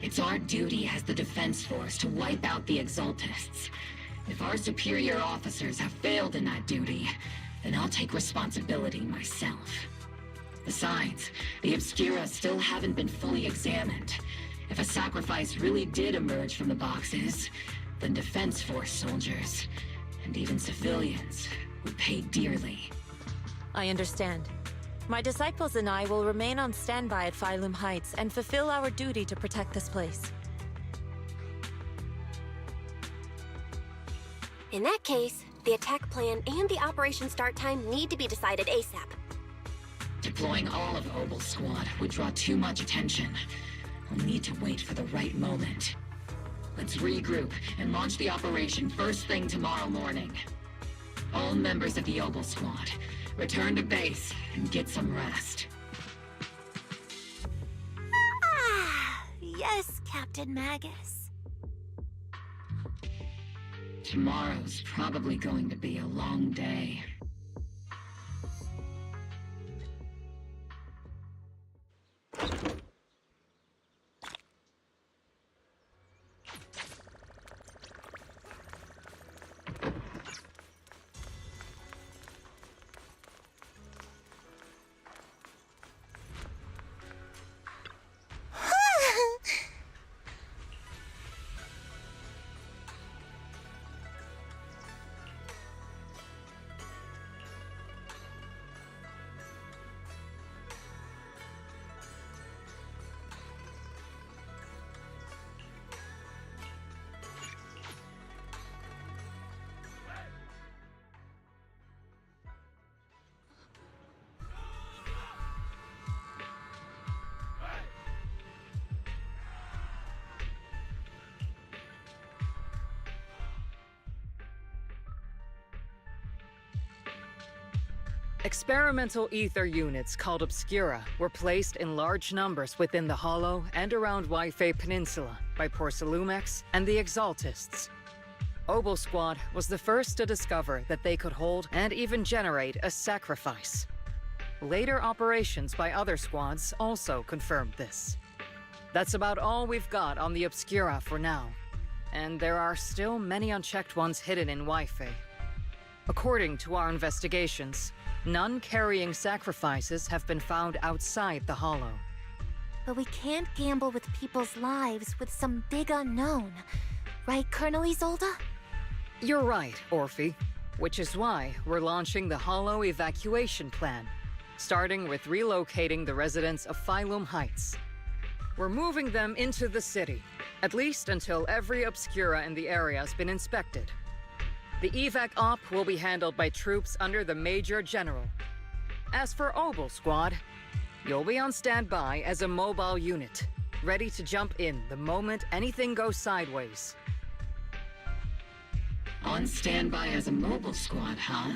It's our duty as the Defense Force to wipe out the Exaltists. If our superior officers have failed in that duty, then I'll take responsibility myself. Besides, the Obscura still haven't been fully examined. If a sacrifice really did emerge from the boxes, then Defense Force soldiers, and even civilians, would pay dearly. I understand. My disciples and I will remain on standby at Phylum Heights and fulfill our duty to protect this place. In that case, the attack plan and the operation start time need to be decided ASAP. Deploying all of Obel Squad would draw too much attention. We'll need to wait for the right moment. Let's regroup and launch the operation first thing tomorrow morning. All members of the Obel Squad, return to base and get some rest. Yes, Captain Magus. Tomorrow's probably going to be a long day. Experimental ether units called Obscura were placed in large numbers within the Hollow and around Waifei Peninsula by Porcelumex and the Exaltists. Obel Squad was the first to discover that they could hold and even generate a sacrifice. Later operations by other squads also confirmed this. That's about all we've got on the Obscura for now, and there are still many unchecked ones hidden in Waifei. According to our investigations, none carrying sacrifices have been found outside the Hollow. But we can't gamble with people's lives with some big unknown. Right, Colonel Isolde? You're right, Orphe. Which is why we're launching the Hollow evacuation plan, starting with relocating the residents of Phylum Heights. We're moving them into the city, at least until every Obscura in the area has been inspected. The evac op will be handled by troops under the Major General. As for Obel Squad, you'll be on standby as a mobile unit, ready to jump in the moment anything goes sideways. On standby as a mobile squad, huh?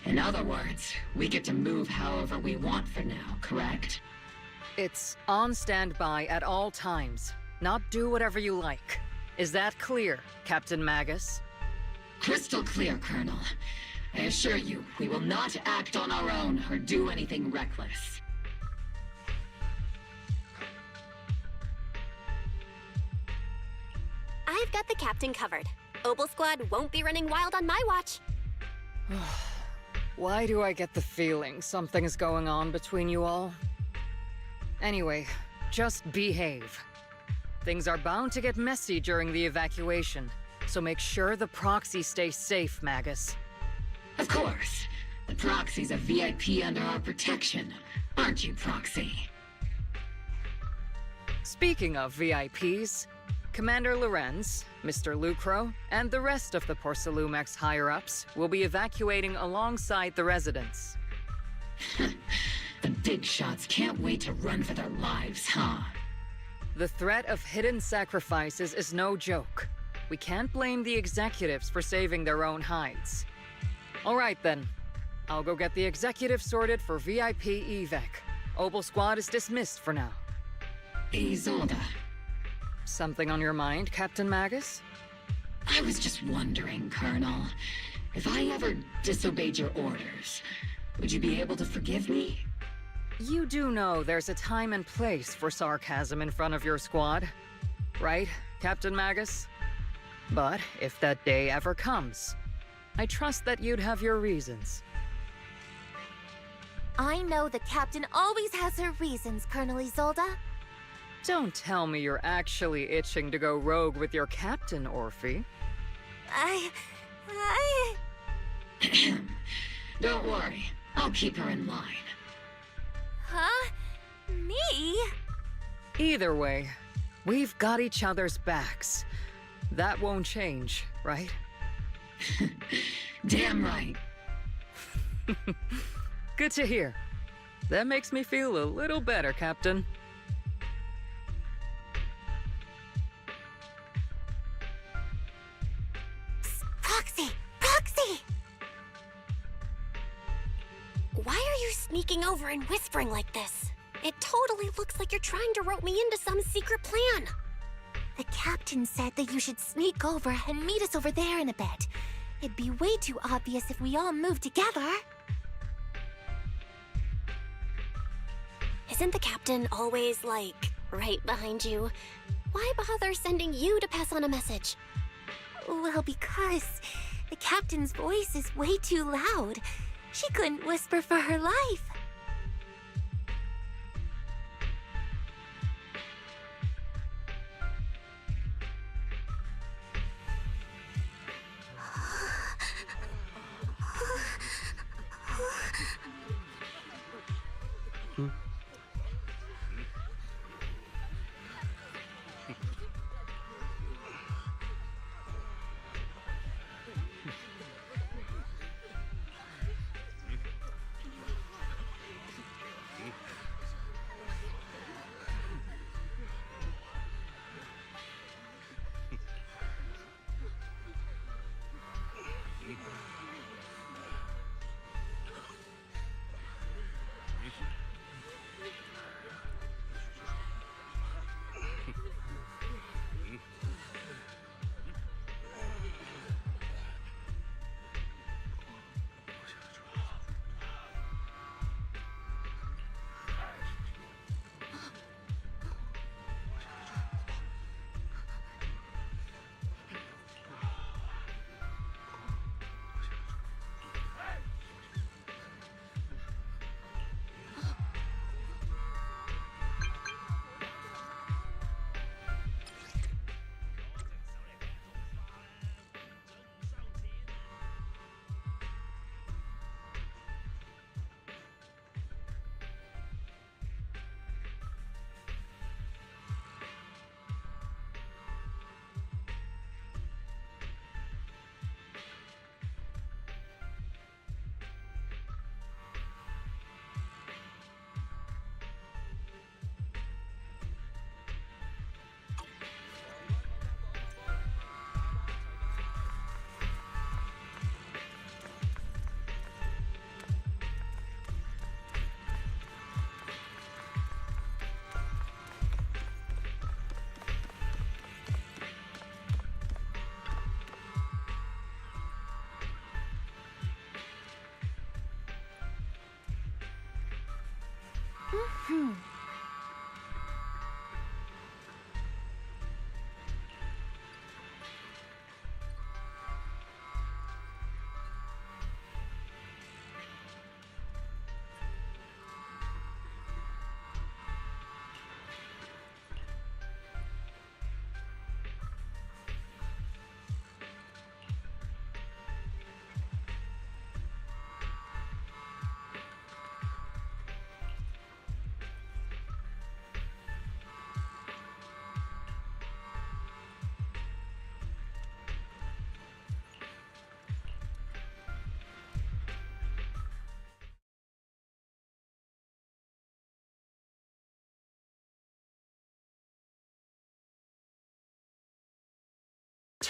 In other words, we get to move however we want for now, correct? It's on standby at all times, not do whatever you like. Is that clear, Captain Magus? Crystal clear, Colonel. I assure you, we will not act on our own or do anything reckless. I've got the captain covered. Obel Squad won't be running wild on my watch. Why do I get the feeling something's going on between you all? Anyway, just behave. Things are bound to get messy during the evacuation, so make sure the proxy stays safe, Magus. Of course. The proxy's a VIP under our protection, aren't you, Proxy? Speaking of VIPs, Commander Lorenz, Mr. Lucro, and the rest of the Porcelumex higher-ups will be evacuating alongside the residents. The big shots can't wait to run for their lives, huh? The threat of hidden sacrifices is no joke. We can't blame the executives for saving their own hides. All right then. I'll go get the executive sorted for VIP evac. Obel Squad is dismissed for now. Isolde. Something on your mind, Captain Magus? I was just wondering, Colonel. If I ever disobeyed your orders, would you be able to forgive me? You do know there's a time and place for sarcasm in front of your squad, right, Captain Magus? But if that day ever comes, I trust that you'd have your reasons. I know the captain always has her reasons, Colonel Isolde. Don't tell me you're actually itching to go rogue with your captain, Orphe. Don't worry, I'll keep her in line. Huh? Me? Either way, we've got each other's backs. That won't change, right? Damn right. Good to hear. That makes me feel a little better, Captain. Proxy! Proxy! Why are you sneaking over and whispering like this? It totally looks like you're trying to rope me into some secret plan. The captain said that you should sneak over and meet us over there in a bit. It'd be way too obvious if we all moved together. Isn't the captain always, like, right behind you? Why bother sending you to pass on a message? Well, because the captain's voice is way too loud. She couldn't whisper for her life.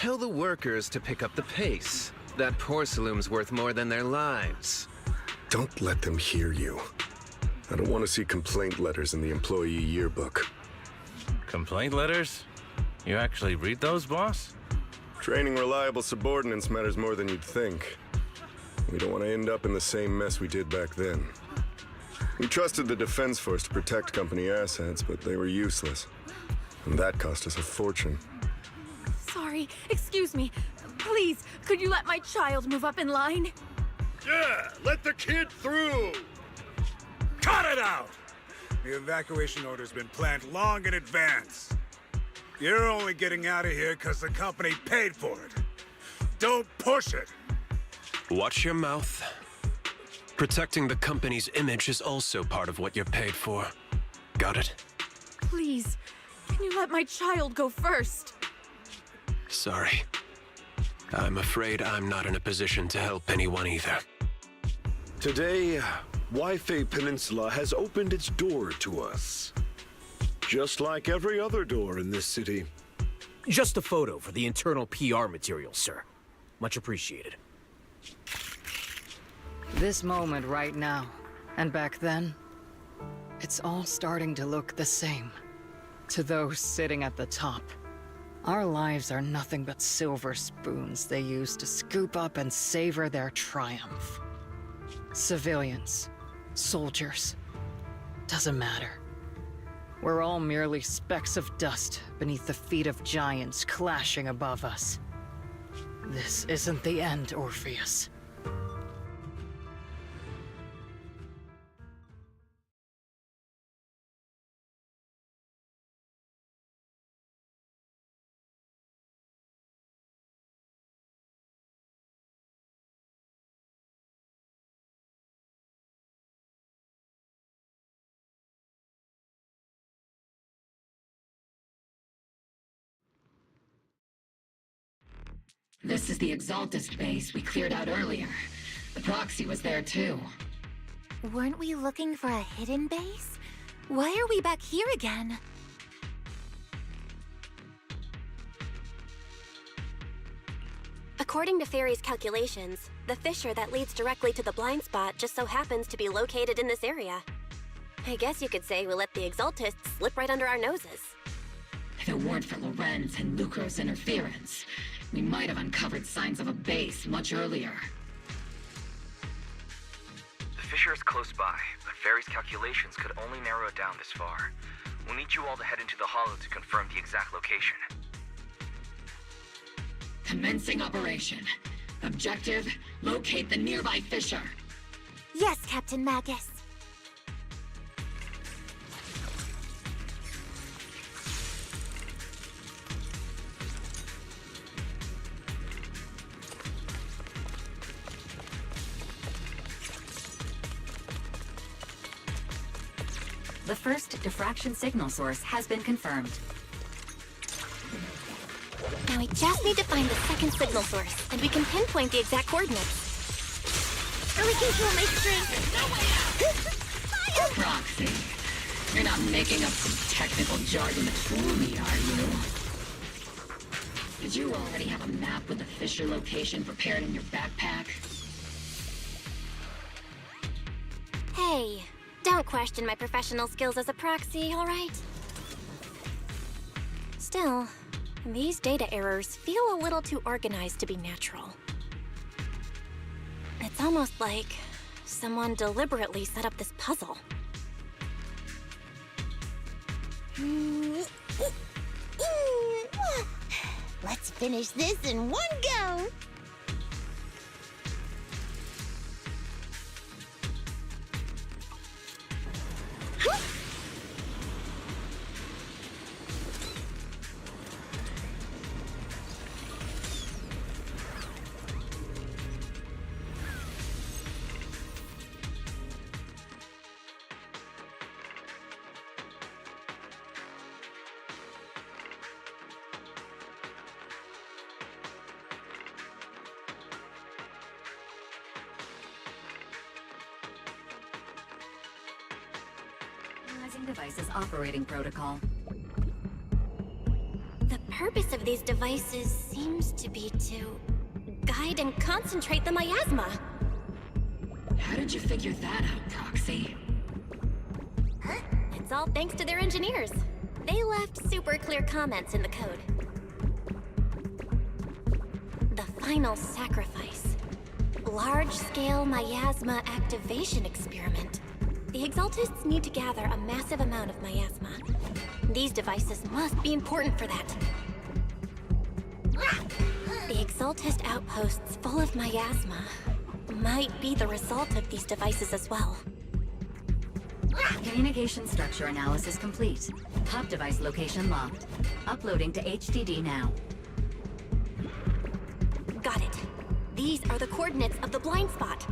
Tell the workers to pick up the pace. That porcelain's worth more than their lives. Don't let them hear you. I don't want to see complaint letters in the employee yearbook. Complaint letters? You actually read those, boss? Training reliable subordinates matters more than you'd think. We don't want to end up in the same mess we did back then. We trusted the Defense Force to protect company assets, but they were useless. And that cost us a fortune. Sorry, excuse me. Please, could you let my child move up in line? Yeah, let the kid through! Cut it out! The evacuation order's been planned long in advance. You're only getting out of here because the company paid for it. Don't push it! Watch your mouth. Protecting the company's image is also part of what you're paid for. Got it? Please, can you let my child go first? Sorry. I'm afraid I'm not in a position to help anyone either. Today, Wi-Fi Peninsula has opened its door to us. Just like every other door in this city. Just a photo for the internal PR material, sir. Much appreciated. This moment right now, and back then, it's all starting to look the same. To those sitting at the top. Our lives are nothing but silver spoons they use to scoop up and savor their triumph. Civilians, soldiers, doesn't matter. We're all merely specks of dust beneath the feet of giants clashing above us. This isn't the end, Orpheus. This is the Exaltist base we cleared out earlier. The proxy was there too. Weren't we looking for a hidden base? Why are we back here again? According to Fairy's calculations, the fissure that leads directly to the blind spot just so happens to be located in this area. I guess you could say we let the Exaltists slip right under our noses. If it weren't for Lorenz and Lucro's interference, we might have uncovered signs of a base much earlier. The fissure is close by, but Fairy's calculations could only narrow it down this far. We'll need you all to head into the hollow to confirm the exact location. Commencing operation. Objective, locate the nearby fissure. Yes, Captain Magus. The first diffraction signal source has been confirmed. Now we just need to find the second signal source, and we can pinpoint the exact coordinates. Early control my strength. Proxy, you're not making up some technical jargon to fool me, are you? Did you already have a map with the fissure location prepared in your backpack? Hey, don't question my professional skills as a proxy, all right? Still, these data errors feel a little too organized to be natural. It's almost like someone deliberately set up this puzzle. finish this in one go. Analyzing devices operating protocol. The purpose of these devices seems to be to guide and concentrate the miasma. How did you figure that out, Proxy? It's all thanks to their engineers. They left super clear comments in the code. The final sacrifice. Large-scale miasma activation experiment. The Exaltists need to gather a massive amount of miasma. These devices must be important for that. The Exaltist outposts full of miasma might be the result of these devices as well. Communication structure analysis complete. Top device location locked. Uploading to HDD now. Got it. These are the coordinates of the blind spot.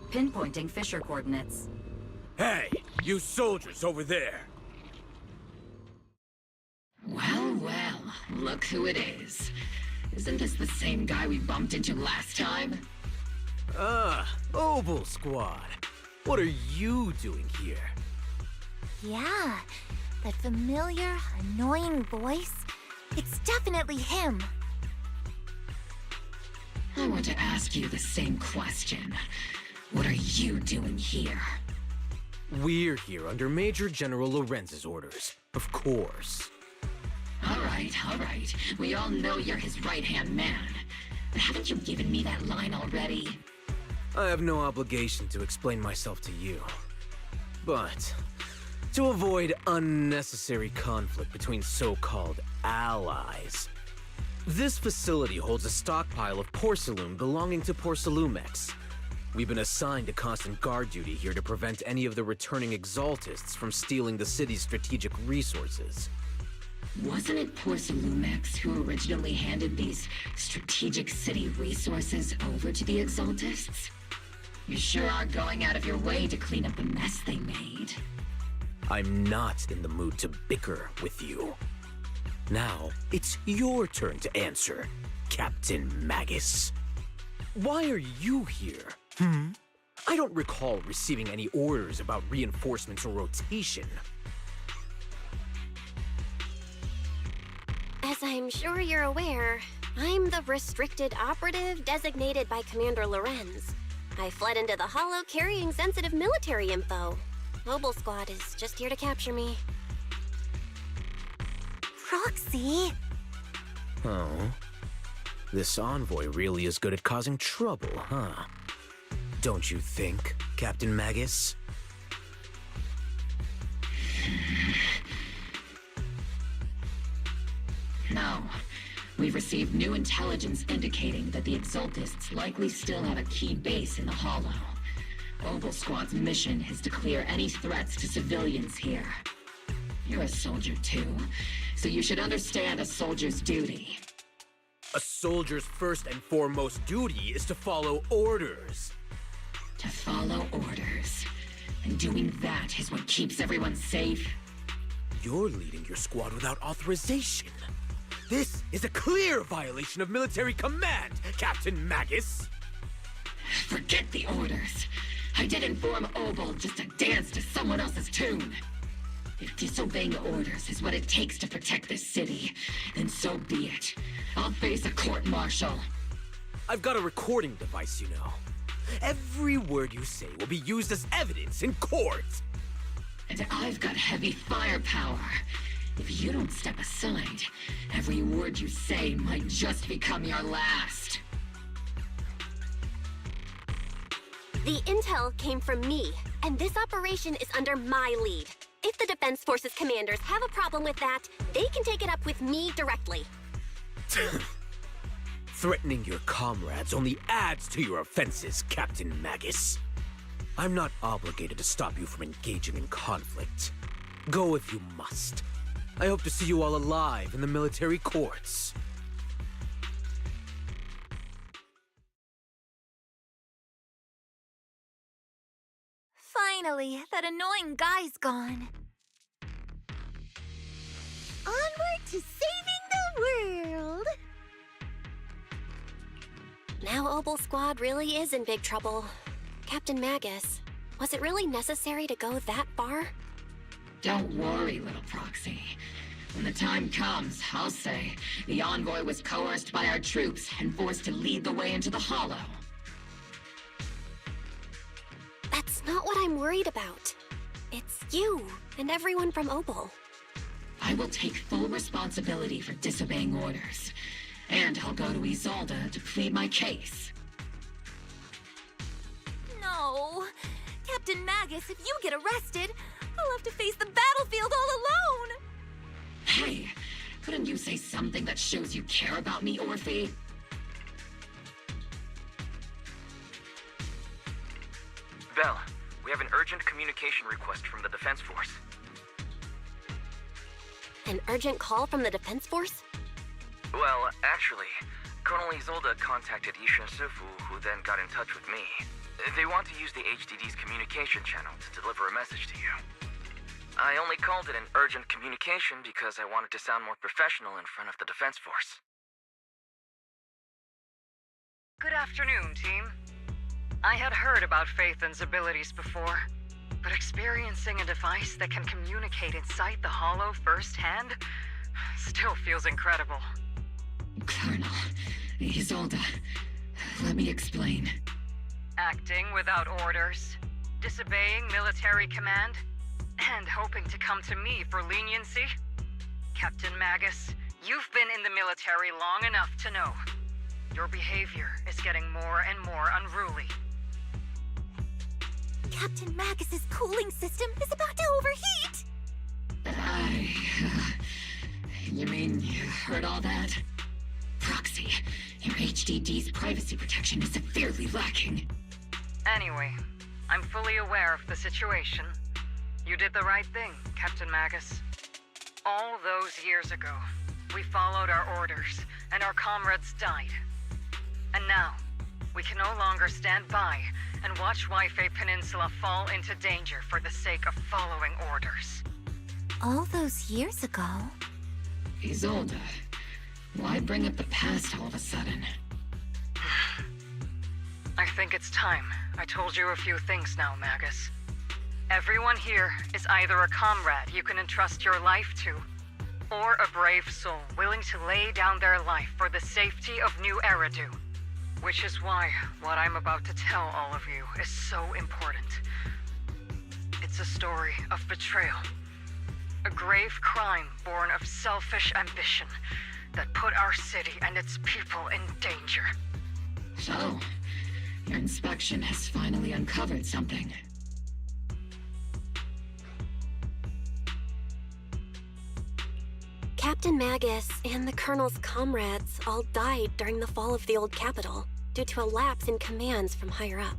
Pinpointing Fisher coordinates. Hey, you soldiers over there! Well, well, look who it is. Isn't this the same guy we bumped into last time? Obel Squad. What are you doing here? Yeah, that familiar, annoying voice. It's definitely him. I want to ask you the same question. What are you doing here? We're here under Major General Lorenz's orders, of course. All right. We all know you're his right-hand man. But haven't you given me that line already? I have no obligation to explain myself to you. But to avoid unnecessary conflict between so-called allies, this facility holds a stockpile of porcelain belonging to Porcelumex. We've been assigned to constant guard duty here to prevent any of the returning Exaltists from stealing the city's strategic resources. Wasn't it Porcelumex who originally handed these strategic city resources over to the Exaltists? You sure are going out of your way to clean up the mess they made. I'm not in the mood to bicker with you. Now, it's your turn to answer, Captain Magus. Why are you here? I don't recall receiving any orders about reinforcements or rotation. As I'm sure you're aware, I'm the restricted operative designated by Commander Lorenz. I fled into the Hollow carrying sensitive military info. Mobile Squad is just here to capture me. Proxy? Oh. This envoy really is good at causing trouble, huh? Don't you think, Captain Magus? No. We've received new intelligence indicating that the Exaltists likely still have a key base in the Hollow. Mobile Squad's mission is to clear any threats to civilians here. You're a soldier too, so you should understand a soldier's duty. A soldier's first and foremost duty is to follow orders. To follow orders. And doing that is what keeps everyone safe. You're leading your squad without authorization. This is a clear violation of military command, Captain Magus. Forget the orders. I didn't form Obel just to dance to someone else's tune. If disobeying orders is what it takes to protect this city, then so be it. I'll face a court-martial. I've got a recording device, you know. Every word you say will be used as evidence in court. And I've got heavy firepower. If you don't step aside, every word you say might just become your last. The intel came from me, and this operation is under my lead. If the Defense Forces commanders have a problem with that, they can take it up with me directly. Threatening your comrades only adds to your offenses, Captain Magus. I'm not obligated to stop you from engaging in conflict. Go if you must. I hope to see you all alive in the military courts. Finally, that annoying guy's gone. Onward to saving the world! Now Obel Squad really is in big trouble. Captain Magus, was it really necessary to go that far? Don't worry, little proxy. When the time comes, I'll say the envoy was coerced by our troops and forced to lead the way into the Hollow. That's not what I'm worried about. It's you and everyone from Obel. I will take full responsibility for disobeying orders. And I'll go to Isolde to plead my case. No. Captain Magus, if you get arrested, I'll have to face the battlefield all alone! Hey, couldn't you say something that shows you care about me, Orphe? Belle, we have an urgent communication request from the Defense Force. An urgent call from the Defense Force? Well, actually, Colonel Isolde contacted Isha Sifu, who then got in touch with me. They want to use the HDD's communication channel to deliver a message to you. I only called it an urgent communication because I wanted to sound more professional in front of the Defense Force. Good afternoon, team. I had heard about Phaethon's abilities before, but experiencing a device that can communicate inside the Hollow firsthand still feels incredible. Colonel, Isolde, let me explain. Acting without orders, disobeying military command, and hoping to come to me for leniency? Captain Magus, you've been in the military long enough to know. Your behavior is getting more and more unruly. Captain Magus's cooling system is about to overheat! You mean you heard all that? Proxy, your HDD's privacy protection is severely lacking. Anyway, I'm fully aware of the situation. You did the right thing, Captain Magus. All those years ago, we followed our orders, and our comrades died. And now, we can no longer stand by and watch Wi-Fi Peninsula fall into danger for the sake of following orders. All those years ago? Isolde, why bring up the past all of a sudden? I think it's time. I told you a few things now, Magus. Everyone here is either a comrade you can entrust your life to, or a brave soul willing to lay down their life for the safety of New Eridu. Which is why what I'm about to tell all of you is so important. It's a story of betrayal. A grave crime born of selfish ambition that put our city and its people in danger. So, your inspection has finally uncovered something. Captain Magus and the Colonel's comrades all died during the fall of the old capital due to a lapse in commands from higher up.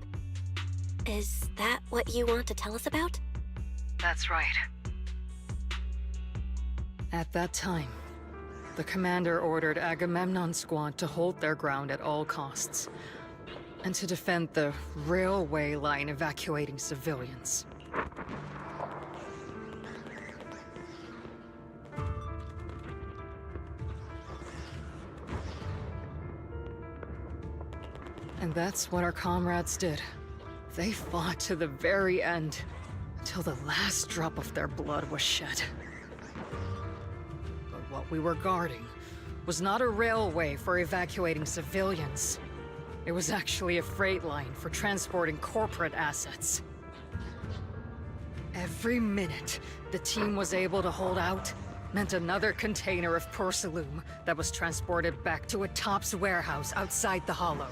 Is that what you want to tell us about? That's right. At that time, the commander ordered Agamemnon's squad to hold their ground at all costs, and to defend the railway line evacuating civilians. And that's what our comrades did. They fought to the very end, till the last drop of their blood was shed. But what we were guarding was not a railway for evacuating civilians. It was actually a freight line for transporting corporate assets. Every minute the team was able to hold out meant another container of porcelain that was transported back to a Topps warehouse outside the Hollow.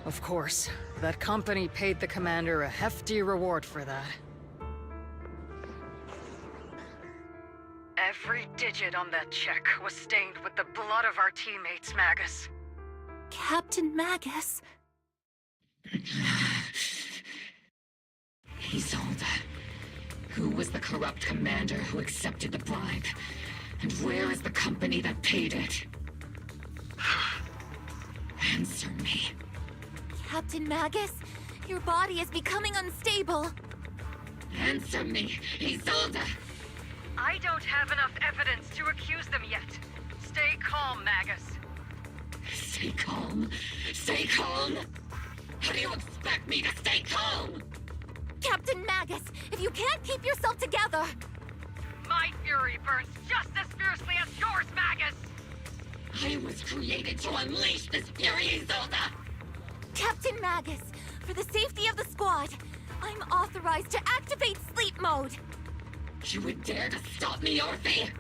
Of course, that company paid the commander a hefty reward for that. Every digit on that check was stained with the blood of our teammates, Magus. Captain Magus? Isolde, who was the corrupt commander who accepted the bribe? And where is the company that paid it? Answer me. Captain Magus, your body is becoming unstable. Answer me, Isolde! I don't have enough evidence to accuse them yet. Stay calm, Magus. Stay calm? Stay calm? How do you expect me to stay calm? Captain Magus, if you can't keep yourself together... My fury burns just as fiercely as yours, Magus! I was created to unleash this fury, Isolde! Captain Magus, for the safety of the squad, I'm authorized to activate sleep mode. You would dare to stop me, Orphe?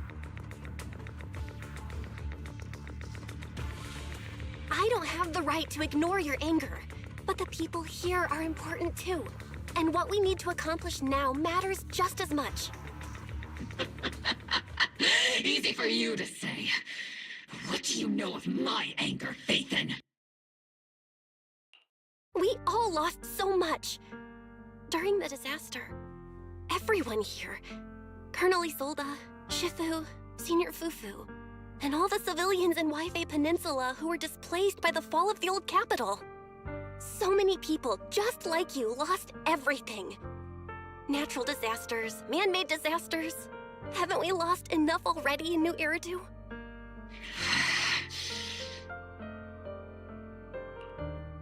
I don't have the right to ignore your anger, but the people here are important too. And what we need to accomplish now matters just as much. Easy for you to say. What do you know of my anger, Phaethon? We all lost so much. During the disaster, everyone here, Colonel Isolde, Shifu, Senior Fufu, and all the civilians in Wi-Fi Peninsula who were displaced by the fall of the old capital. So many people just like you lost everything. Natural disasters, man-made disasters. Haven't we lost enough already in New Eridu?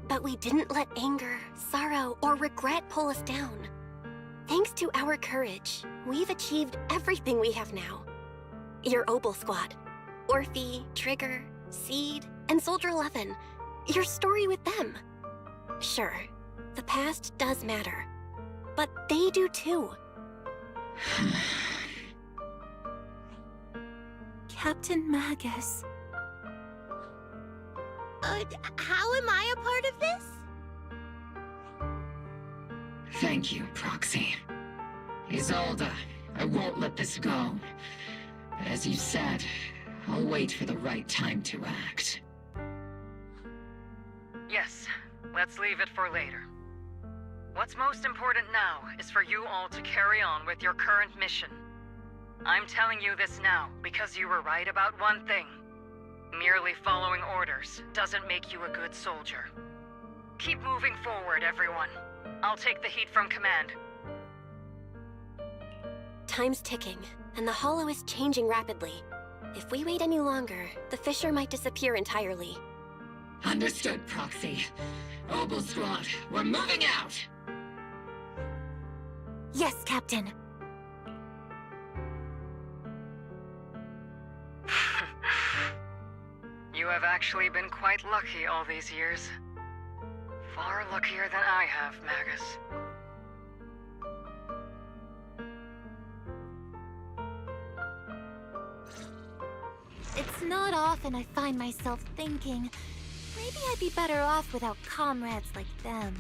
But we didn't let anger, sorrow, or regret pull us down. Thanks to our courage, we've achieved everything we have now. Your Obel Squad, Orphe, Trigger, Seed, and Soldier 11. Your story with them. Sure, the past does matter, but they do too. Captain Magus. How am I a part of this? Thank you, Proxy. Isolde, I won't let this go. But as you said, I'll wait for the right time to act. Yes, let's leave it for later. What's most important now is for you all to carry on with your current mission. I'm telling you this now because you were right about one thing. Merely following orders doesn't make you a good soldier. Keep moving forward, everyone. I'll take the heat from command. Time's ticking, and the Hollow is changing rapidly. If we wait any longer, the fissure might disappear entirely. Understood, Proxy. Obel Squad, we're moving out! Yes, Captain. You have actually been quite lucky all these years. Far luckier than I have, Magus. It's not often I find myself thinking, maybe I'd be better off without comrades like them.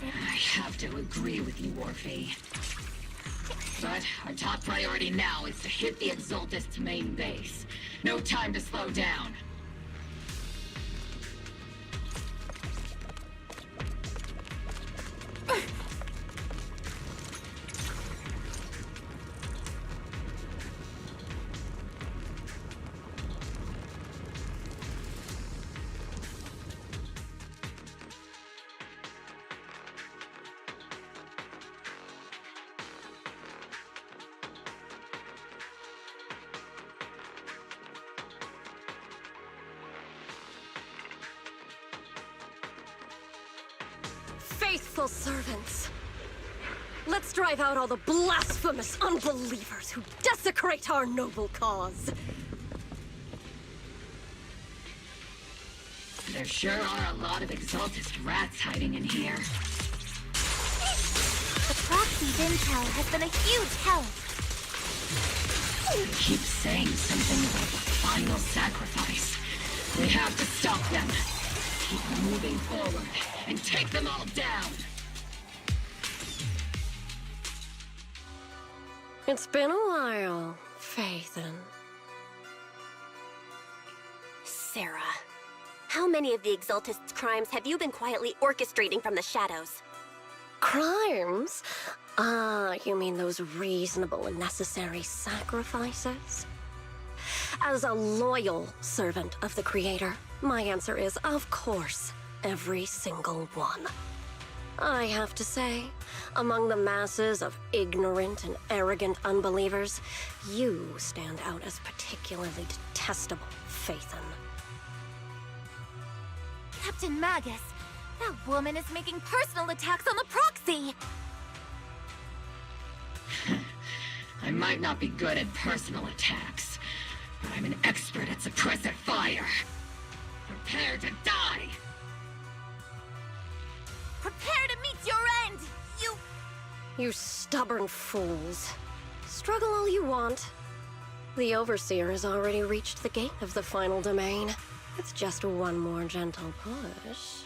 I have to agree with you, Orphe. But our top priority now is to hit the Exaltist's main base. No time to slow down. Faithful servants. Let's drive out all the blasphemous unbelievers who desecrate our noble cause. There sure are a lot of Exaltist rats hiding in here. The Proxy's intel has been a huge help. They keep saying something about the final sacrifice. We have to stop them. Keep moving forward and take them all down. It's been a while, Phaethon. Sarah, how many of the Exaltist's crimes have you been quietly orchestrating from the shadows? Crimes? Ah, you mean those reasonable and necessary sacrifices? As a loyal servant of the Creator, my answer is, of course, every single one. I have to say, among the masses of ignorant and arrogant unbelievers, you stand out as particularly detestable, Phaethon. Captain Magus, that woman is making personal attacks on the Proxy! I might not be good at personal attacks, but I'm an expert at suppressive fire. Prepare to die! Prepare to meet your end, you... You stubborn fools. Struggle all you want. The Overseer has already reached the gate of the final domain. It's just one more gentle push.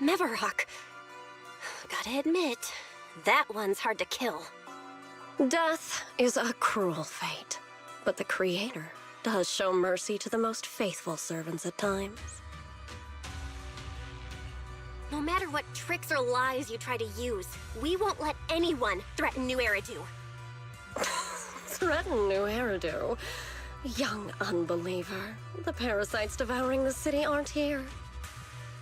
Meverok. Gotta admit, that one's hard to kill. Death is a cruel fate, but the Creator does show mercy to the most faithful servants at times. No matter what tricks or lies you try to use, we won't let anyone threaten New Eridu. Threaten New Eridu? Young unbeliever. The parasites devouring the city aren't here.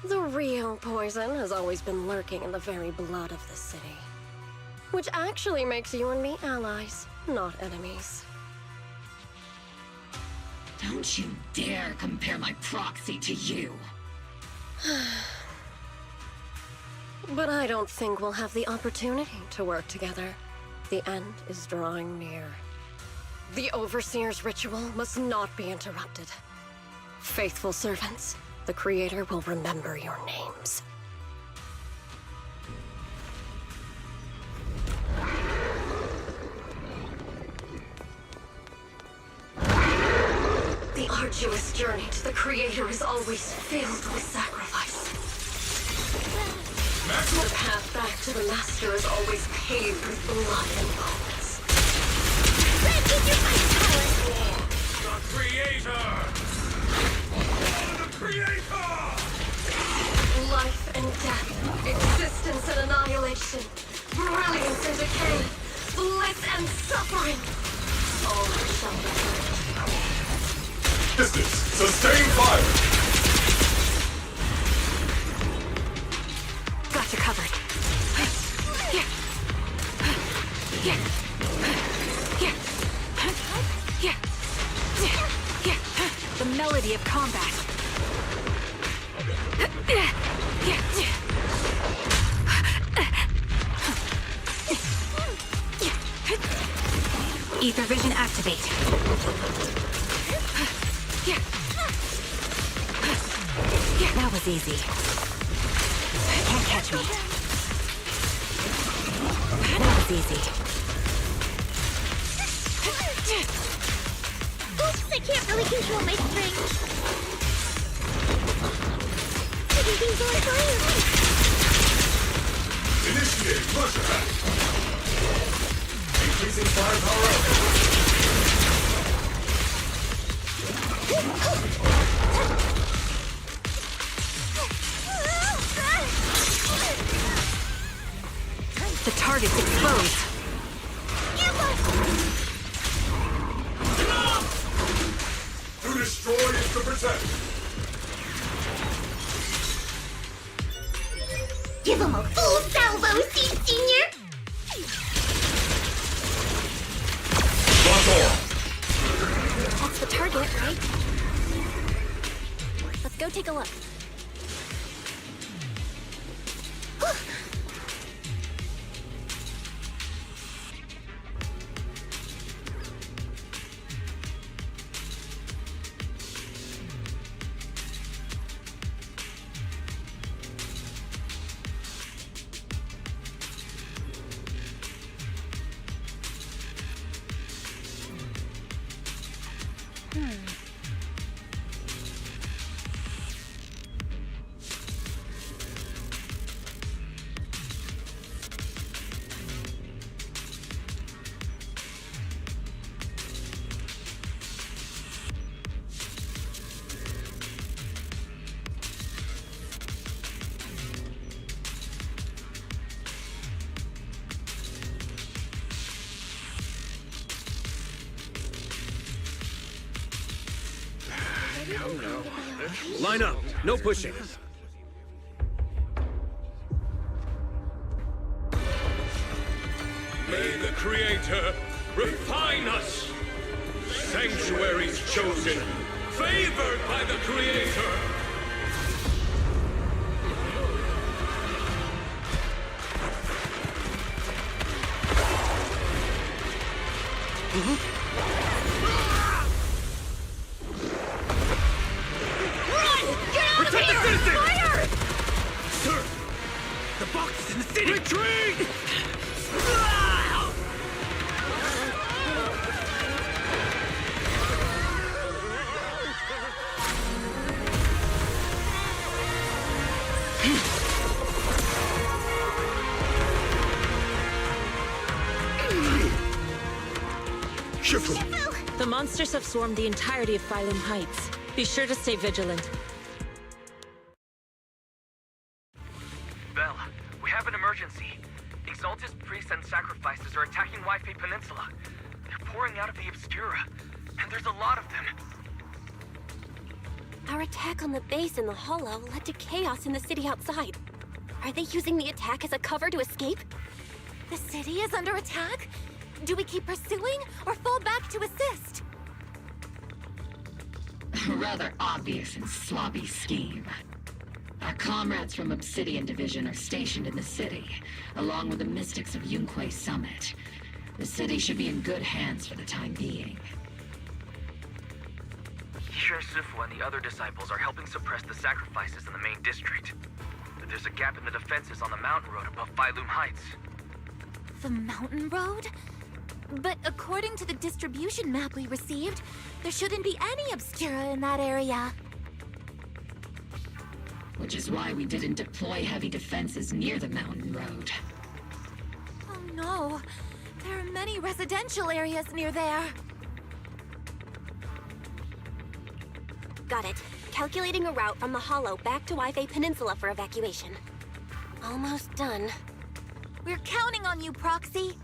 The real poison has always been lurking in the very blood of the city. Which actually makes you and me allies, not enemies. Don't you dare compare my Proxy to you. But I don't think we'll have the opportunity to work together. The end is drawing near. The Overseer's ritual must not be interrupted. Faithful servants, the Creator will remember your names. The arduous journey to the Creator is always filled with sacrifice. The path back to the Master is always paved with blood and bones. The Creator! The Creator! Life and death, existence and annihilation, brilliance and decay, bliss and suffering. All Distance. Sustain fire. Got you covered. Here. Here. Here. Here. Here. The melody of combat. Ether vision activate. That was easy. Can't catch me. That was easy. Oops, I can't really control my strings. Everything's on fire. Initiate rush attack. Increasing firepower. The target's exposed. To destroy is to protect. Give him a full salvo, Seed Senior! That's the target, right? Let's go take a look. Line up. No pushing. May the Creator refine us. Sanctuaries chosen, favored by the Creator. Protect the citizens! Fire! Sir! The box is in the city! Retreat! The monsters have swarmed the entirety of Phylum Heights. Be sure to stay vigilant. Belle, we have an emergency. Exaltus priests and sacrifices are attacking Wi-Fi Peninsula. They're pouring out of the Obscura, and there's a lot of them. Our attack on the base in the Hollow led to chaos in the city outside. Are they using the attack as a cover to escape? The city is under attack? Do we keep pursuing or fall back to assist? A rather obvious and slobby scheme. Our comrades from Obsidian Division are stationed in the city, along with the mystics of Yunque Summit. The city should be in good hands for the time being. Yisher Sifu and the other disciples are helping suppress the sacrifices in the main district. But there's a gap in the defenses on the mountain road above Phylum Heights. The mountain road? But according to the distribution map we received, there shouldn't be any Obscura in that area. Which is why we didn't deploy heavy defenses near the mountain road. Oh no, there are many residential areas near there. Got it. Calculating a route from the Hollow back to Wi-Fi Peninsula for evacuation. Almost done. We're counting on you, Proxy.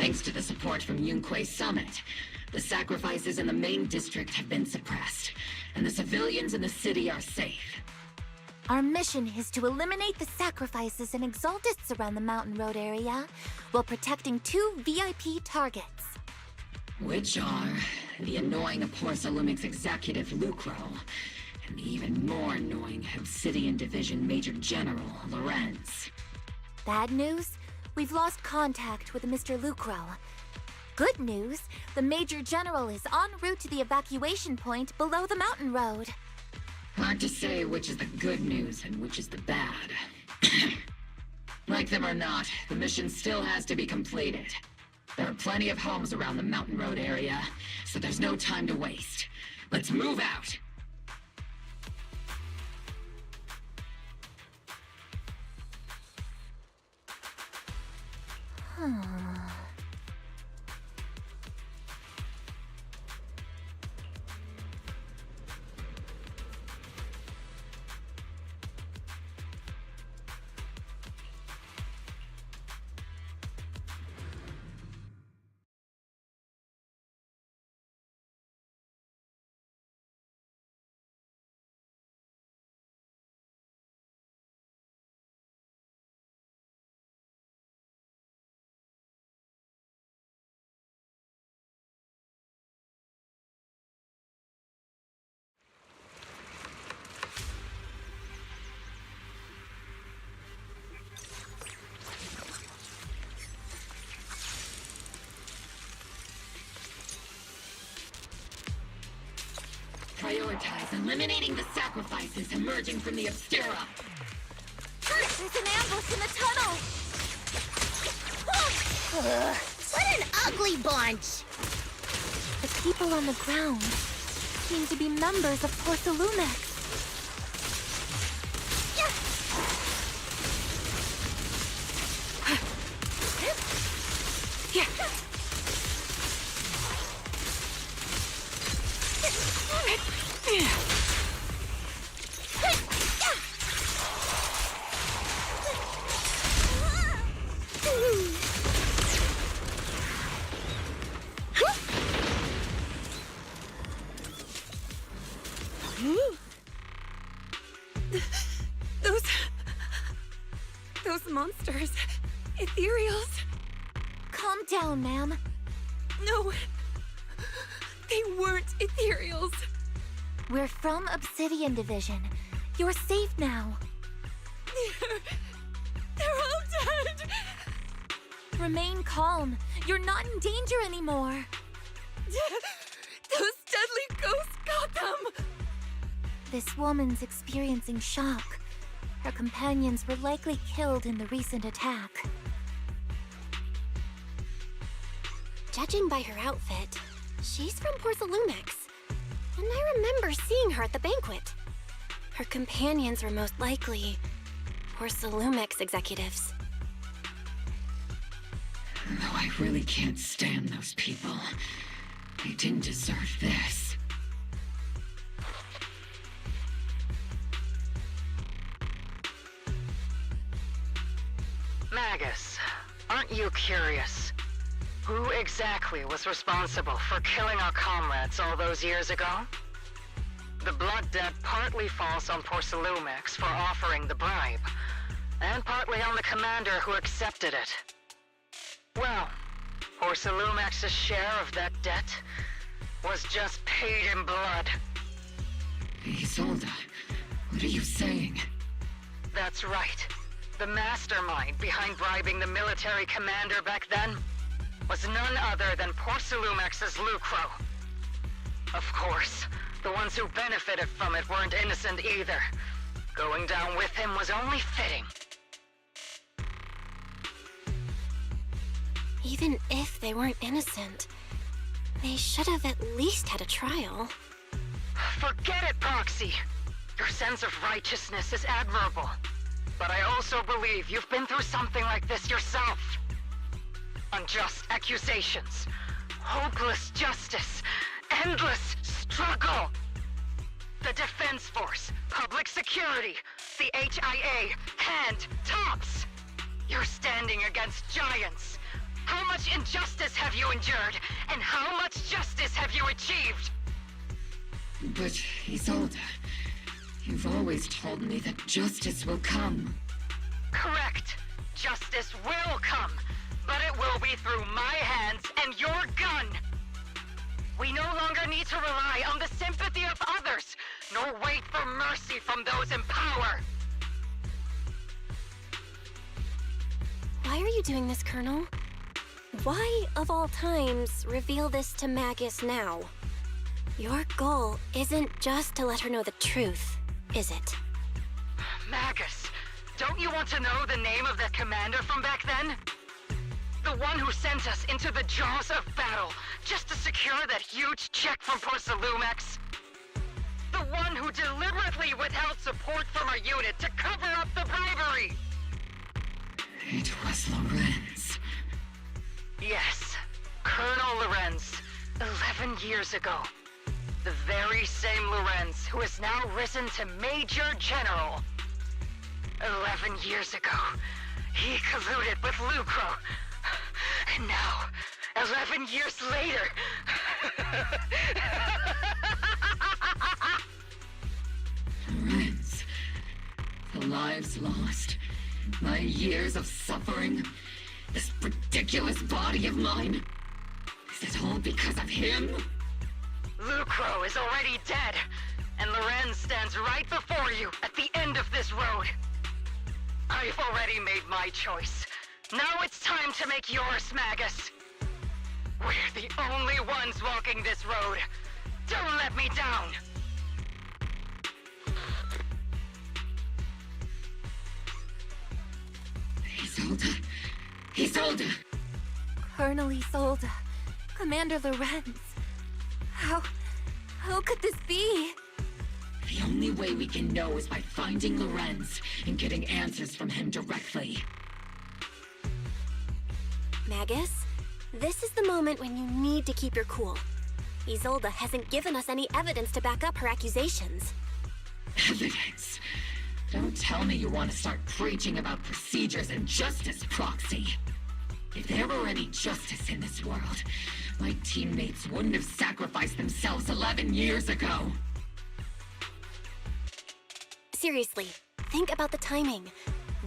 Thanks to the support from Yunquei Summit, the sacrifices in the main district have been suppressed, and the civilians in the city are safe. Our mission is to eliminate the sacrifices and exaltists around the Mountain Road area while protecting 2 VIP targets. Which are the annoying Porcelumix executive Lucro, and the even more annoying Obsidian Division Major General Lorenz. Bad news? We've lost contact with Mr. Lucro. Good news, the Major General is en route to the evacuation point below the mountain road. Hard to say which is the good news and which is the bad. Like them or not, the mission still has to be completed. There are plenty of homes around the Mountain Road area, so there's no time to waste. Let's move out! Prioritize eliminating the sacrifices emerging from the Obscura. First, there's an ambush in the tunnel! What an ugly bunch! The people on the ground seem to be members of Porcelumix. Those monsters. Ethereals. Calm down, ma'am. No. They weren't Ethereals. We're from Obsidian Division. You're safe now. They're all dead. Remain calm. You're not in danger anymore. Those deadly ghosts got them. This woman's experiencing shock. Her companions were likely killed in the recent attack. Judging by her outfit, she's from Porcelumix. And I remember seeing her at the banquet. Her companions were most likely Porcelumix executives. Though I really can't stand those people. They didn't deserve this. Magus, aren't you curious? Who exactly was responsible for killing our comrades all those years ago? The blood debt partly falls on Porcelumix for offering the bribe, and partly on the commander who accepted it. Well, Porcelumix's share of that debt was just paid in blood. Isolde, what are you saying? That's right. The mastermind behind bribing the military commander back then was none other than Porcelumix's Lucro. Of course, the ones who benefited from it weren't innocent either. Going down with him was only fitting. Even if they weren't innocent, they should have at least had a trial. Forget it, Proxy! Your sense of righteousness is admirable. But I also believe you've been through something like this yourself. Unjust accusations, hopeless justice, endless struggle. The Defense Force, public security, the HIA, hand, tops. You're standing against giants, How much injustice have you endured? And how much justice have you achieved? But, Isolde, you've always told me that justice will come. Correct. Justice will come, but it will be through my hands and your gun. We no longer need to rely on the sympathy of others, nor wait for mercy from those in power. Why are you doing this, Colonel? Why, of all times, reveal this to Magus now? Your goal isn't just to let her know the truth, is it? Magus, don't you want to know the name of that commander from back then? The one who sent us into the jaws of battle just to secure that huge check from Porcelumex? The one who deliberately withheld support from our unit to cover up the bribery? It was Lorenz. Yes, Colonel Lorenz, 11 years ago. The very same Lorenz who has now risen to Major General. 11 years ago, he colluded with Lucro. And now, 11 years later... Lorenz, the lives lost, my years of suffering, this ridiculous body of mine. Is it all because of him? Lucro is already dead, and Lorenz stands right before you at the end of this road. I've already made my choice. Now it's time to make yours, Magus. We're the only ones walking this road. Don't let me down. Isolde. Isolde! Colonel Isolde. Commander Lorenz. How could this be? The only way we can know is by finding Lorenz and getting answers from him directly. Magus, this is the moment when you need to keep your cool. Isolde hasn't given us any evidence to back up her accusations. Evidence? Don't tell me you want to start preaching about procedures and justice, Proxy. If there were any justice in this world, my teammates wouldn't have sacrificed themselves 11 years ago. Seriously, think about the timing.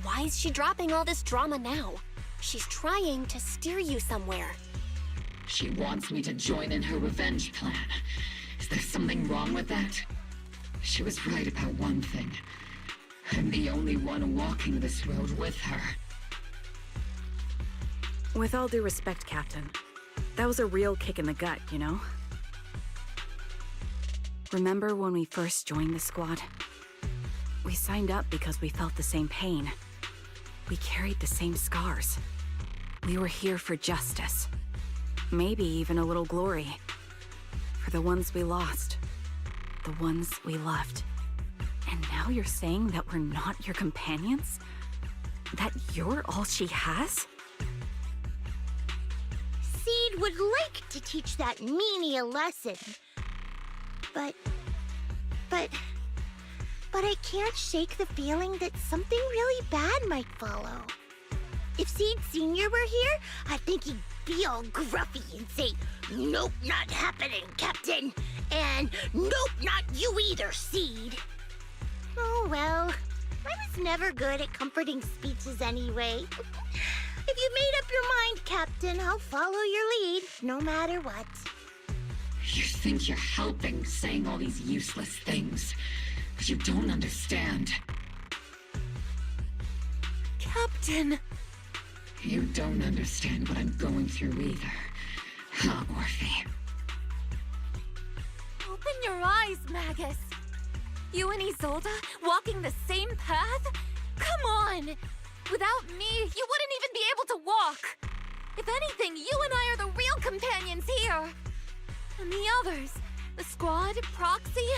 Why is she dropping all this drama now? She's trying to steer you somewhere. She wants me to join in her revenge plan. Is there something wrong with that? She was right about one thing. I'm the only one walking this road with her. With all due respect, Captain, that was a real kick in the gut, you know? Remember when we first joined the squad? We signed up because we felt the same pain. We carried the same scars. We were here for justice. Maybe even a little glory. For the ones we lost. The ones we loved. And now you're saying that we're not your companions? That you're all she has? Seed would like to teach that meanie a lesson. But I can't shake the feeling that something really bad might follow. If Seed Sr. were here, I think he'd be all gruffy and say, "Nope, not happening, Captain." And "Nope, not you either, Seed." Oh well, I was never good at comforting speeches anyway. If you made up your mind, Captain, I'll follow your lead, no matter what. You think you're helping saying all these useless things, but you don't understand. Captain! You don't understand what I'm going through either, huh, Orphe? Open your eyes, Magus. You and Isolde walking the same path? Come on! Without me, you wouldn't even be able to walk. If anything, you and I are the real companions here. And the others, the squad, Proxy,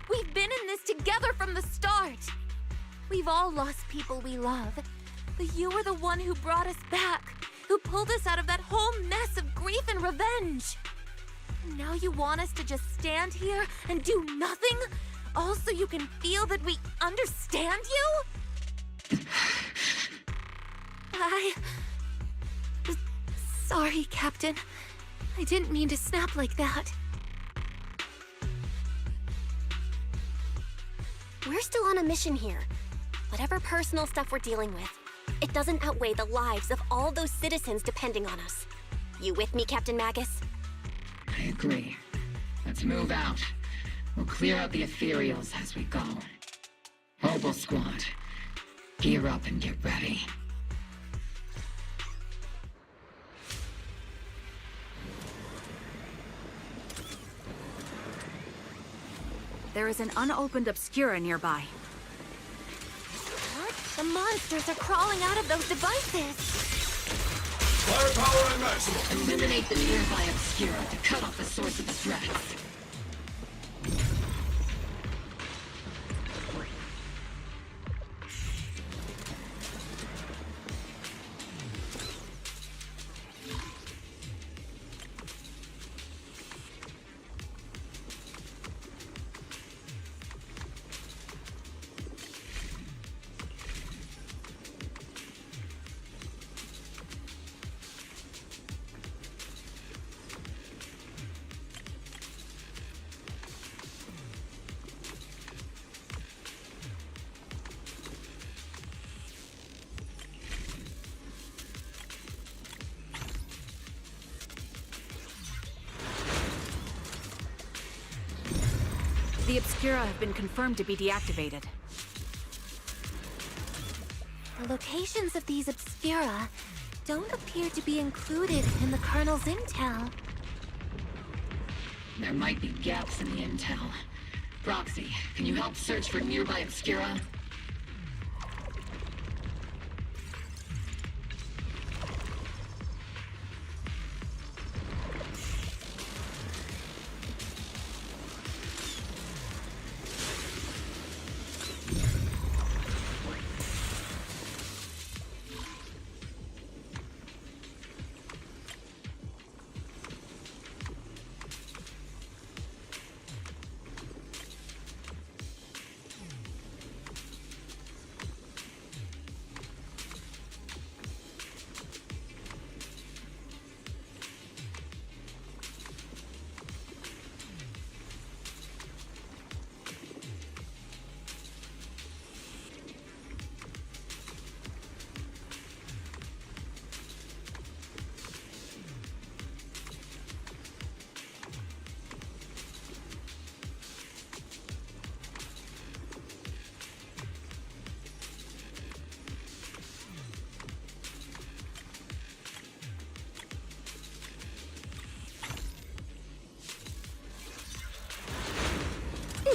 we've been in this together from the start. We've all lost people we love, but you were the one who brought us back, who pulled us out of that whole mess of grief and revenge. And now you want us to just stand here and do nothing? All so you can feel that we understand you? Sorry, Captain. I didn't mean to snap like that. We're still on a mission here. Whatever personal stuff we're dealing with, it doesn't outweigh the lives of all those citizens depending on us. You with me, Captain Magus? I agree. Let's move out. We'll clear out the ethereals as we go. Mobile Squad, gear up and get ready. There is an unopened Obscura nearby. What? The monsters are crawling out of those devices! Firepower and maximum! Eliminate the nearby Obscura to cut off the source of the threats. The Obscura have been confirmed to be deactivated. The locations of these Obscura don't appear to be included in the Colonel's intel. There might be gaps in the intel. Roxy, can you help search for nearby Obscura?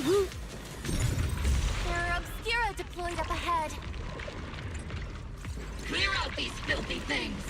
There are Obscura deployed up ahead. Clear out these filthy things!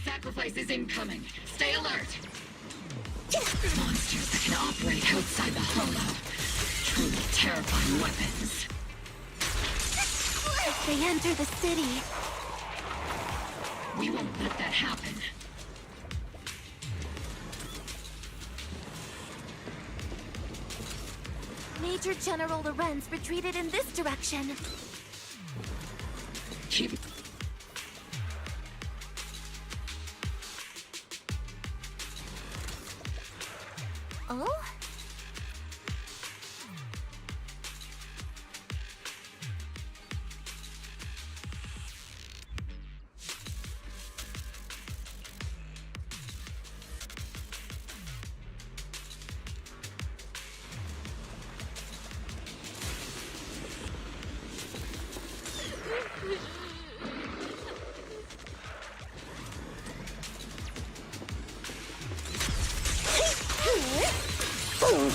Sacrifice is incoming. Stay alert. Monsters that can operate outside the hollow. Truly terrifying weapons. If they enter the city, we won't let that happen. Major General Lorenz retreated in this direction. Keep... Oh? Circle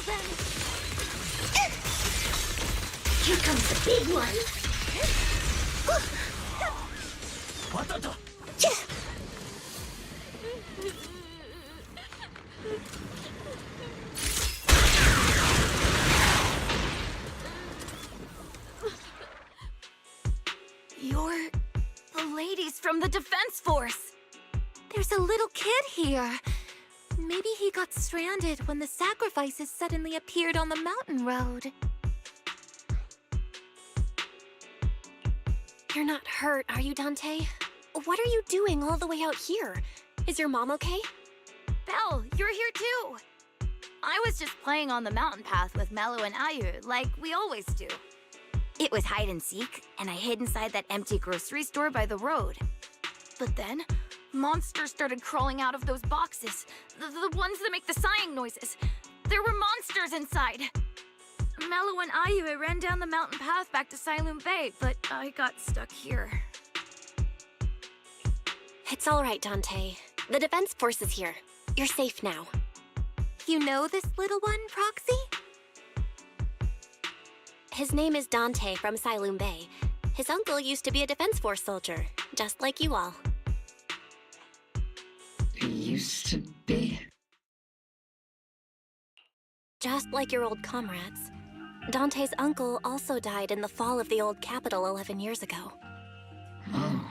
them! Here comes the big one. You're the ladies from the Defense Force. There's a little kid here. Maybe he got stranded when the sacrifices suddenly appeared on the mountain road. You're not hurt, are you, Dante? What are you doing all the way out here? Is your mom okay? Belle, you're here too. I was just playing on the mountain path with Mello and Ayu, like we always do. It was hide and seek, and I hid inside that empty grocery store by the road. But then, monsters started crawling out of those boxes. The ones that make the sighing noises. There were monsters inside. Mello and Ayu ran down the mountain path back to Siloon Bay, but I got stuck here. It's all right, Dante. The Defense Force is here. You're safe now. You know this little one, Proxy? His name is Dante from Siloon Bay. His uncle used to be a Defense Force soldier, just like you all. He used to be? Just like your old comrades. Dante's uncle also died in the fall of the old capital 11 years ago. Oh.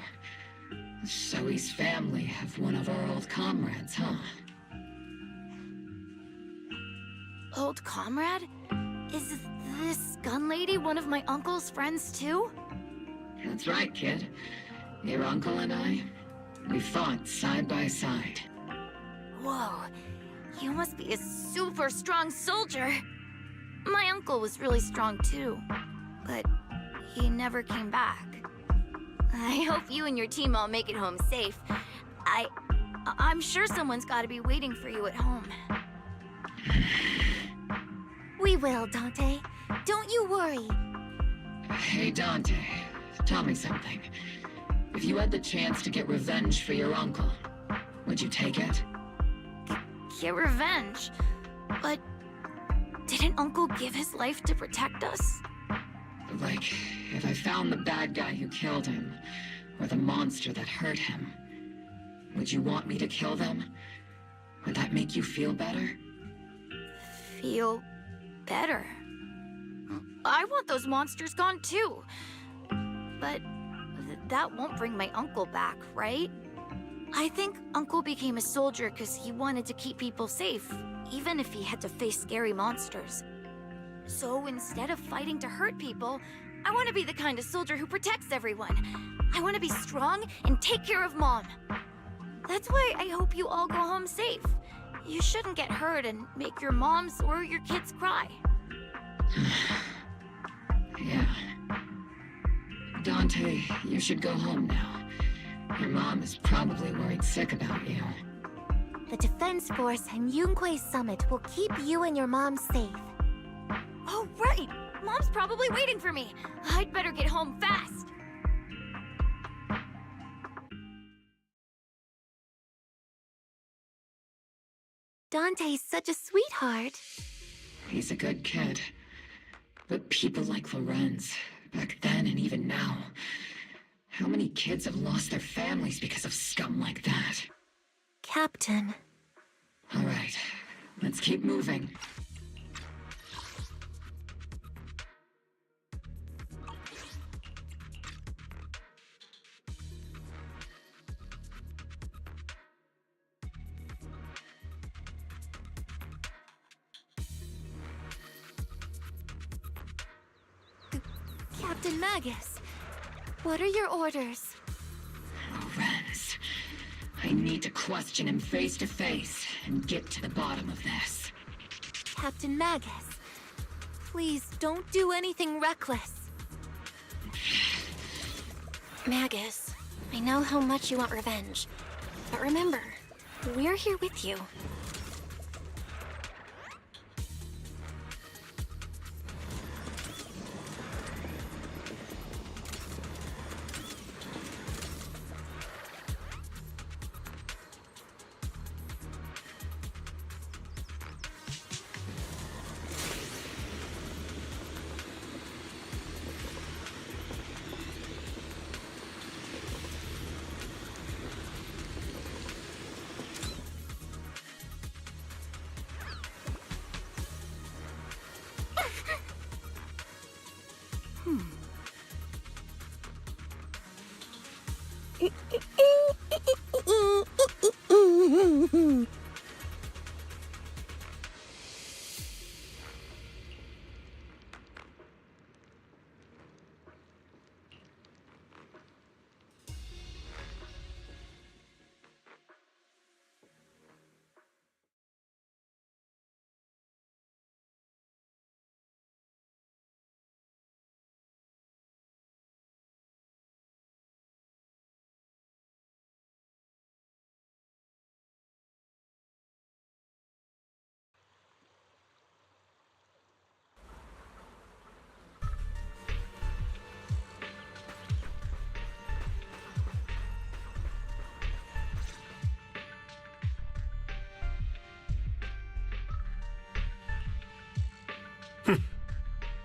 So he's family of one of our old comrades, huh? Old comrade? Is this gun lady one of my uncle's friends too? That's right, kid. Your uncle and I, we fought side by side. Whoa, you must be a super strong soldier. My uncle was really strong too, but he never came back. I hope you and your team all make it home safe. I'm sure someone's gotta be waiting for you at home. We will, Dante. Don't you worry. Hey, Dante, tell me something. If you had the chance to get revenge for your uncle, would you take it? Get revenge? But didn't Uncle give his life to protect us? Like, if I found the bad guy who killed him, or the monster that hurt him, would you want me to kill them? Would that make you feel better? Feel better? I want those monsters gone too. But that won't bring my uncle back, right? I think Uncle became a soldier because he wanted to keep people safe, even if he had to face scary monsters. So instead of fighting to hurt people, I want to be the kind of soldier who protects everyone. I want to be strong and take care of Mom. That's why I hope you all go home safe. You shouldn't get hurt and make your moms or your kids cry. Yeah. Dante, you should go home now. Your mom is probably worried sick about you. The Defense Force and Yunque Summit will keep you and your mom safe. Oh, right! Mom's probably waiting for me. I'd better get home fast. Dante's such a sweetheart. He's a good kid. But people like Lorenz, back then and even now, how many kids have lost their families because of scum like that? Captain. All right, let's keep moving. Captain Magus, what are your orders? Lorenz, I need to question him face to face and get to the bottom of this. Captain Magus, please don't do anything reckless. Magus, I know how much you want revenge. But remember, we're here with you.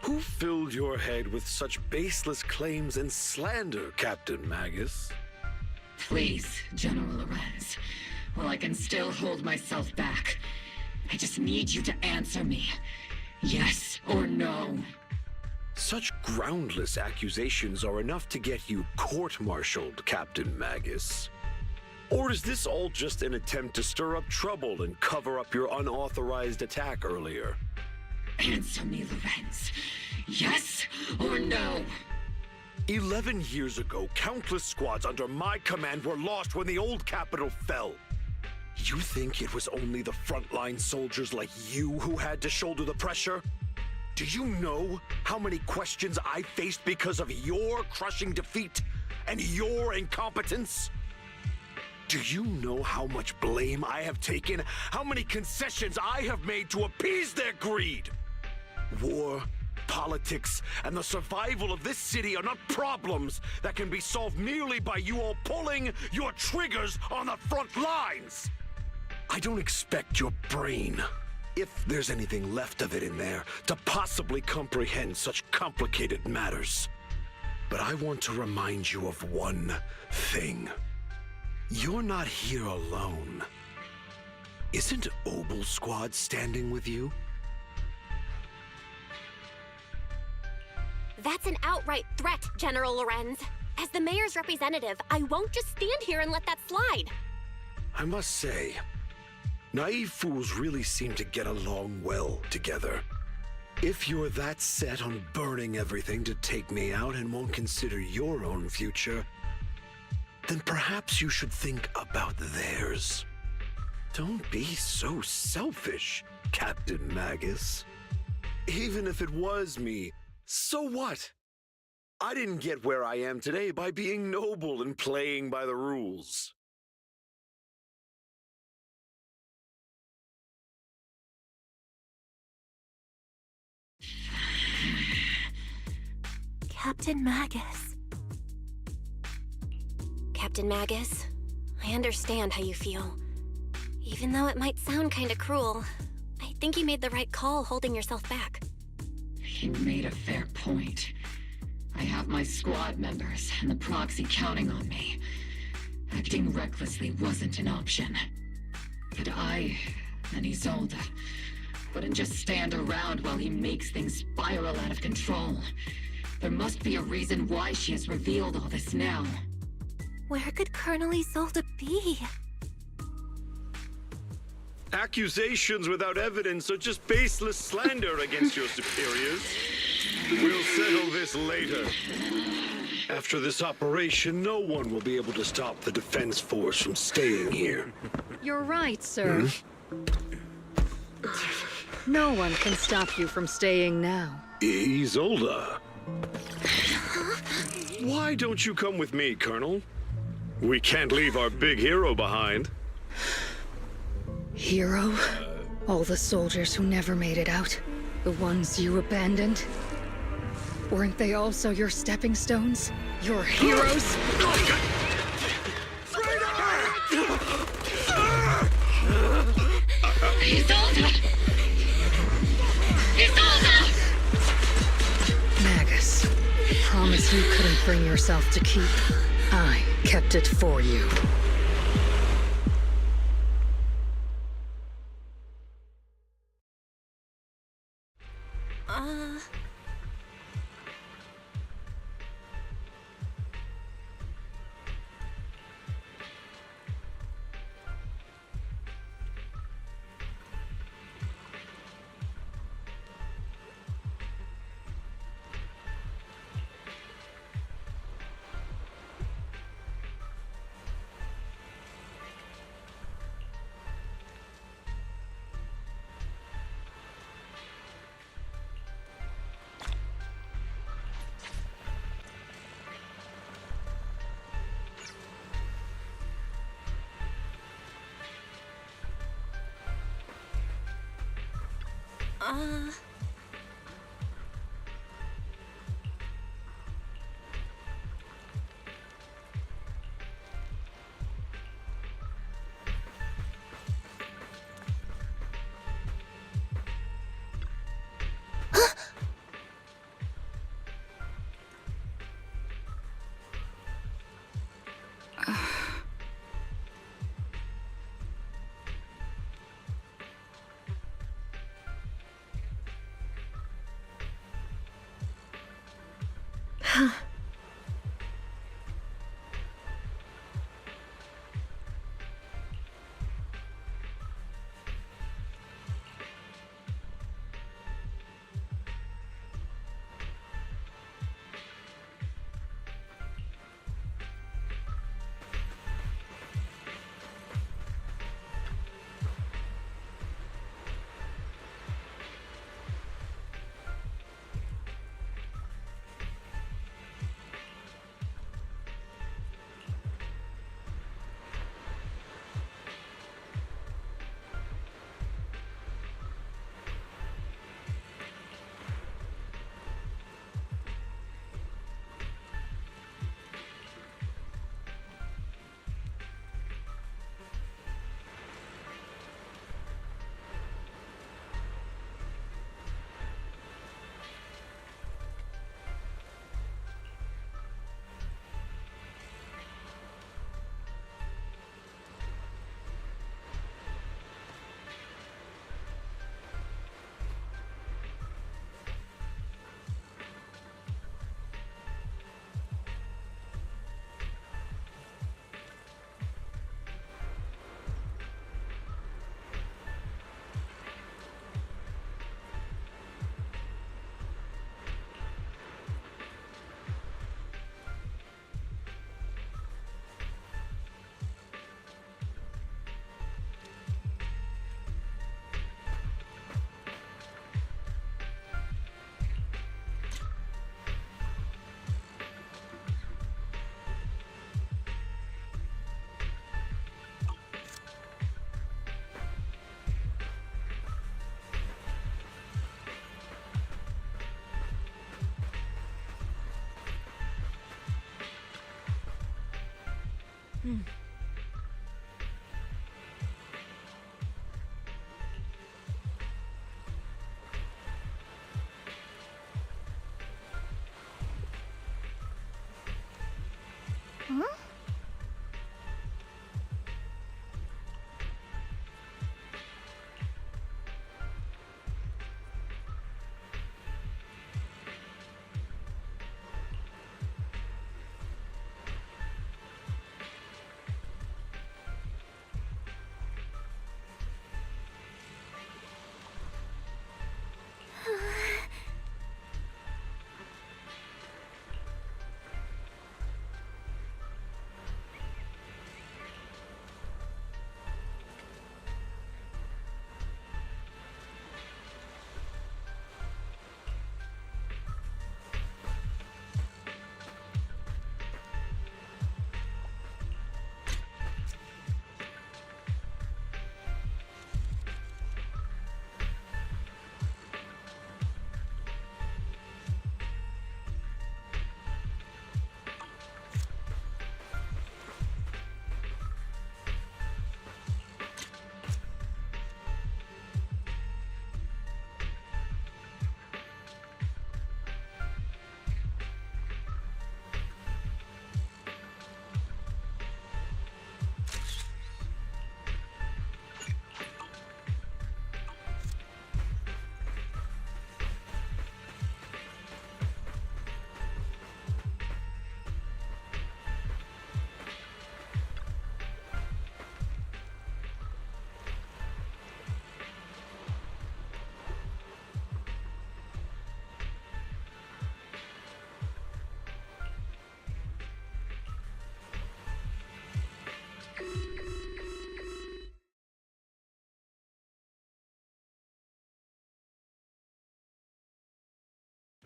Who filled your head with such baseless claims and slander, Captain Magus? Please, General Lorenz. While I can still hold myself back, I just need you to answer me. Yes or no? Such groundless accusations are enough to get you court-martialed, Captain Magus. Or is this all just an attempt to stir up trouble and cover up your unauthorized attack earlier? Answer me, Lorenz. Yes or no? 11 years ago, countless squads under my command were lost when the old capital fell. You think it was only the frontline soldiers like you who had to shoulder the pressure? Do you know how many questions I faced because of your crushing defeat and your incompetence? Do you know how much blame I have taken? How many concessions I have made to appease their greed? War, politics, and the survival of this city are not problems that can be solved merely by you all pulling your triggers on the front lines. I don't expect your brain, if there's anything left of it in there, to possibly comprehend such complicated matters. But I want to remind you of one thing. You're not here alone. Isn't Obel Squad standing with you? That's an outright threat, General Lorenz. As the mayor's representative, I won't just stand here and let that slide. I must say, naive fools really seem to get along well together. If you're that set on burning everything to take me out and won't consider your own future, then perhaps you should think about theirs. Don't be so selfish, Captain Magus. Even if it was me, so what? I didn't get where I am today by being noble and playing by the rules. Captain Magus. Captain Magus, I understand how you feel. Even though it might sound kinda cruel, I think you made the right call holding yourself back. He made a fair point. I have my squad members and the proxy counting on me. Acting recklessly wasn't an option. But I and Isolde wouldn't just stand around while he makes things spiral out of control. There must be a reason why she has revealed all this now. Where could Colonel Isolde be? Accusations without evidence are just baseless slander against your superiors. We'll settle this later. After this operation, no one will be able to stop the defense force from staying here. You're right, sir. No one can stop you from staying now. Isolde. Why don't you come with me, Colonel? We can't leave our big hero behind. Hero? All the soldiers who never made it out? The ones you abandoned? Weren't they also your stepping stones? Your heroes? Isolde! Isolde! Magus, the promise you couldn't bring yourself to keep. I kept it for you.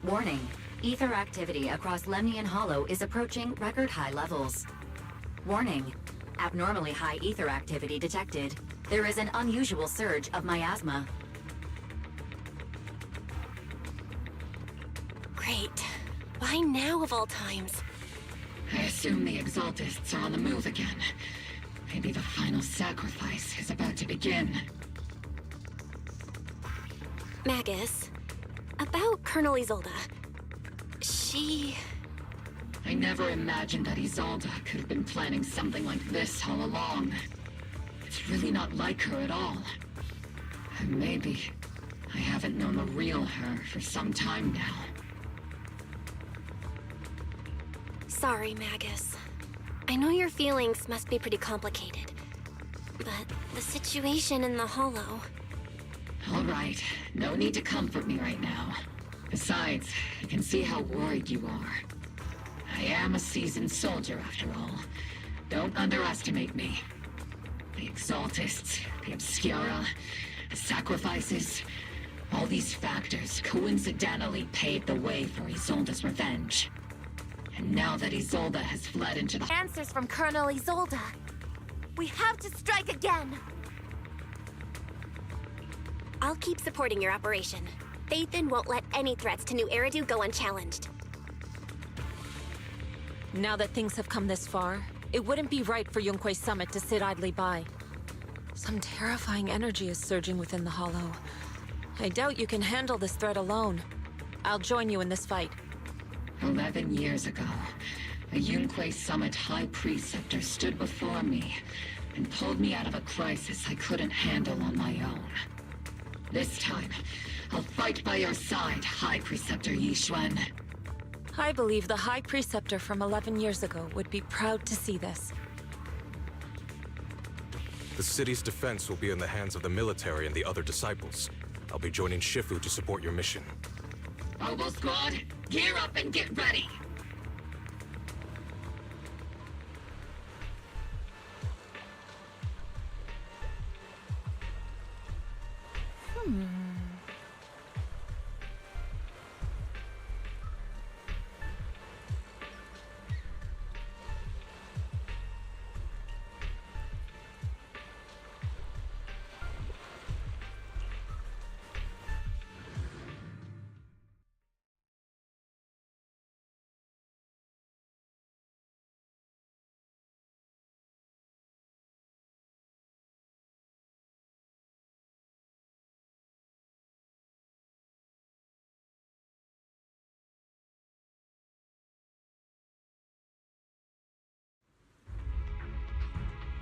Warning. Ether activity across Lemnian Hollow is approaching record high levels. Warning. Abnormally high ether activity detected. There is an unusual surge of miasma. Why now of all times? I assume the Exaltists are on the move again. Maybe the final sacrifice is about to begin. Magus, about Colonel Isolde. She... I never imagined that Isolde could have been planning something like this all along. It's really not like her at all. And maybe I haven't known the real her for some time now. Sorry, Magus. I know your feelings must be pretty complicated. But the situation in the Hollow... All right, no need to comfort me right now. Besides, I can see how worried you are. I am a seasoned soldier, after all. Don't underestimate me. The Exaltists, the Obscura, the sacrifices, all these factors coincidentally paved the way for Isolde's revenge. And now that Isolde has fled into the... Answers from Colonel Isolde. We have to strike again! I'll keep supporting your operation. Phaethon won't let any threats to New Eridu go unchallenged. Now that things have come this far, it wouldn't be right for Yunque's summit to sit idly by. Some terrifying energy is surging within the Hollow. I doubt you can handle this threat alone. I'll join you in this fight. 11 years ago, a Yunque Summit High Preceptor stood before me and pulled me out of a crisis I couldn't handle on my own. This time, I'll fight by your side, High Preceptor Yixuan. I believe the High Preceptor from 11 years ago would be proud to see this. The city's defense will be in the hands of the military and the other disciples. I'll be joining Shifu to support your mission. Robo Squad, gear up and get ready!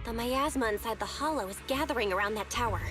The miasma inside the Hollow is gathering around that tower.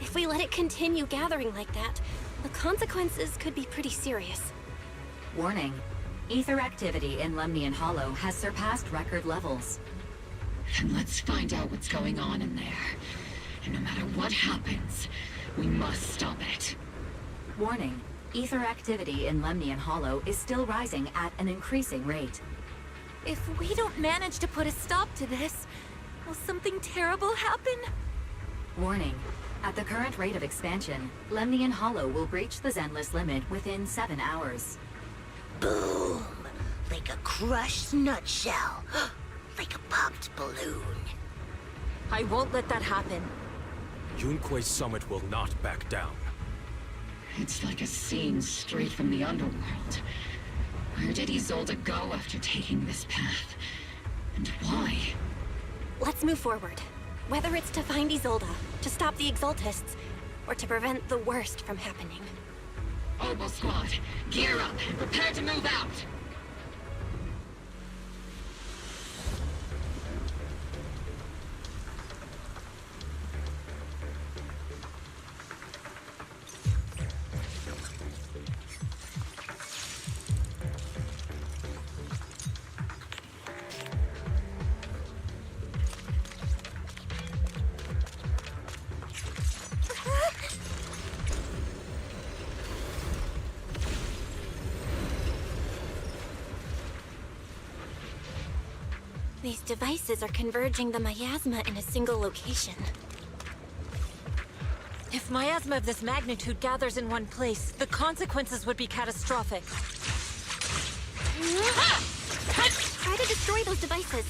If we let it continue gathering like that, the consequences could be pretty serious. Warning. Ether activity in Lemnian Hollow has surpassed record levels. Then let's find out what's going on in there. And no matter what happens, we must stop it. Warning. Ether activity in Lemnian Hollow is still rising at an increasing rate. If we don't manage to put a stop to this, will something terrible happen? Warning. At the current rate of expansion, Lemnian Hollow will breach the Zenless limit within 7 hours. Boom! Like a crushed nutshell. Like a popped balloon. I won't let that happen. Yunque's summit will not back down. It's like a scene straight from the underworld. Where did Isolde go after taking this path? And why? Let's move forward. Whether it's to find Isolde, to stop the Exaltists, or to prevent the worst from happening. Oboe Squad, gear up and prepare to move out! These devices are converging the miasma in a single location. If miasma of this magnitude gathers in one place, the consequences would be catastrophic. Try to destroy those devices.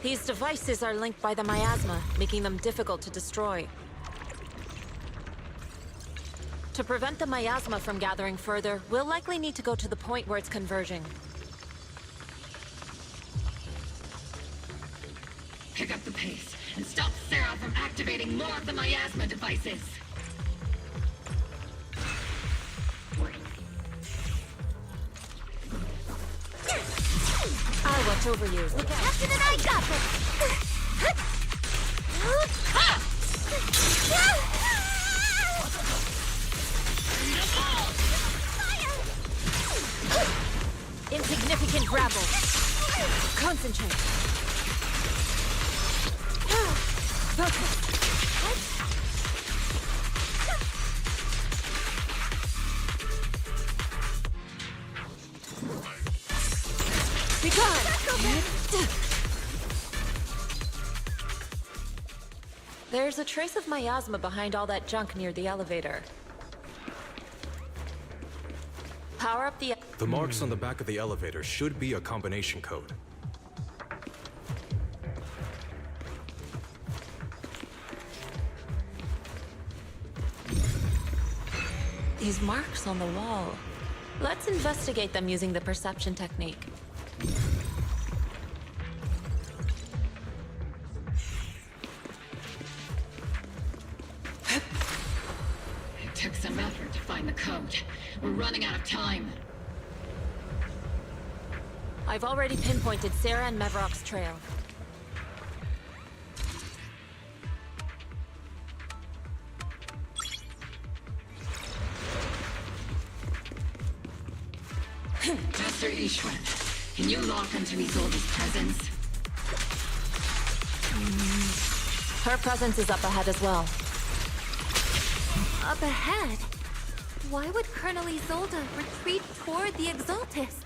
These devices are linked by the miasma, making them difficult to destroy. To prevent the miasma from gathering further, we'll likely need to go to the point where it's converging. Pick up the pace and stop Sarah from activating more of the miasma devices. I'll watch over you. Captain and I got this! Insignificant grapple. Concentrate. Focus. Be gone! There's a trace of miasma behind all that junk near the elevator. Power up the... The marks on the back of the elevator should be a combination code. These marks on the wall. Let's investigate them using the perception technique. It took some effort to find the code. We're running out of time. I've already pinpointed Sarah and Mevrock's trail. Master Ishwan, can you lock onto Isolde's presence? Her presence is up ahead as well. Up ahead? Why would Colonel Isolde retreat toward the Exaltists?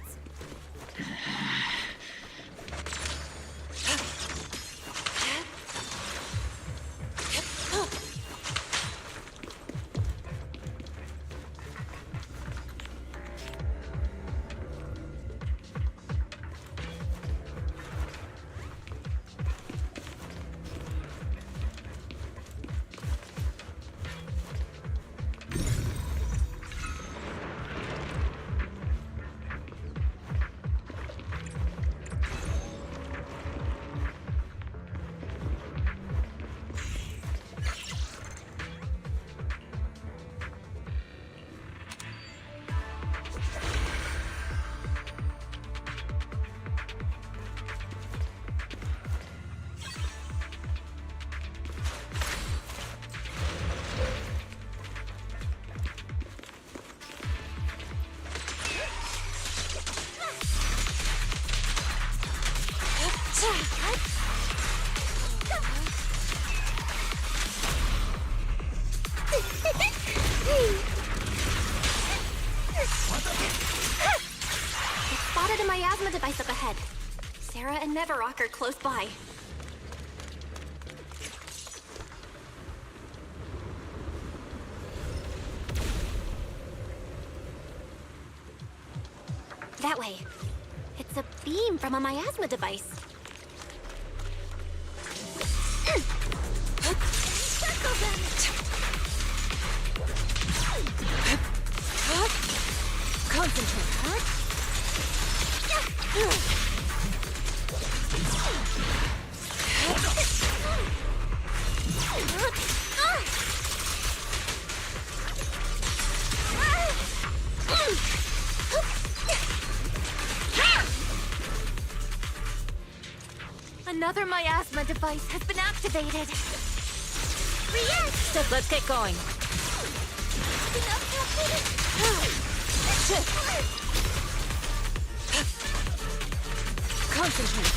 Spotted a miasma device up ahead. Sarah and Neverrock are close by. That way. It's a beam from a miasma device. Circle them! Concentrate. Another miasma device has been activated. Step, let's get going. Concentrate.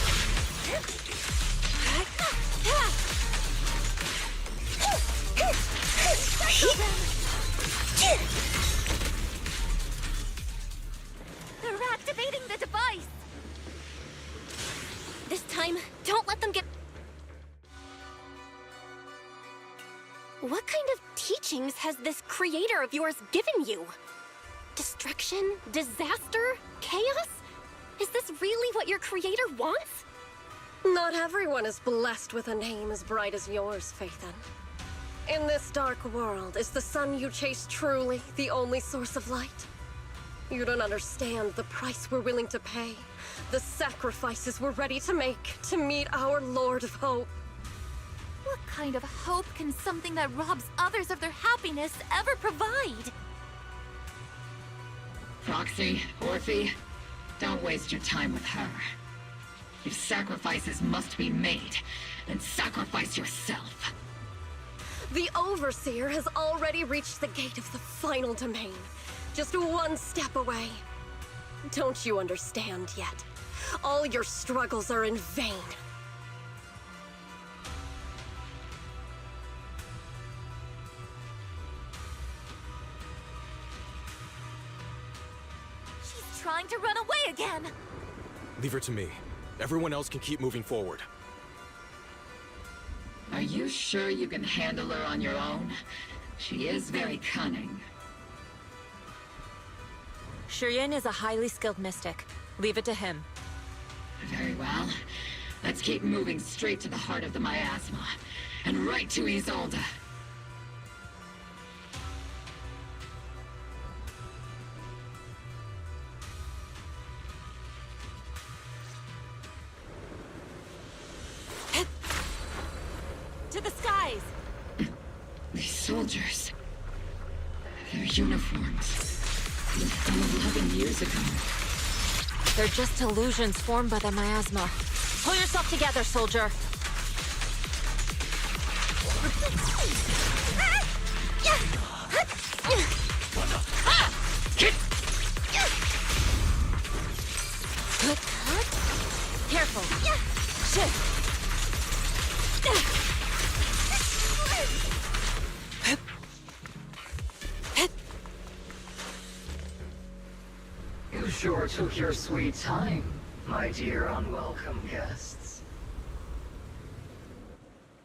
They're activating the device. This time, don't let them get... What kind of teachings has this creator of yours given you? Destruction? Disaster? Chaos? Is this really what your creator wants? Not everyone is blessed with a name as bright as yours, Phaethon. In this dark world, is the sun you chase truly the only source of light? You don't understand the price we're willing to pay, the sacrifices we're ready to make to meet our Lord of Hope. What kind of hope can something that robs others of their happiness ever provide? Proxy, Orphe, don't waste your time with her. If sacrifices must be made, then sacrifice yourself. The Overseer has already reached the gate of the final domain, just one step away. Don't you understand yet? All your struggles are in vain. She's trying to run away again. Leave her to me. Everyone else can keep moving forward. Are you sure you can handle her on your own? She is very cunning. Shiryen is a highly skilled mystic. Leave it to him. Very well. Let's keep moving straight to the heart of the miasma, and right to Isolde. To the skies! These soldiers. Their uniforms. From 11 years ago. They're just illusions formed by the miasma. Pull yourself together, soldier. Careful. Shift. You sure took your sweet time, my dear unwelcome guests.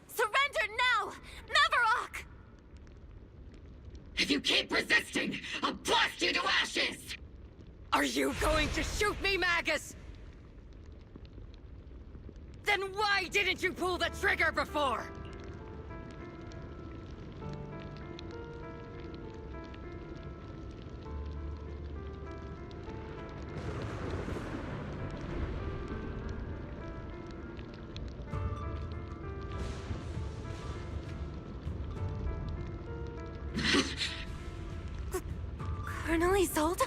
Surrender now! Neverrock! If you keep resisting, I'll blast you to ashes! Are you going to shoot me, Magus? Then why didn't you pull the trigger before? Colonel Isolde?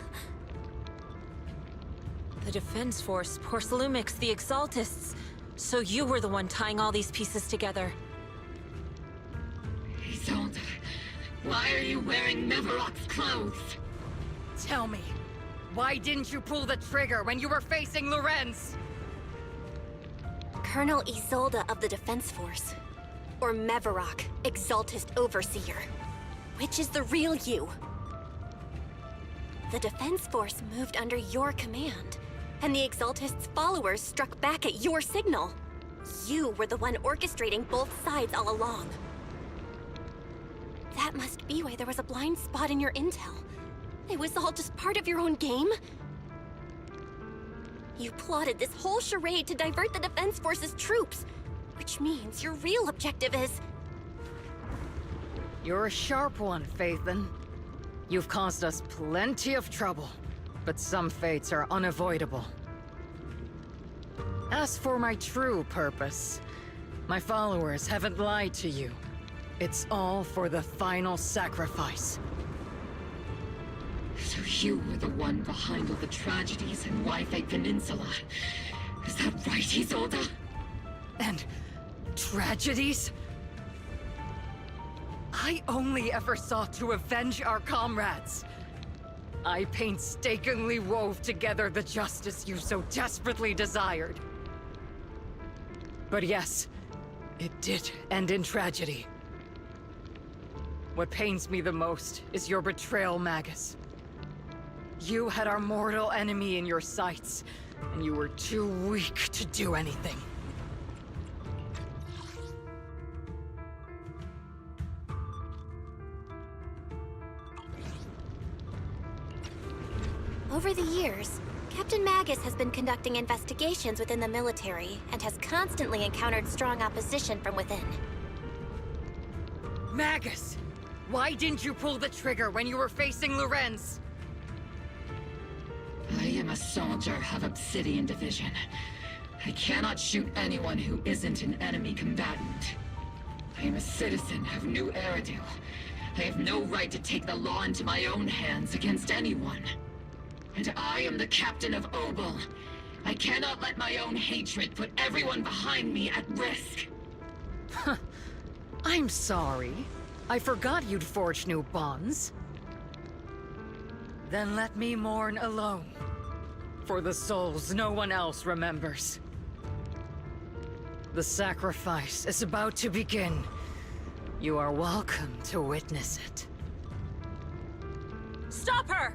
The Defense Force, Porcelumix, the Exaltists. So you were the one tying all these pieces together. Isolde, why are you wearing Neverrock's clothes? Tell me, why didn't you pull the trigger when you were facing Lorenz? Colonel Isolde of the Defense Force. Or Mevarok, Exaltist Overseer. Which is the real you? The Defense Force moved under your command, and the Exaltist's followers struck back at your signal. You were the one orchestrating both sides all along. That must be why there was a blind spot in your intel. It was all just part of your own game? You plotted this whole charade to divert the Defense Force's troops, which means your real objective is... You're a sharp one, Phaethon. You've caused us plenty of trouble, but some fates are unavoidable. As for my true purpose, my followers haven't lied to you. It's all for the final sacrifice. So you were the one behind all the tragedies in Wi-Fi Peninsula. Is that right, Isolde? And tragedies? I only ever sought to avenge our comrades. I painstakingly wove together the justice you so desperately desired. But yes, it did end in tragedy. What pains me the most is your betrayal, Magus. You had our mortal enemy in your sights, and you were too weak to do anything. Over the years, Captain Magus has been conducting investigations within the military and has constantly encountered strong opposition from within. Magus! Why didn't you pull the trigger when you were facing Lorenz? I am a soldier of Obsidian Division. I cannot shoot anyone who isn't an enemy combatant. I am a citizen of New Eridu. I have no right to take the law into my own hands against anyone. And I am the captain of Obel. I cannot let my own hatred put everyone behind me at risk. I'm sorry. I forgot you'd forged new bonds. Then let me mourn alone. For the souls no one else remembers. The sacrifice is about to begin. You are welcome to witness it. Stop her!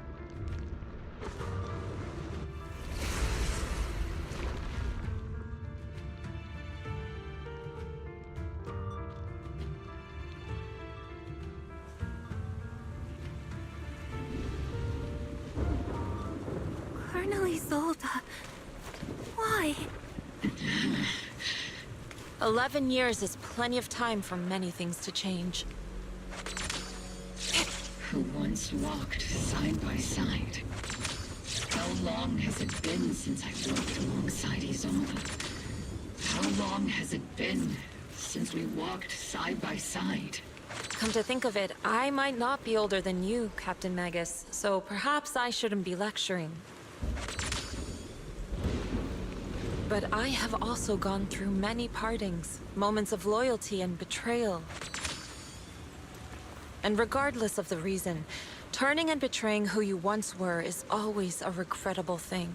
Colonel Isolde. Why? 11 years is plenty of time for many things to change. Who once walked side by side. How long has it been since I worked alongside Isolde? How long has it been since we walked side by side? Come to think of it, I might not be older than you, Captain Magus, so perhaps I shouldn't be lecturing. But I have also gone through many partings, moments of loyalty and betrayal. And regardless of the reason, turning and betraying who you once were is always a regrettable thing.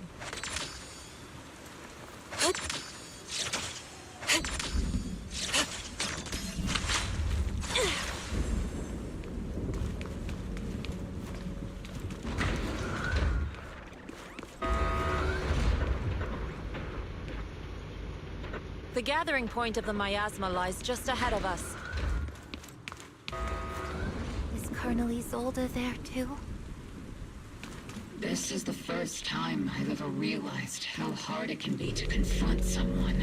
The gathering point of the miasma lies just ahead of us. Is Colonel Isolde there too? This is the first time I've ever realized how hard it can be to confront someone.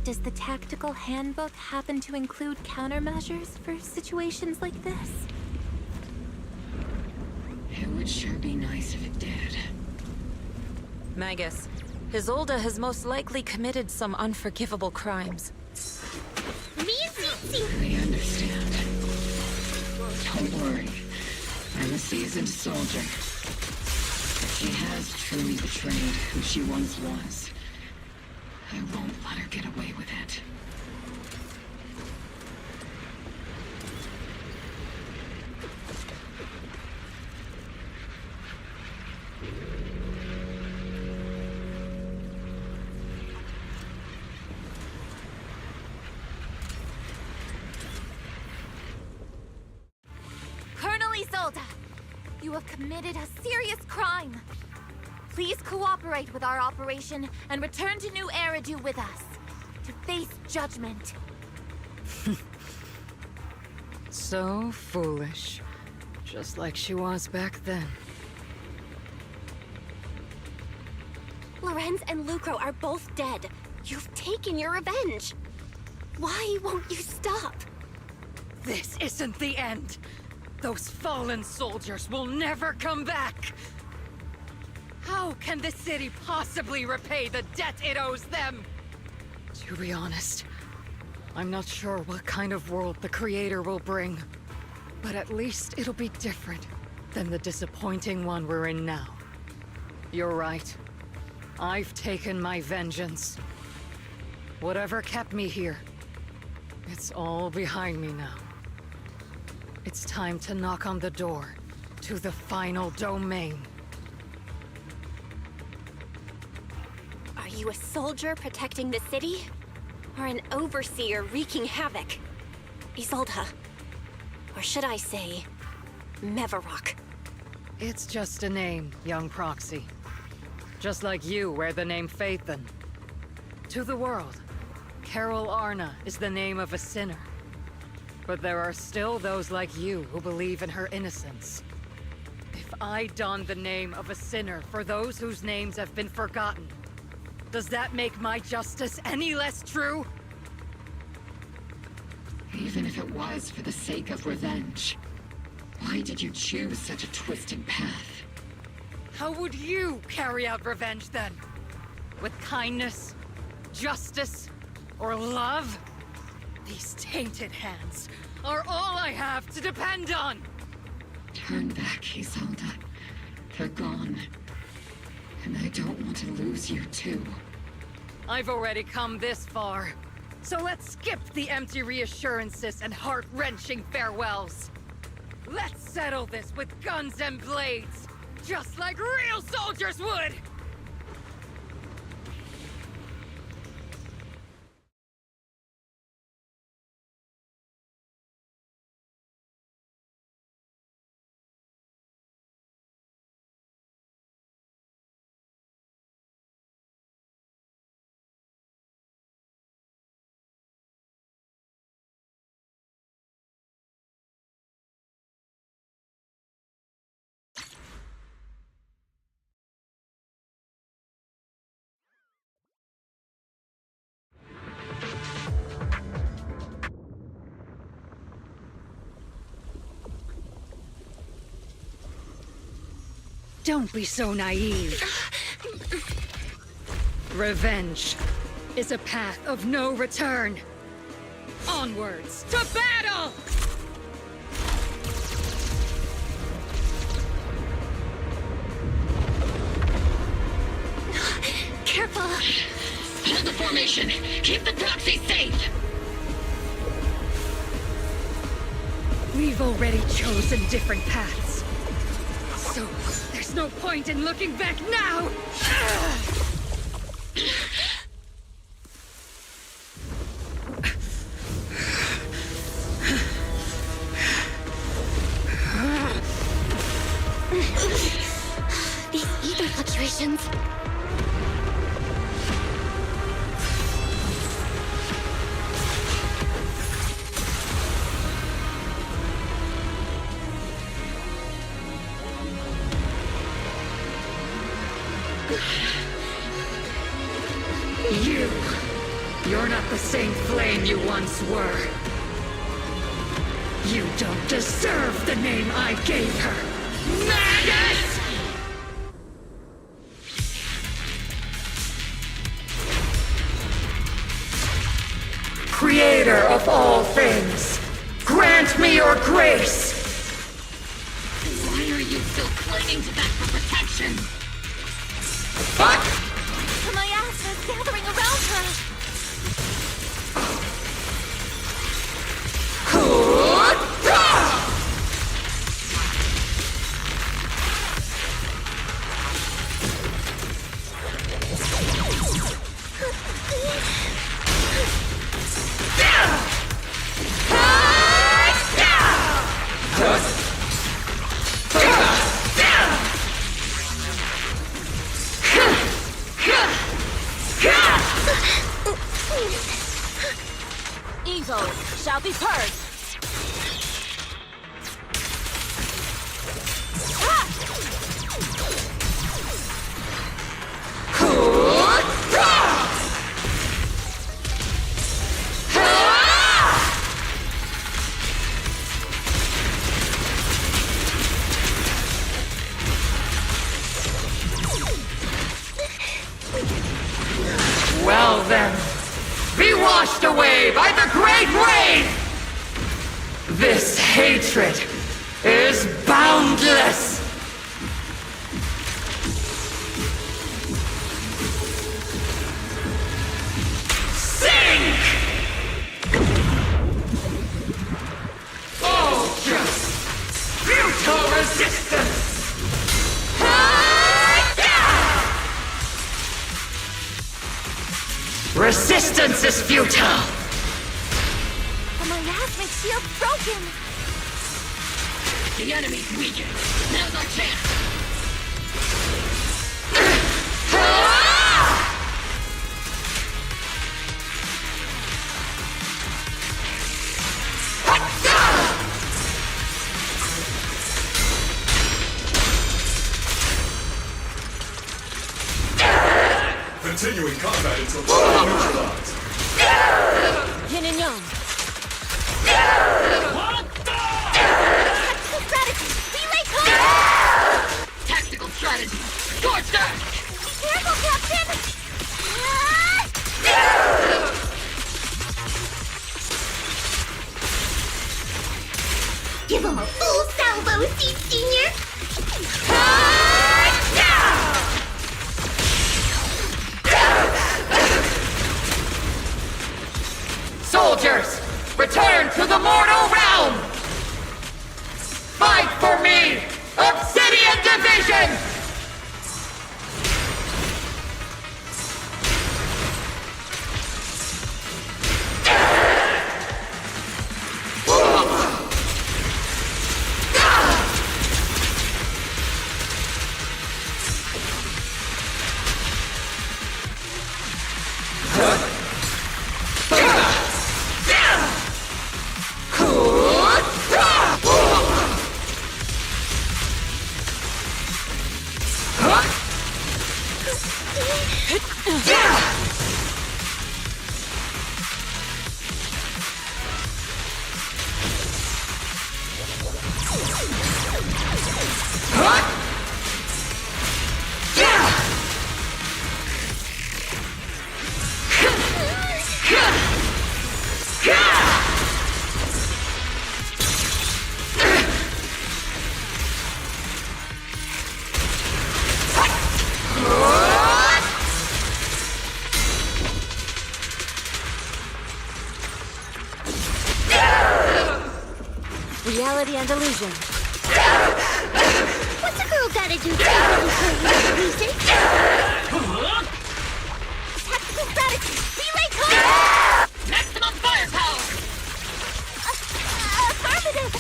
Does the tactical handbook happen to include countermeasures for situations like this? It would sure be nice if it did. Magus, Isolde has most likely committed some unforgivable crimes. I understand. Don't worry. I'm a seasoned soldier. If she has truly betrayed who she once was, I won't let her get away with it. Isolde! You have committed a serious crime. Please cooperate with our operation and return to New Eridu with us to face judgment. So foolish. Just like she was back then. Lorenz and Lucro are both dead. You've taken your revenge. Why won't you stop? This isn't the end. Those fallen soldiers will never come back. How can the city possibly repay the debt it owes them? To be honest, I'm not sure what kind of world the Creator will bring. But at least it'll be different than the disappointing one we're in now. You're right. I've taken my vengeance. Whatever kept me here, it's all behind me now. It's time to knock on the door to the final domain. Are you a soldier protecting the city? Or an overseer wreaking havoc? Isolde. Or should I say, Mevarok? It's just a name, young Proxy. Just like you wear the name Phaethon. To the world, Carol Arna is the name of a sinner. But there are still those like you who believe in her innocence. If I don the name of a sinner for those whose names have been forgotten, does that make my justice any less true? Even if it was for the sake of revenge, why did you choose such a twisted path? How would you carry out revenge then? With kindness, justice, or love? These tainted hands are all I have to depend on! Turn back, Isolde. They're gone. And I don't want to lose you too. I've already come this far. So let's skip the empty reassurances and heart-wrenching farewells. Let's settle this with guns and blades, just like real soldiers would! Don't be so naive. Revenge is a path of no return. Onwards to battle! Careful! Hold the formation! Keep the proxy safe! We've already chosen different paths. So, there's no point in looking back now! These ether fluctuations. You're not the same flame you once were. You don't deserve the name I gave her. Magus! Creator of all things, grant me your grace! Why are you still clinging to that for protection? Fuck! My ass is gathering around her! away by the Great Rain! This hatred is boundless! Sink! Oh, just futile resistance! Resistance is futile! My miasmic shield broken! The enemy's weakened. Now's our chance! Continuing combat until neutralized. Yin and yang. Tactical strategy! Relay code! Tactical strategy! Scorched earth! Be careful, Captain! Give him a full salvo, Seed Senior! Soldiers, return to the mortal realm! Fight for me! Obsidian Division! Reality and illusion. What's a girl gotta do to be ready for reason? Tactical strategy! Relay code! Maximum firepower! Affirmative!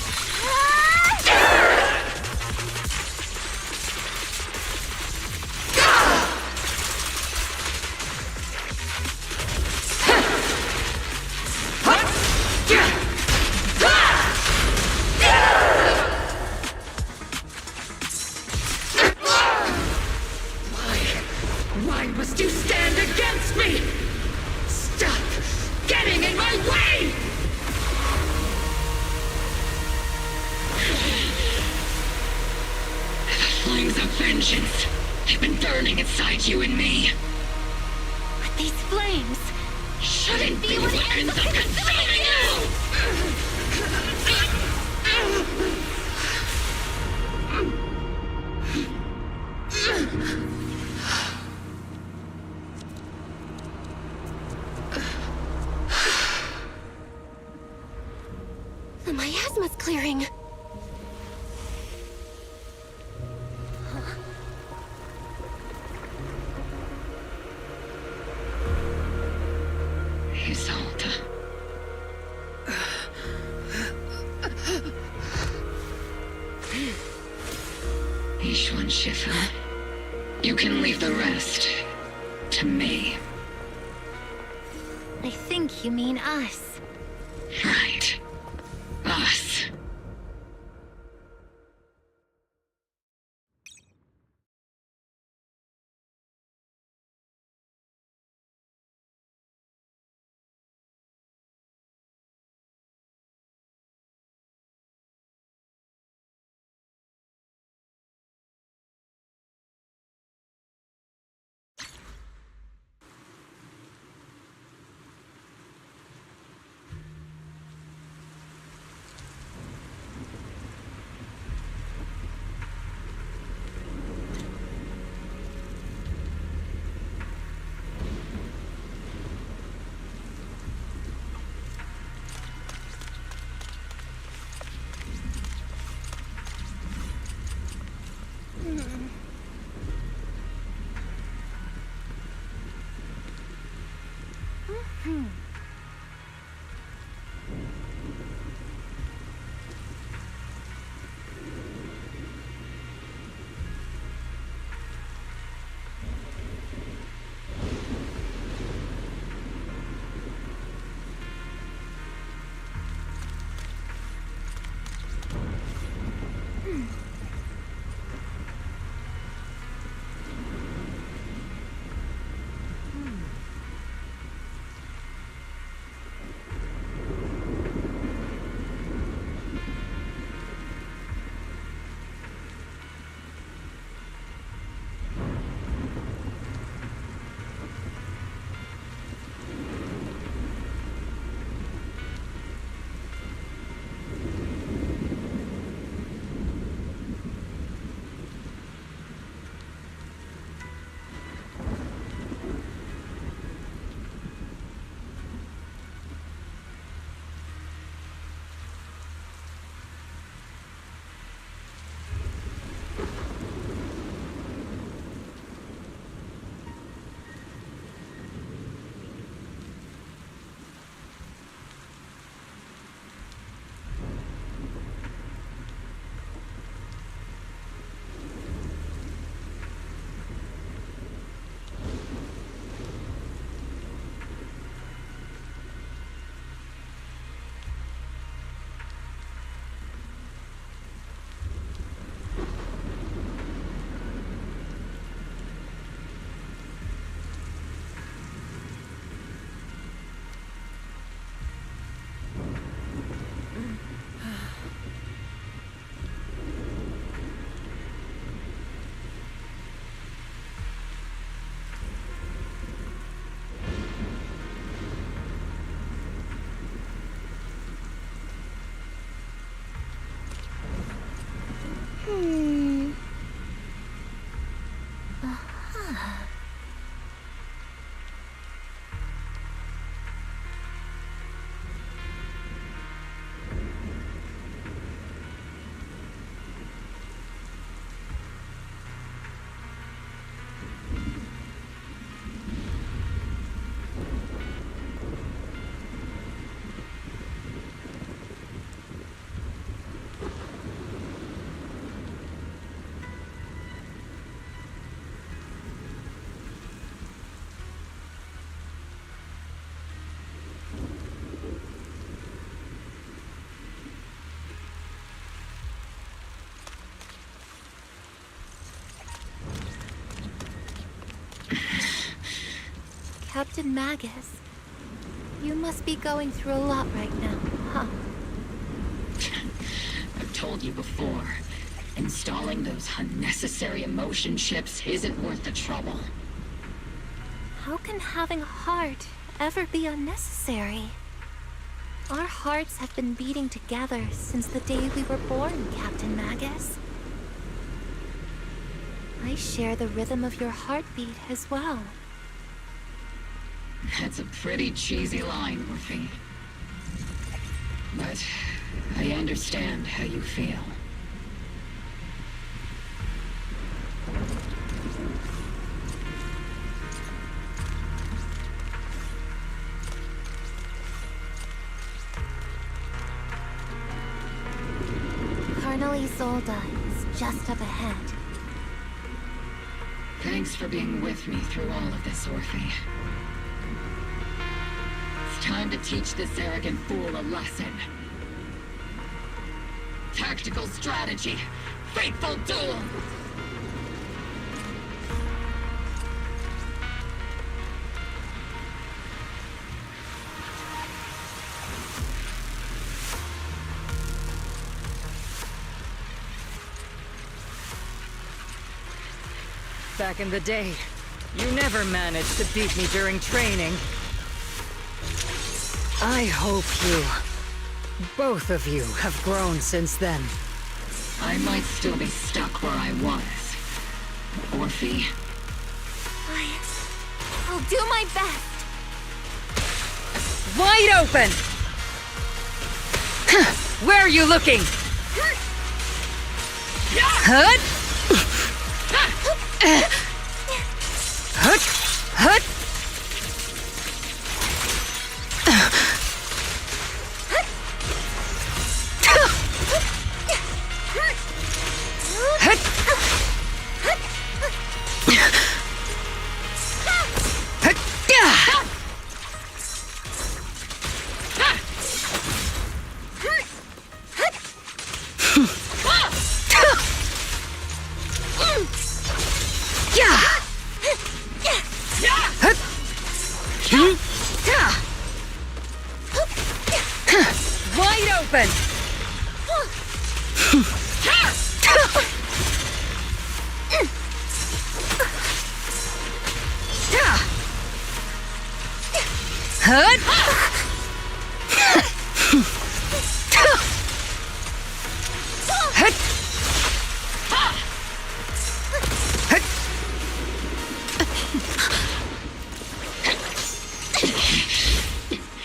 Why must you stand against me? Stop getting in my way! The flames of vengeance have been burning inside you and me. But these flames Shouldn't be what ends up consuming you! The miasma's clearing. Isolde. Ishwan Shifa. You can leave the rest to me. I think you mean us. Right. Us. Captain Magus, you must be going through a lot right now, huh? I've told you before, installing those unnecessary emotion chips isn't worth the trouble. How can having a heart ever be unnecessary? Our hearts have been beating together since the day we were born, Captain Magus. I share the rhythm of your heartbeat as well. That's a pretty cheesy line, Morphe. But I understand how you feel. Colonel Isolde is just up ahead. Thanks for being with me through all of this, Orphe. It's time to teach this arrogant fool a lesson. Tactical strategy. Fateful duel. Back in the day, you never managed to beat me during training. I hope you, both of you, have grown since then. I might still be stuck where I was. Orphe. I'll do my best. Wide open! Where are you looking? Hut! Hut! Hut! Wide open! Hut!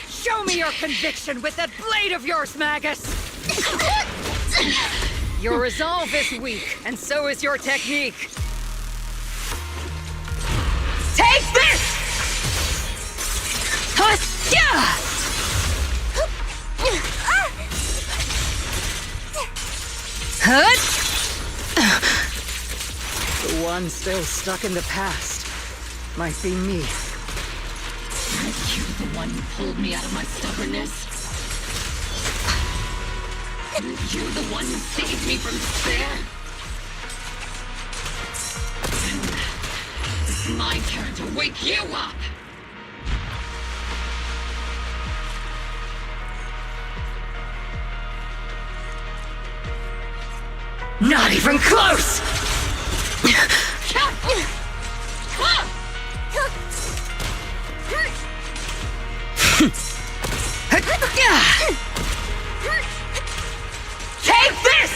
Show me your conviction with that blade of yours, Magus! Your resolve is weak, and so is your technique. Take this! The one still stuck in the past might be me. You the one who pulled me out of my stubbornness? You the one who saved me from despair? It's my turn to wake you up! Not even close! Take this!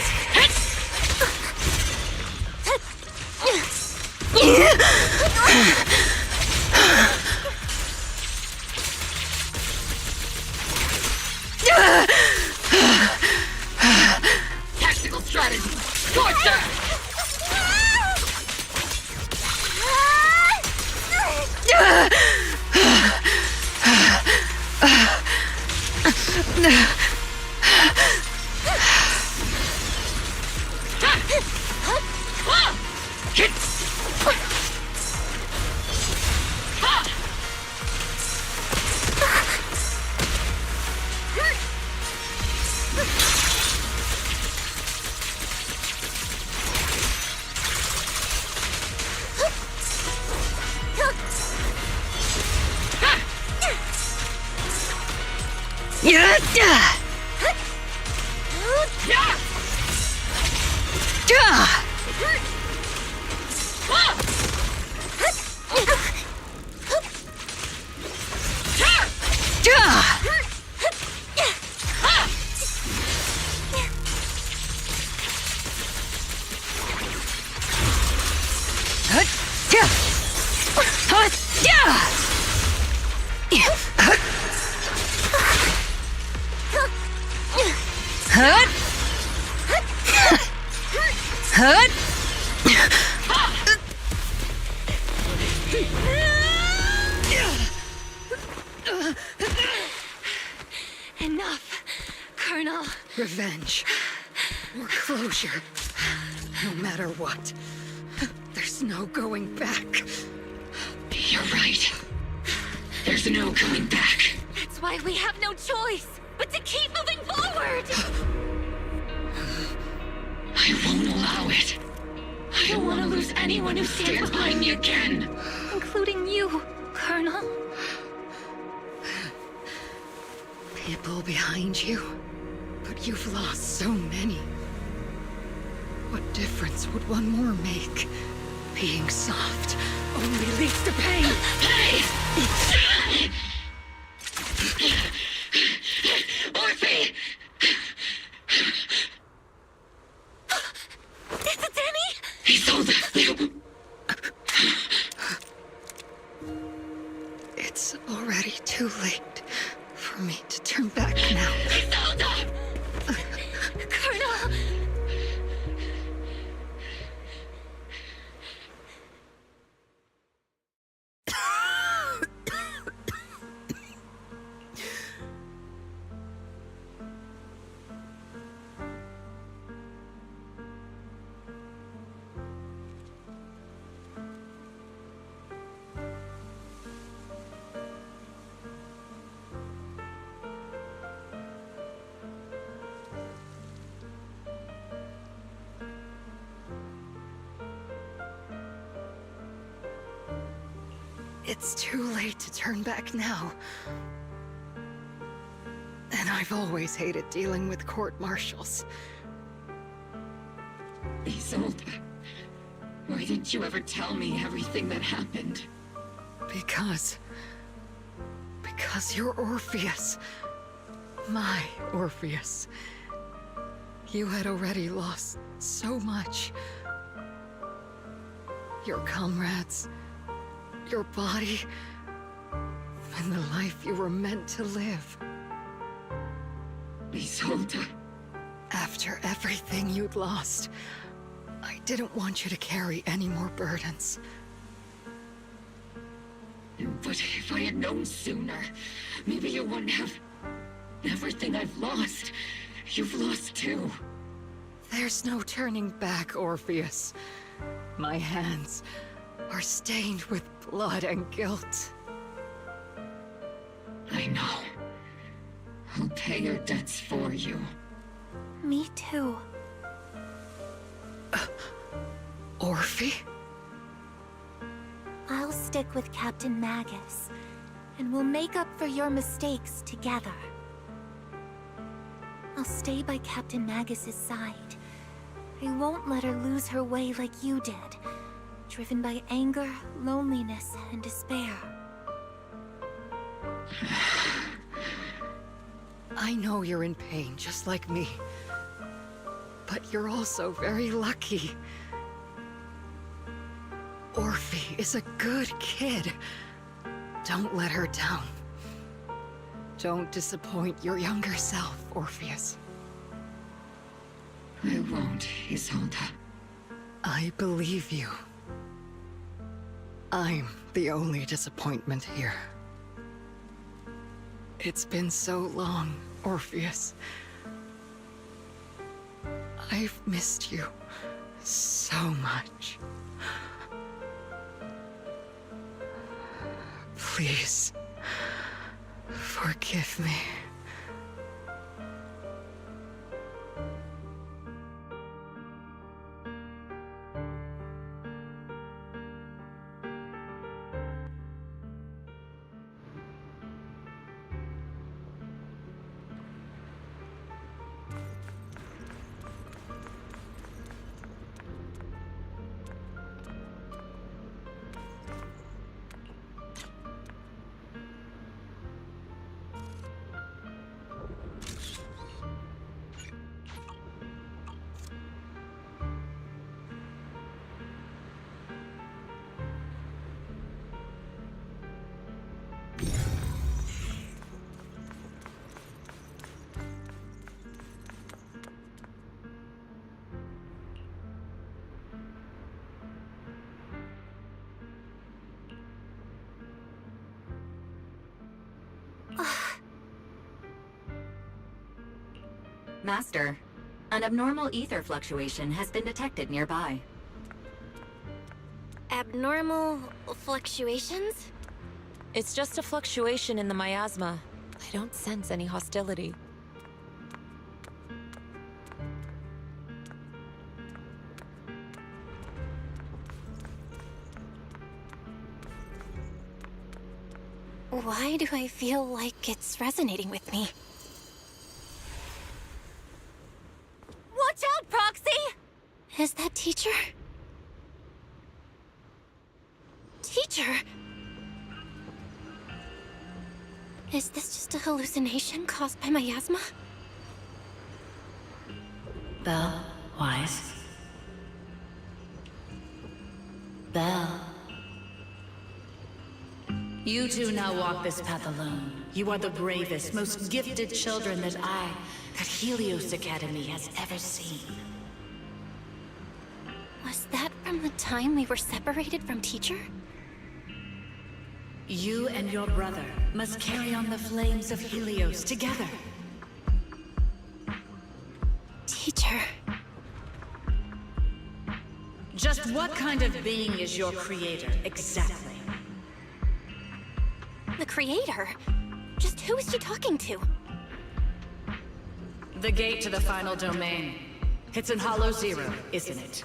Enough, Colonel. Revenge. Or closure. No matter what. There's no going back. You're right. There's no going back. That's why we have no choice but to keep moving forward! I won't allow it. I don't want to lose anyone who stands behind me again. Including you, Colonel. People behind you, but you've lost so many. What difference would one more make? Being soft only leads to pain. Hey! Orphe! Is it Danny? He sold it. It's already too late for me to turn back now. Colonel! It's too late to turn back now. And I've always hated dealing with court-martials. Isolde, why didn't you ever tell me everything that happened? Because you're Orpheus. My Orpheus. You had already lost so much. Your comrades, your body, and the life you were meant to live. Isolde. After everything you'd lost, I didn't want you to carry any more burdens. But if I had known sooner, maybe you wouldn't have... Everything I've lost, you've lost too. There's no turning back, Orpheus. My hands are stained with blood and guilt. I know. I'll pay your debts for you. Me too. Orphe? I'll stick with Captain Magus, and we'll make up for your mistakes together. I'll stay by Captain Magus's side. I won't let her lose her way like you did, driven by anger, loneliness, and despair. I know you're in pain, just like me. But you're also very lucky. Orphe is a good kid. Don't let her down. Don't disappoint your younger self, Orpheus. I won't, Isolde. I believe you. I'm the only disappointment here. It's been so long, Orpheus. I've missed you so much. Please, forgive me. Master, an abnormal ether fluctuation has been detected nearby. Abnormal fluctuations? It's just a fluctuation in the miasma. I don't sense any hostility. Why do I feel like it's resonating with me? Watch out, Proxy! Is that teacher? Teacher? Is this just a hallucination caused by miasma? Belle, Wise. Belle. You two now walk this path alone. You are the bravest, most gifted children that Helios Academy has ever seen. Was that from the time we were separated from teacher? You and your brother must carry on the flames of Helios together. Teacher. Just what kind of being is your creator, exactly? The creator? Just who is she talking to? The gate to the final domain. It's in Hollow Zero, isn't it?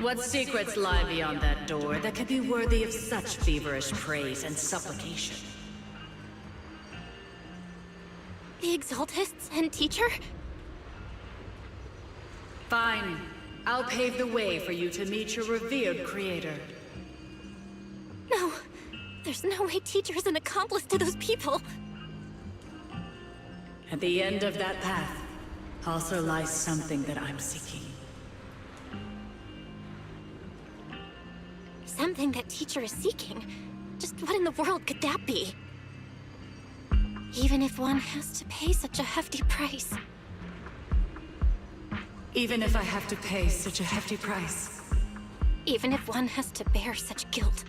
What secrets lie beyond that door that could be worthy of such feverish praise and supplication? The Exaltists and teacher? Fine. I'll pave the way for you to meet your revered creator. No. There's no way teacher is an accomplice to those people. At the end of that path also lies something that I'm seeking. Something that teacher is seeking? Just what in the world could that be? Even if one has to pay such a hefty price. Even if I have to pay such a hefty price. Even if one has to bear such guilt.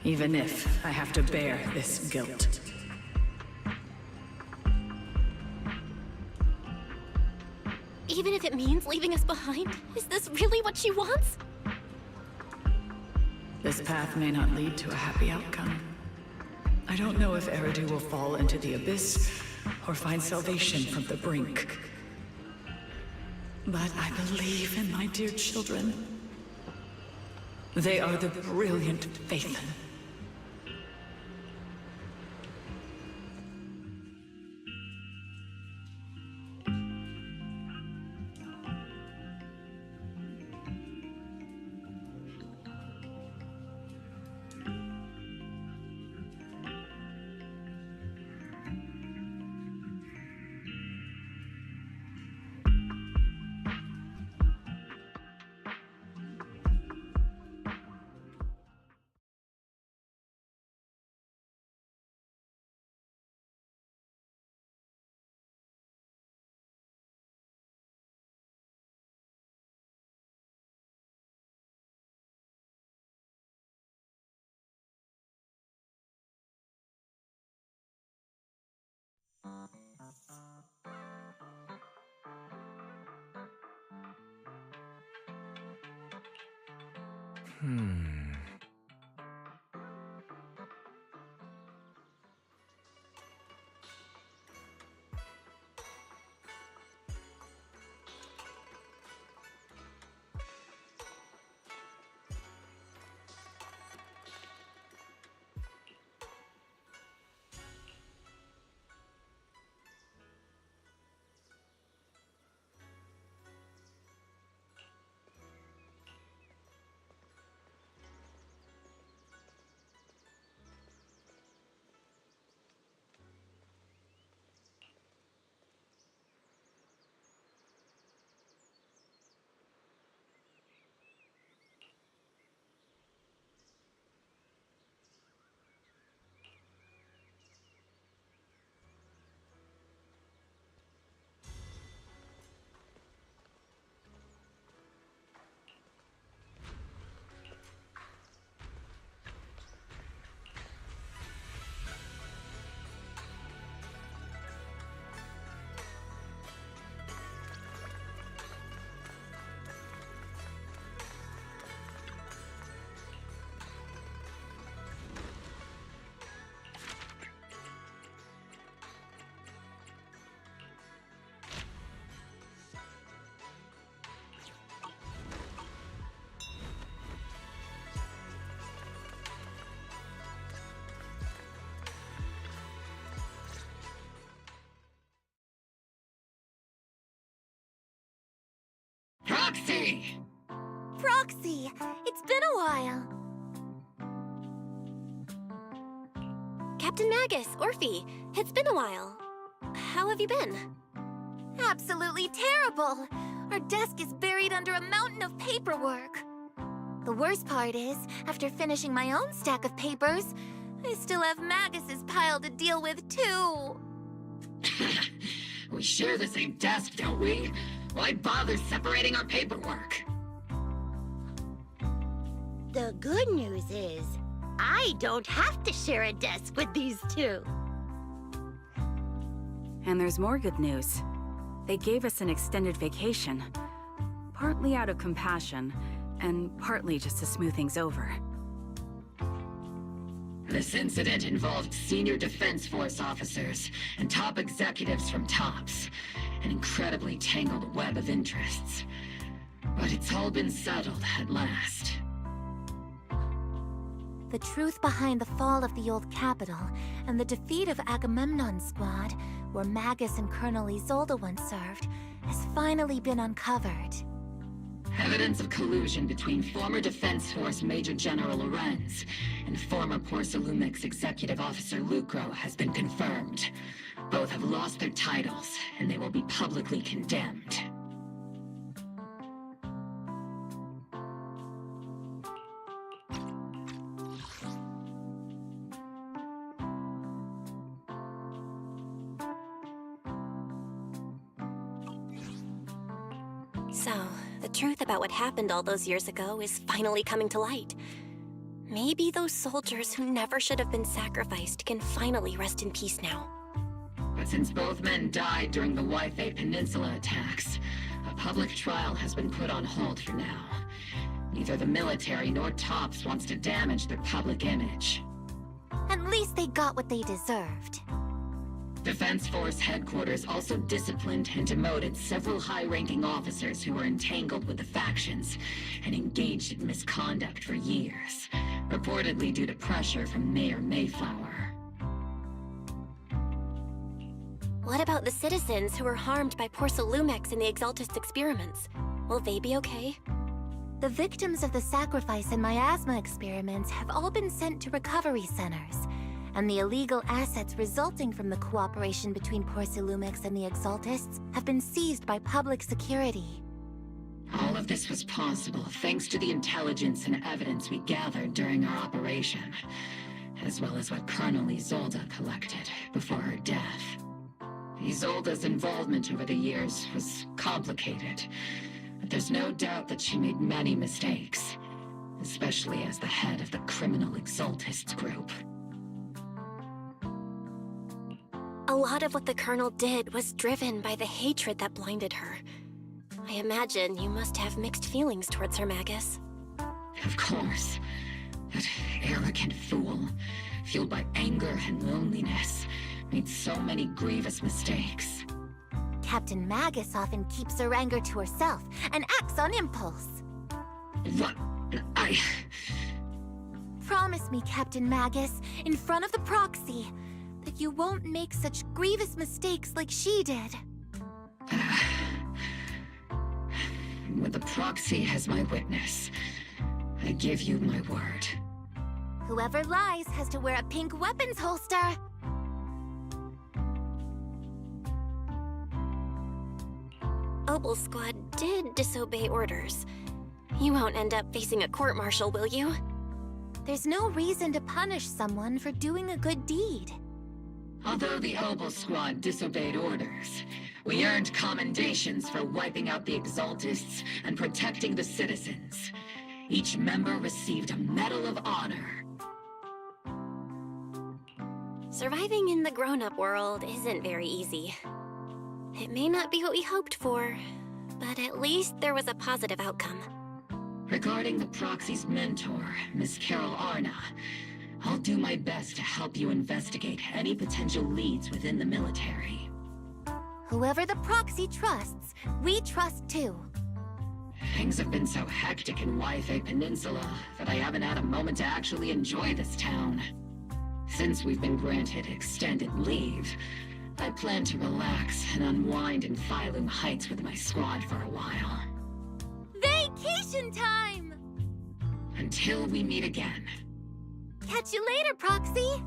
Even if I have to bear this guilt. Even if it means leaving us behind? Is this really what she wants? This path may not lead to a happy outcome. I don't know if Eridu will fall into the abyss or find salvation from the brink. But I believe in my dear children. They are the brilliant Phaethon. Proxy! Proxy! It's been a while. Captain Magus, Orphe, it's been a while. How have you been? Absolutely terrible! Our desk is buried under a mountain of paperwork. The worst part is, after finishing my own stack of papers, I still have Magus's pile to deal with, too. We share the same desk, don't we? Why bother separating our paperwork? The good news is, I don't have to share a desk with these two. And there's more good news. They gave us an extended vacation. Partly out of compassion, and partly just to smooth things over. This incident involved senior Defense Force officers and top executives from TOPS. An incredibly tangled web of interests. But it's all been settled at last. The truth behind the fall of the old capital and the defeat of Agamemnon's squad, where Magus and Colonel Isolde once served, has finally been uncovered. Evidence of collusion between former Defense Force Major General Lorenz and former Porcelumix Executive Officer Lucro has been confirmed. Both have lost their titles, and they will be publicly condemned. So, the truth about what happened all those years ago is finally coming to light. Maybe those soldiers who never should have been sacrificed can finally rest in peace now. But since both men died during the Waifei Peninsula attacks, a public trial has been put on hold for now. Neither the military nor TOPS wants to damage their public image. At least they got what they deserved. Defense Force headquarters also disciplined and demoted several high-ranking officers who were entangled with the factions and engaged in misconduct for years, reportedly due to pressure from Mayor Mayflower. What about the citizens who were harmed by Porcelumix in the Exaltist experiments? Will they be okay? The victims of the sacrifice and miasma experiments have all been sent to recovery centers, and the illegal assets resulting from the cooperation between Porcelumix and the Exaltists have been seized by public security. All of this was possible thanks to the intelligence and evidence we gathered during our operation, as well as what Colonel Isolde collected before her death. Isolde's involvement over the years was complicated, but there's no doubt that she made many mistakes, especially as the head of the criminal Exaltists group. A lot of what the Colonel did was driven by the hatred that blinded her. I imagine you must have mixed feelings towards her, Magus. Of course. That arrogant fool, fueled by anger and loneliness, made so many grievous mistakes. Captain Magus often keeps her anger to herself and acts on impulse. What? Promise me, Captain Magus, in front of the proxy, that you won't make such grievous mistakes like she did. With the proxy as my witness, I give you my word. Whoever lies has to wear a pink weapons holster. Opal Squad did disobey orders. You won't end up facing a court-martial, will you? There's no reason to punish someone for doing a good deed. Although the Opal Squad disobeyed orders, we earned commendations for wiping out the Exaltists and protecting the citizens. Each member received a Medal of Honor. Surviving in the grown-up world isn't very easy. It may not be what we hoped for, but at least there was a positive outcome. Regarding the proxy's mentor, Miss Carol Arna, I'll do my best to help you investigate any potential leads within the military. Whoever the proxy trusts, we trust too. Things have been so hectic in Yfei Peninsula that I haven't had a moment to actually enjoy this town. Since we've been granted extended leave, I plan to relax and unwind in Phylum Heights with my squad for a while. Vacation time! Until we meet again. Catch you later, Proxy!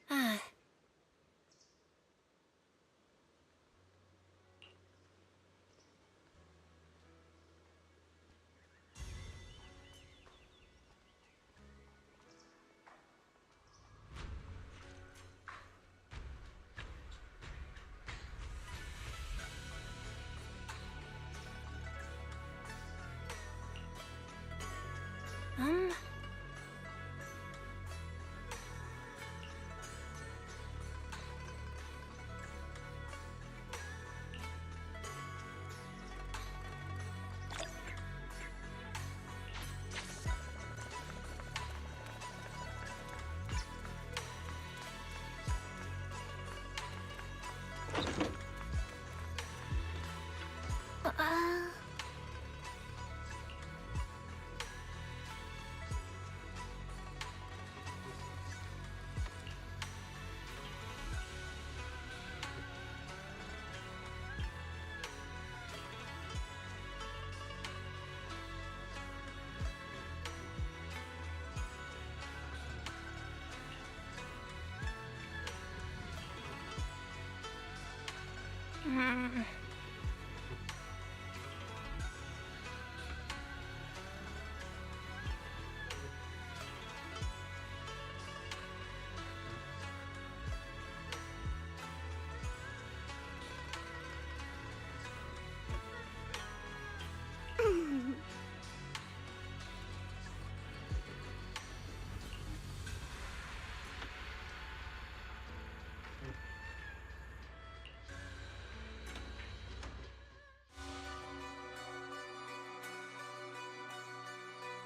Ah. Um...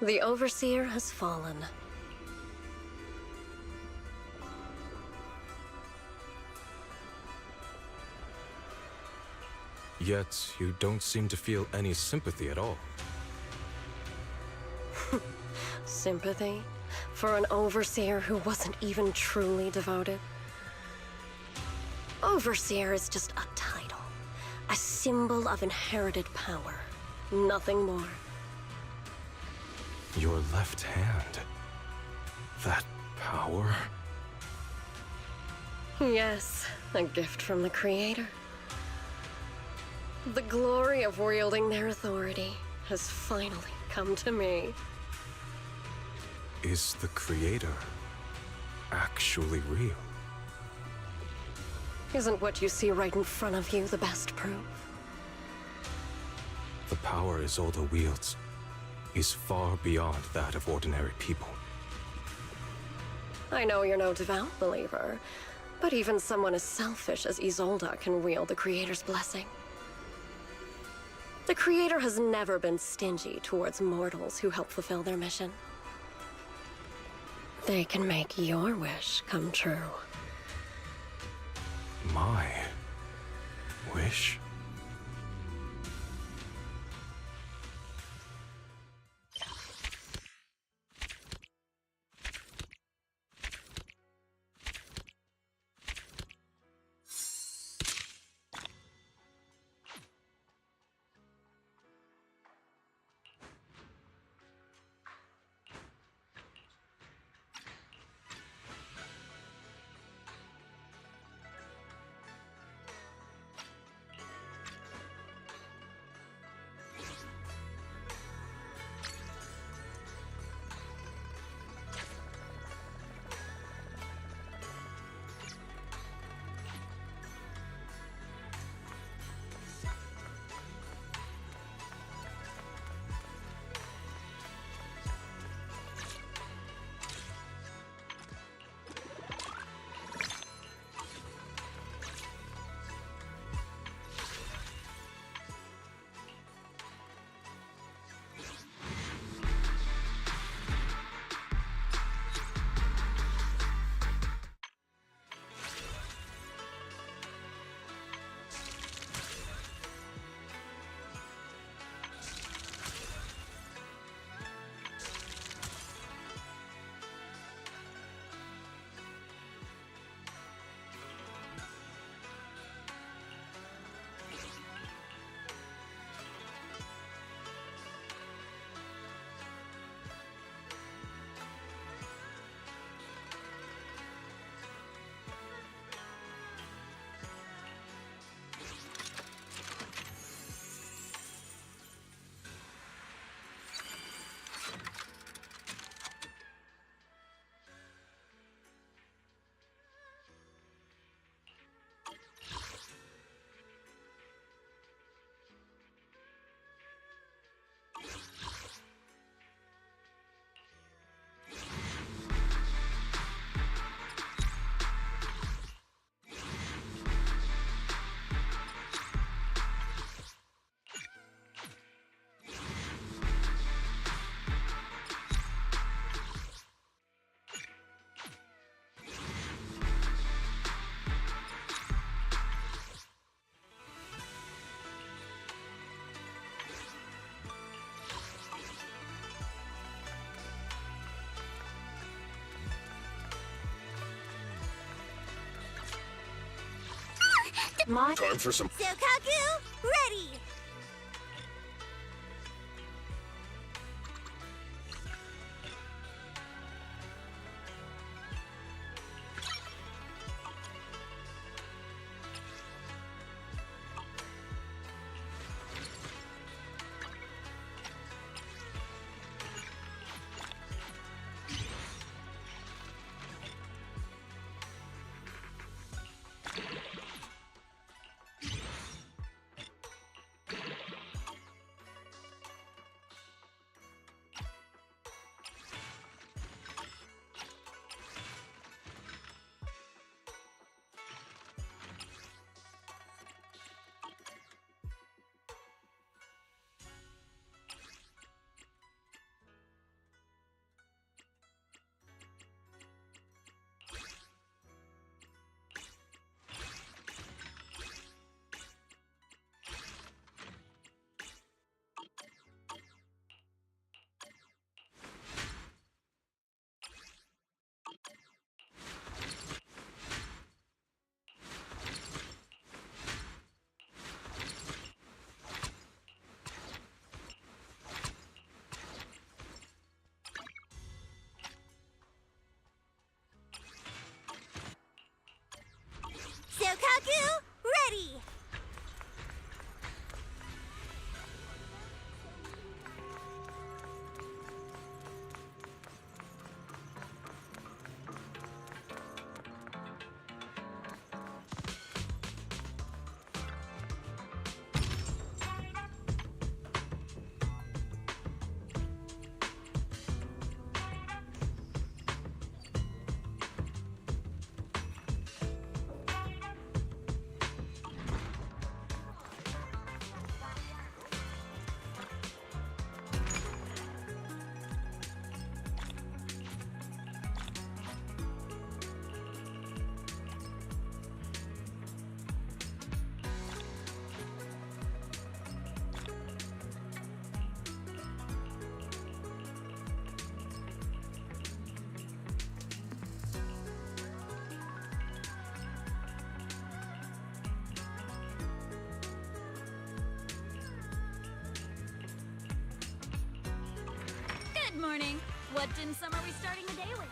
The Overseer has fallen. Yet, you don't seem to feel any sympathy at all. Sympathy? For an Overseer who wasn't even truly devoted? Overseer is just a title. A symbol of inherited power. Nothing more. Your left hand. That power? Yes, a gift from the Creator. The glory of wielding their authority has finally come to me. Is the Creator actually real? Isn't what you see right in front of you the best proof? The power Isolde wields is far beyond that of ordinary people. I know you're no devout believer, but even someone as selfish as Isolde can wield the Creator's blessing. The Creator has never been stingy towards mortals who help fulfill their mission. They can make your wish come true. My wish? my... Time for some... Sokaku, ready! Sokaku, ready! Good morning. What dim sum are we starting the day with?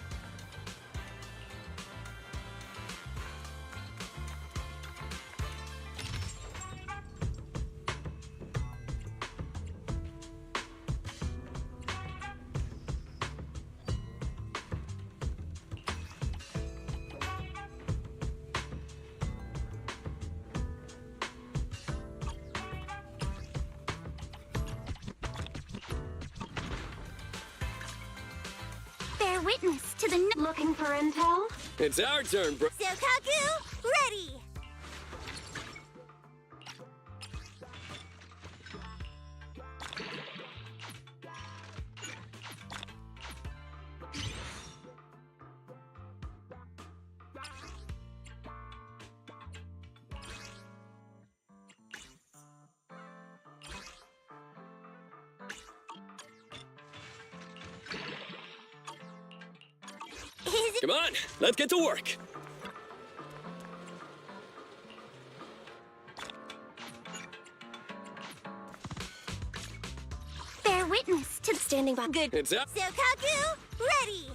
Bear witness to the... Looking for intel? It's our turn, bro. Sokaku, ready! Come on, let's get to work. Bear witness to... Standing by. Good. It's up. Sokaku, ready!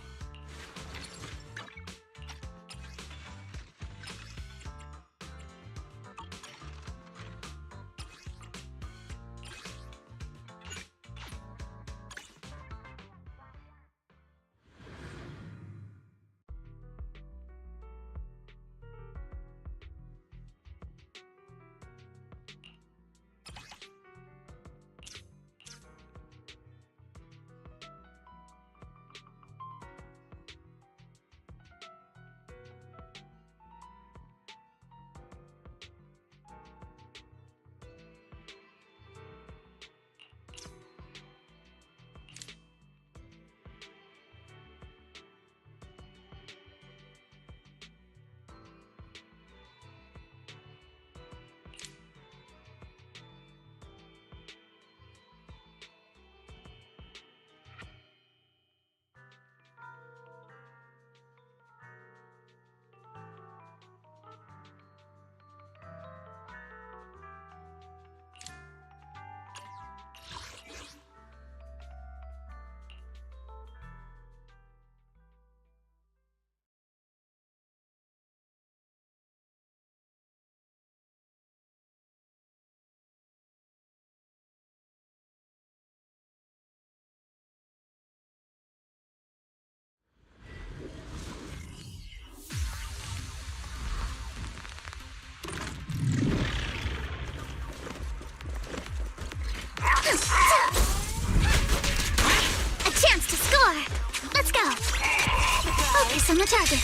the target.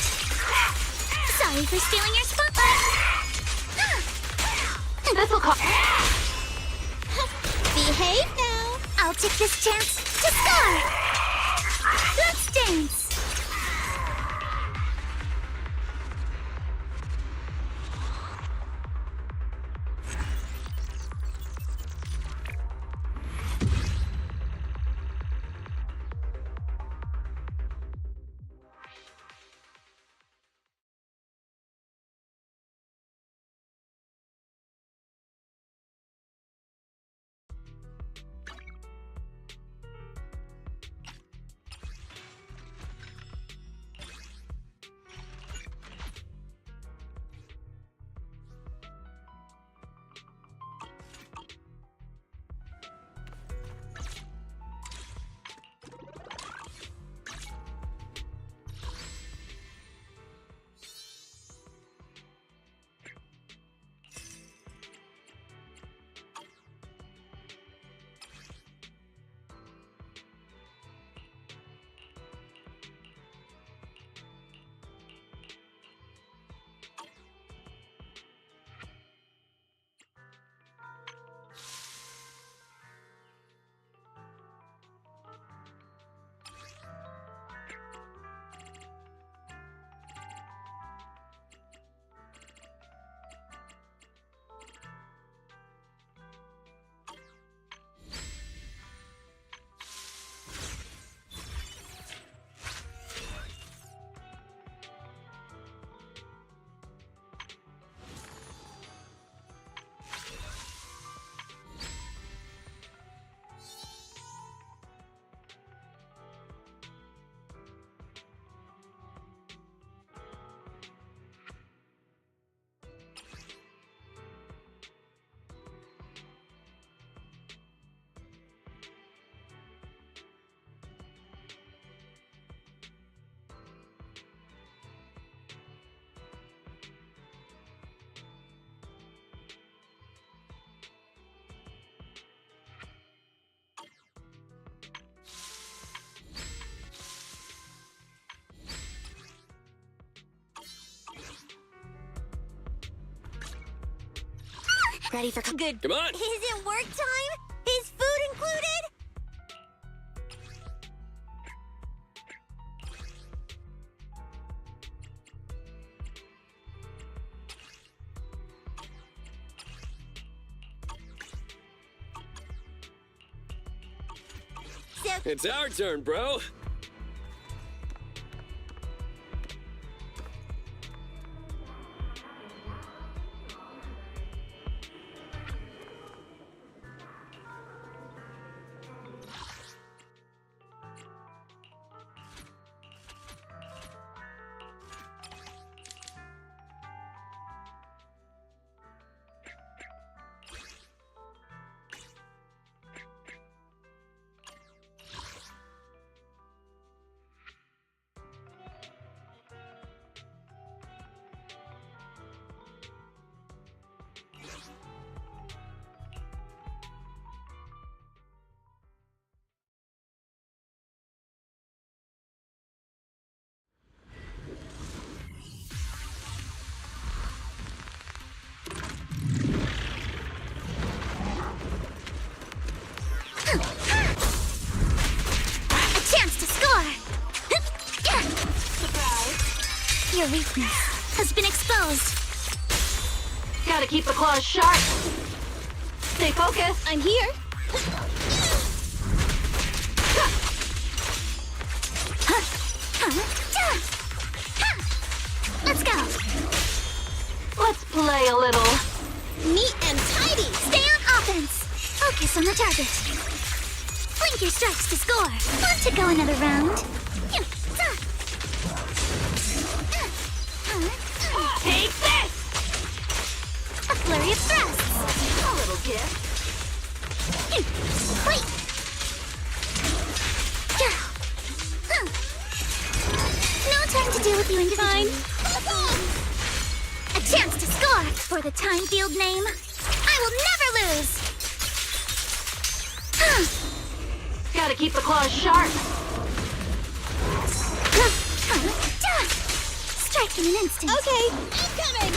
Sorry for stealing your spotlight. This'll call. Behave now. I'll take this chance to score. Let's dance. Ready for good. Come on. Is it work time? Is food included? It's our turn, bro. Your weakness has been exposed. Gotta keep the claws sharp. Stay focused. I'm here. Let's go. Let's play a little. Neat and tidy. Stay on offense. Focus on the target. Blink your strikes to score. Want to go another round? Take this! A flurry of thrusts. A little gift. Wait. No time to deal with you individually. A chance to score for the time field name. I will never lose. Gotta keep the claws sharp. strike in an instant. Okay, incoming!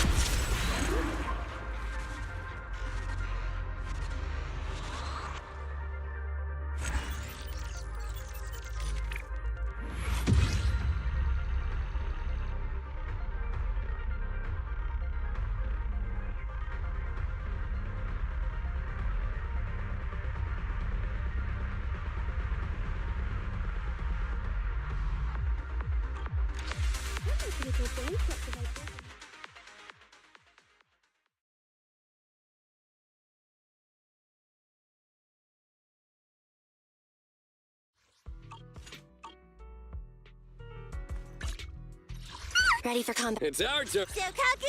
Ready for combat. It's our turn. Shokaku,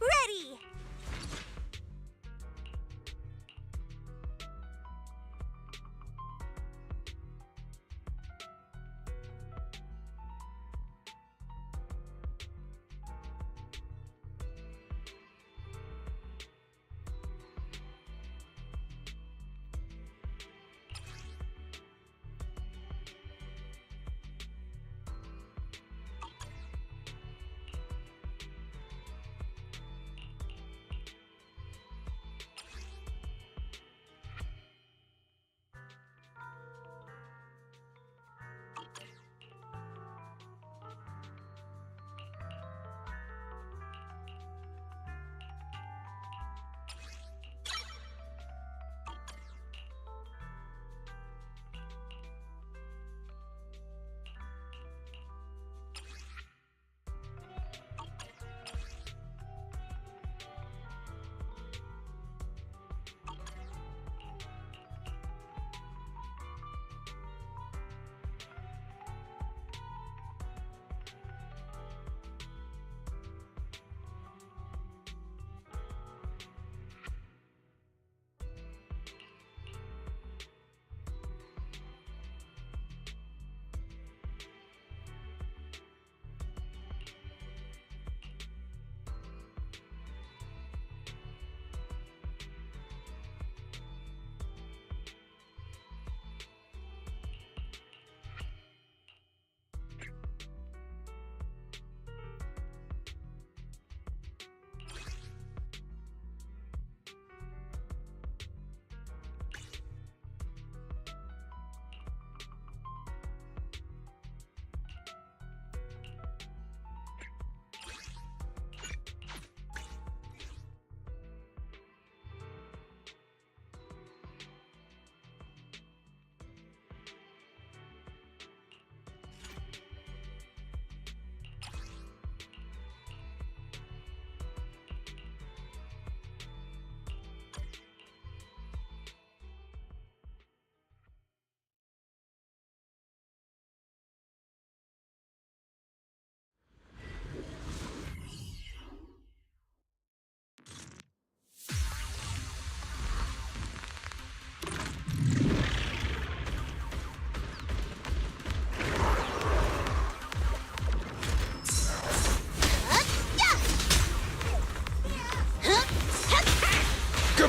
ready!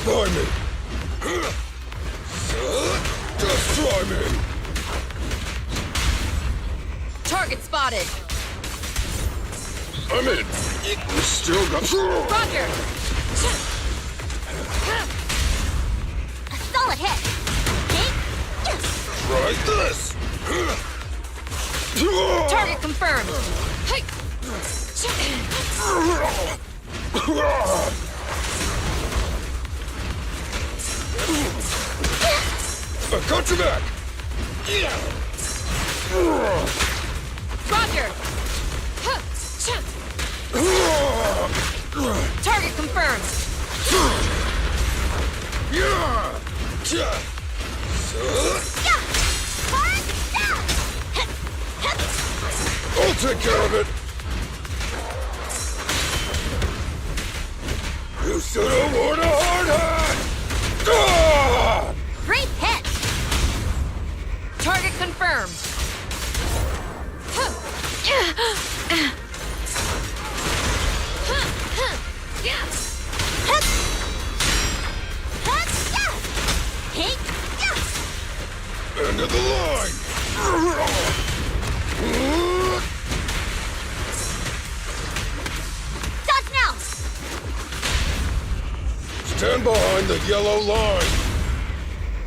Destroy me! Destroy me! Target spotted! I'm in! We still got... Roger! A solid hit! Try this! Target confirmed! I got you back! Roger! Target confirmed! I'll take care of it! You should have worn a hard hat! Great hit! Target confirmed! End of the line! Stand behind the yellow line.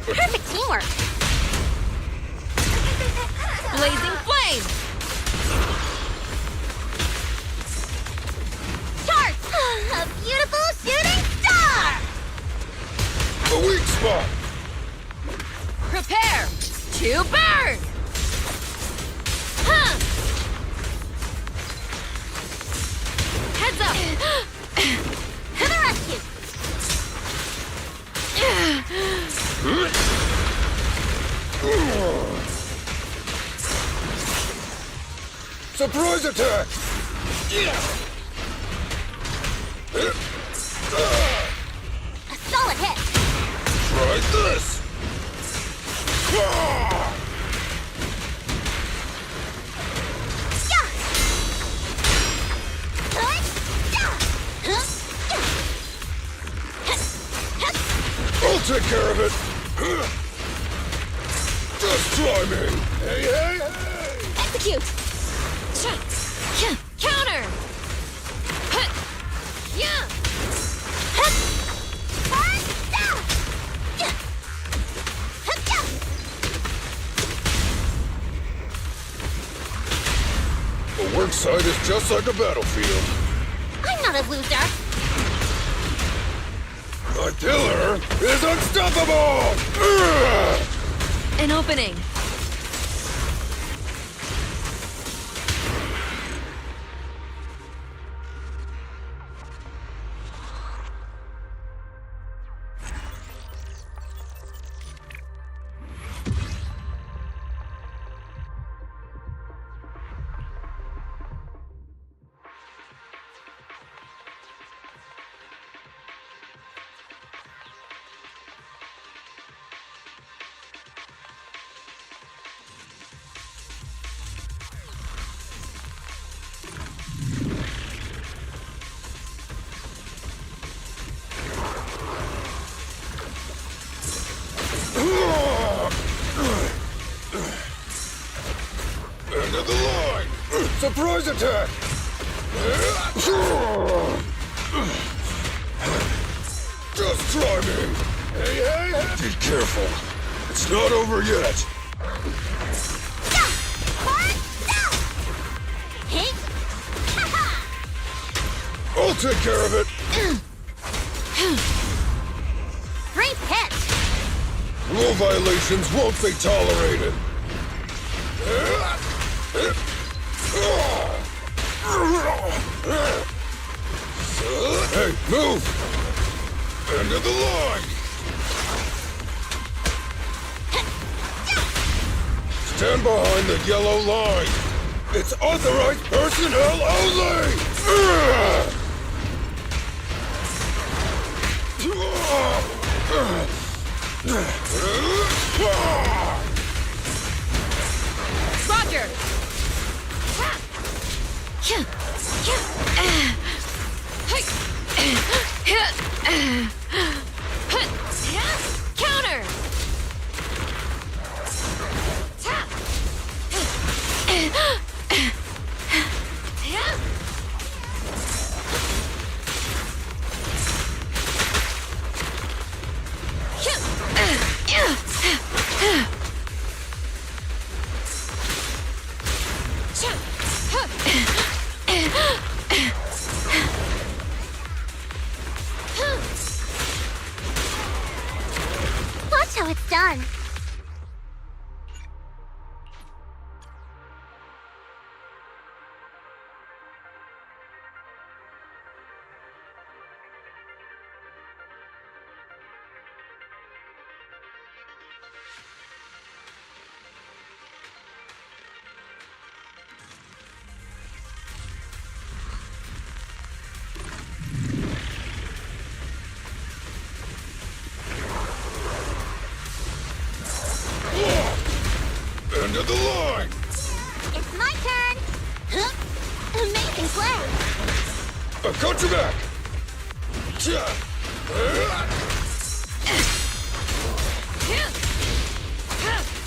Perfect teamwork. Blazing flame. Charge! A beautiful shooting star! The weak spot. Prepare to burn! Huh. Heads up! To the rescue! Surprise attack! A solid hit! Try this! I'll take care of it! Just try me! Hey, hey, hey! Execute! Counter! The work site is just like a battlefield. I'm not a loser! My killer is unstoppable! An opening. End of the line! Surprise attack! Just try me! Hey, hey, hey! Be careful! It's not over yet! I'll take care of it! Great hit! Rule violations won't be tolerated! Hey, move! End of the line! Stand behind the yellow line! It's authorized personnel only! Roger! Counter! Watch how it's done. End of the line! It's my turn! Amazing play! I got your back!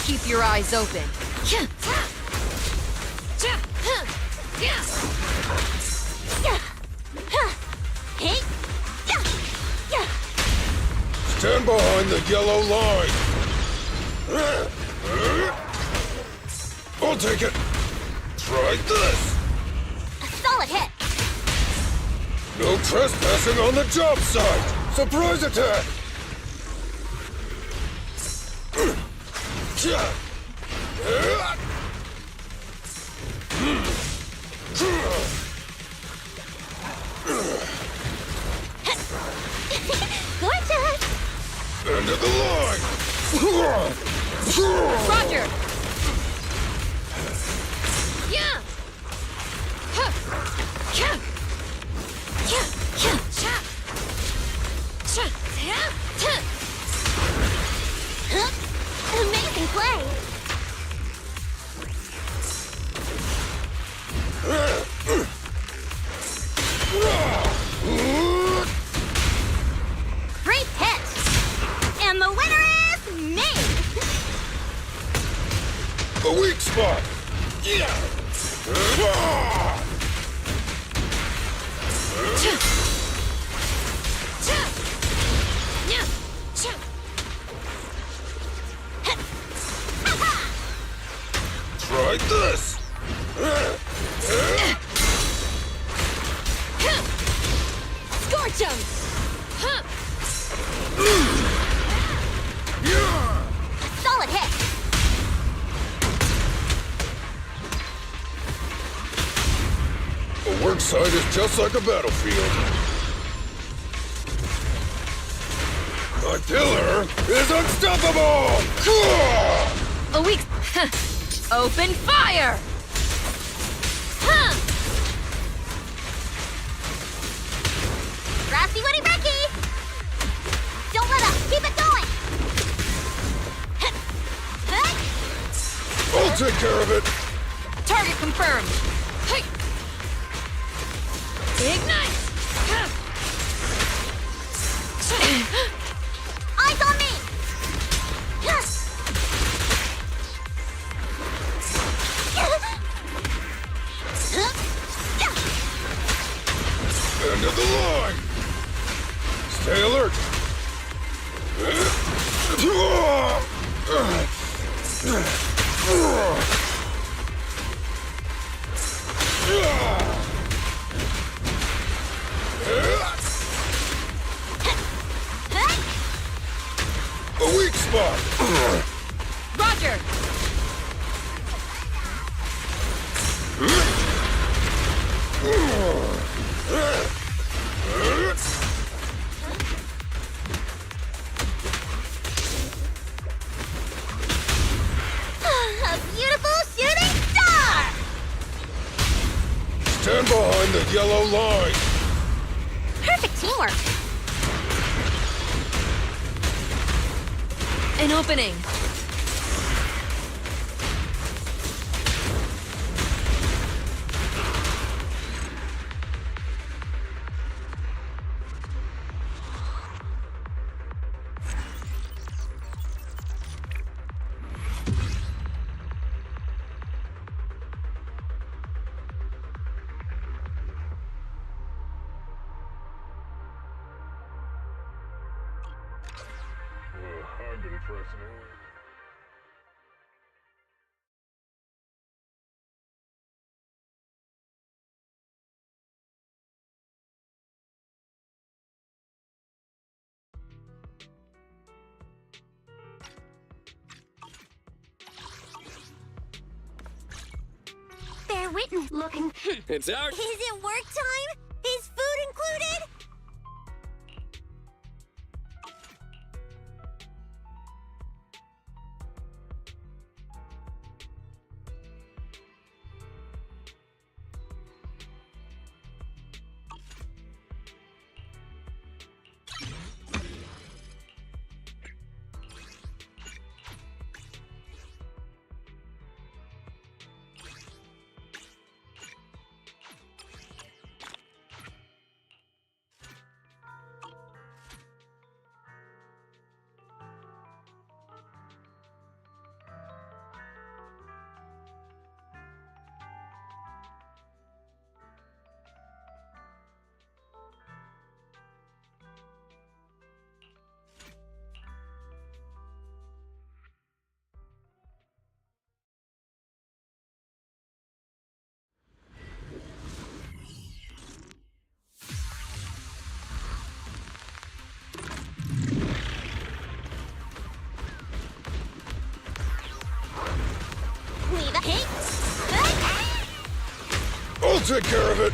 Keep your eyes open. Stand behind the yellow line. I'll take it. Try this. A solid hit. No trespassing on the job site. Surprise attack. Gorgeous! End of the line! Roger! Yeah! Huh! Yeah! Yeah! Yeah! Cha! Cha! Yeah! Cha! Huh? Amazing play! Great hit! And the winner is me! A weak spot! Yeah! Try this! Scorch 'em! Solid hit! A work site is just like a battlefield. My killer is unstoppable! A weak... Open fire! Huh! Grassy Woody Brecky! Don't let up! Keep it going! I'll take care of it! Target confirmed! Hey! Ignite! Eyes on me! End of the line! Stay alert! A weak spot! Roger! A beautiful shooting star! Stand behind the yellow line! Perfect teamwork! An opening! I've been pressing away. Bear witness looking. It's out. Is it work time? Is food included? take care of it.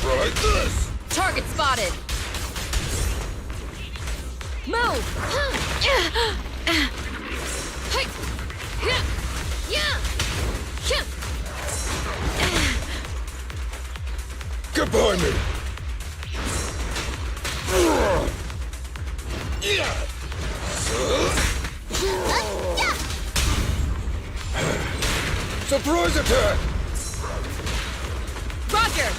Try this. Target spotted. Move. Get behind me. Surprise attack! Roger.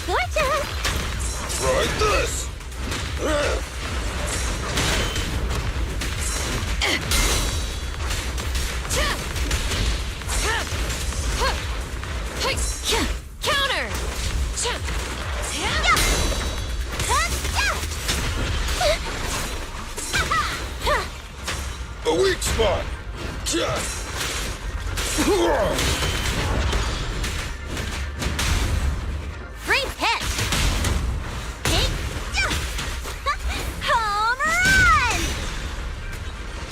Gotcha! Try this! Counter! A weak spot! Great hit! Home run!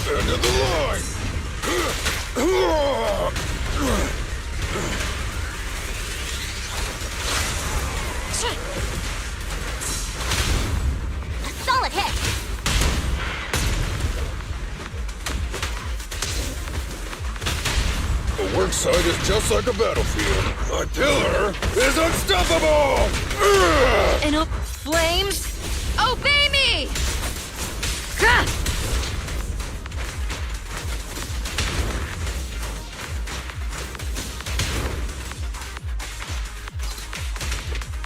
End of the line! A solid hit! A work site is just like a battlefield. A killer is unstoppable! In up flames? Obey me! Gah!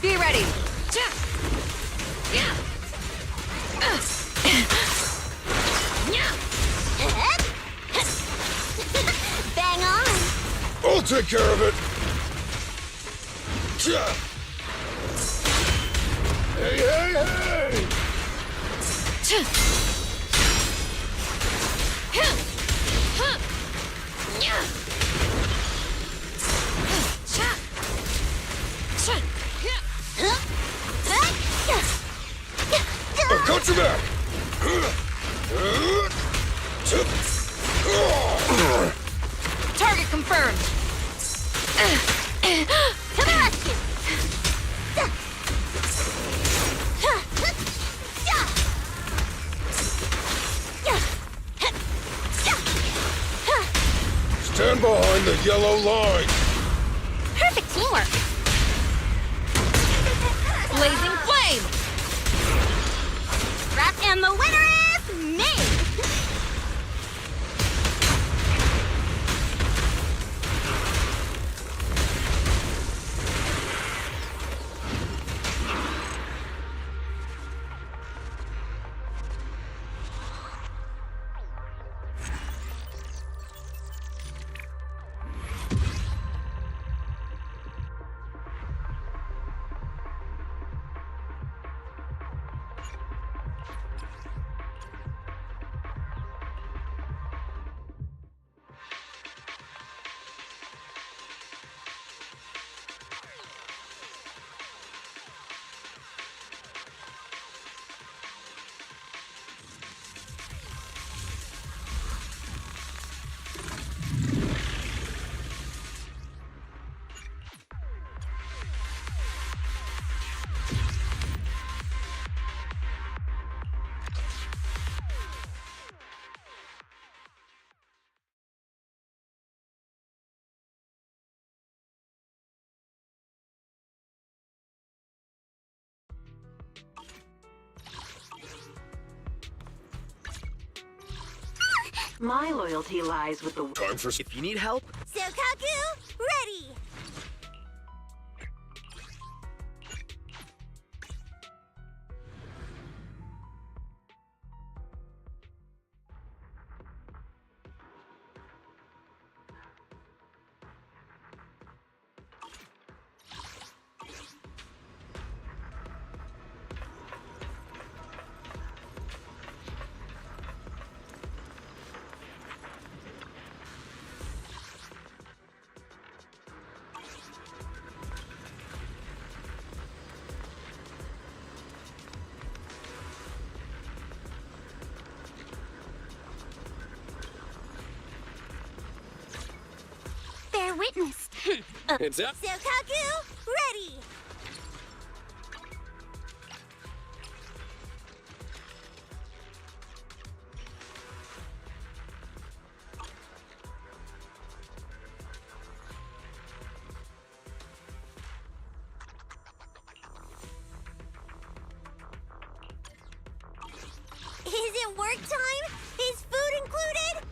Be ready. Bang on! I'll take care of it! Hey, hey, hey! I've got your back! Target confirmed. To the rescue! Stand behind the yellow line! Perfect teamwork! Blazing flame! And the winner is me! My loyalty lies with the... Time for... If you need help, Sokaku, ready! bear witness. It's up. Sokaku, ready! Is it work time? Is food included?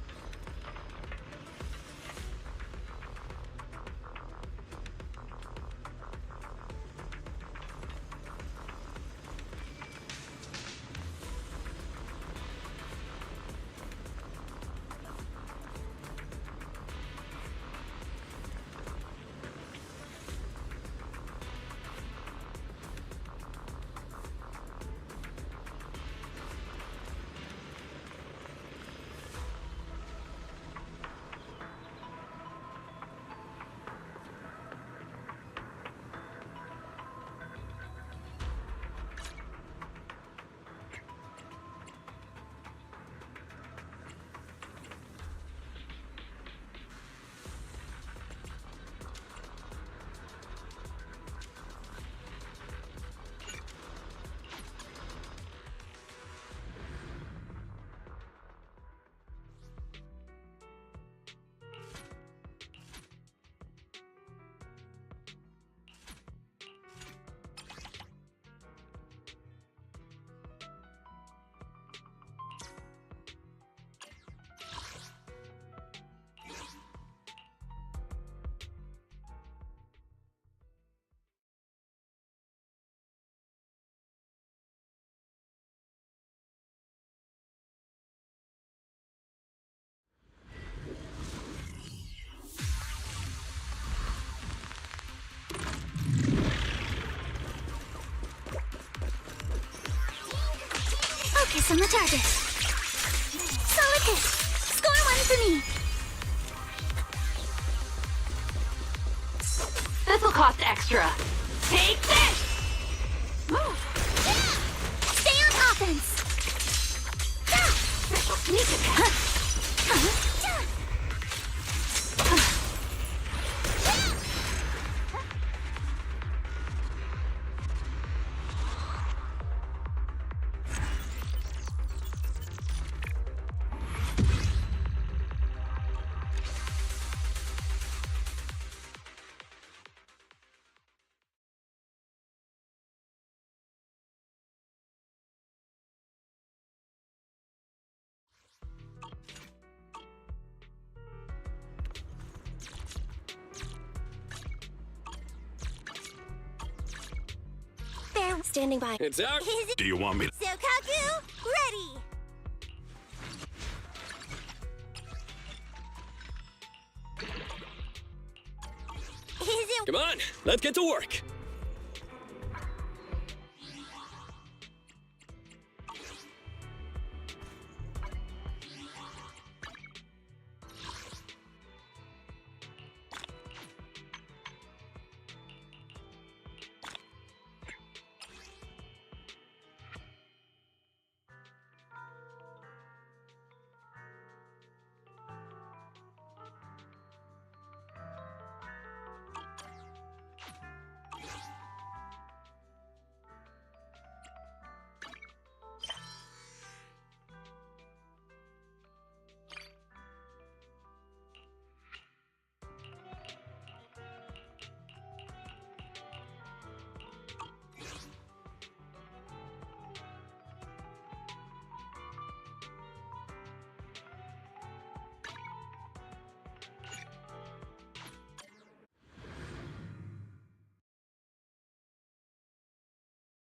Focus on the target. Solid hit. Score one for me. This'll cost extra. Take this! Move. Stay on offense. Special sneak attack. There, standing by. It's out. Do you want me to? Sokaku, ready! Is it... Come on, let's get to work.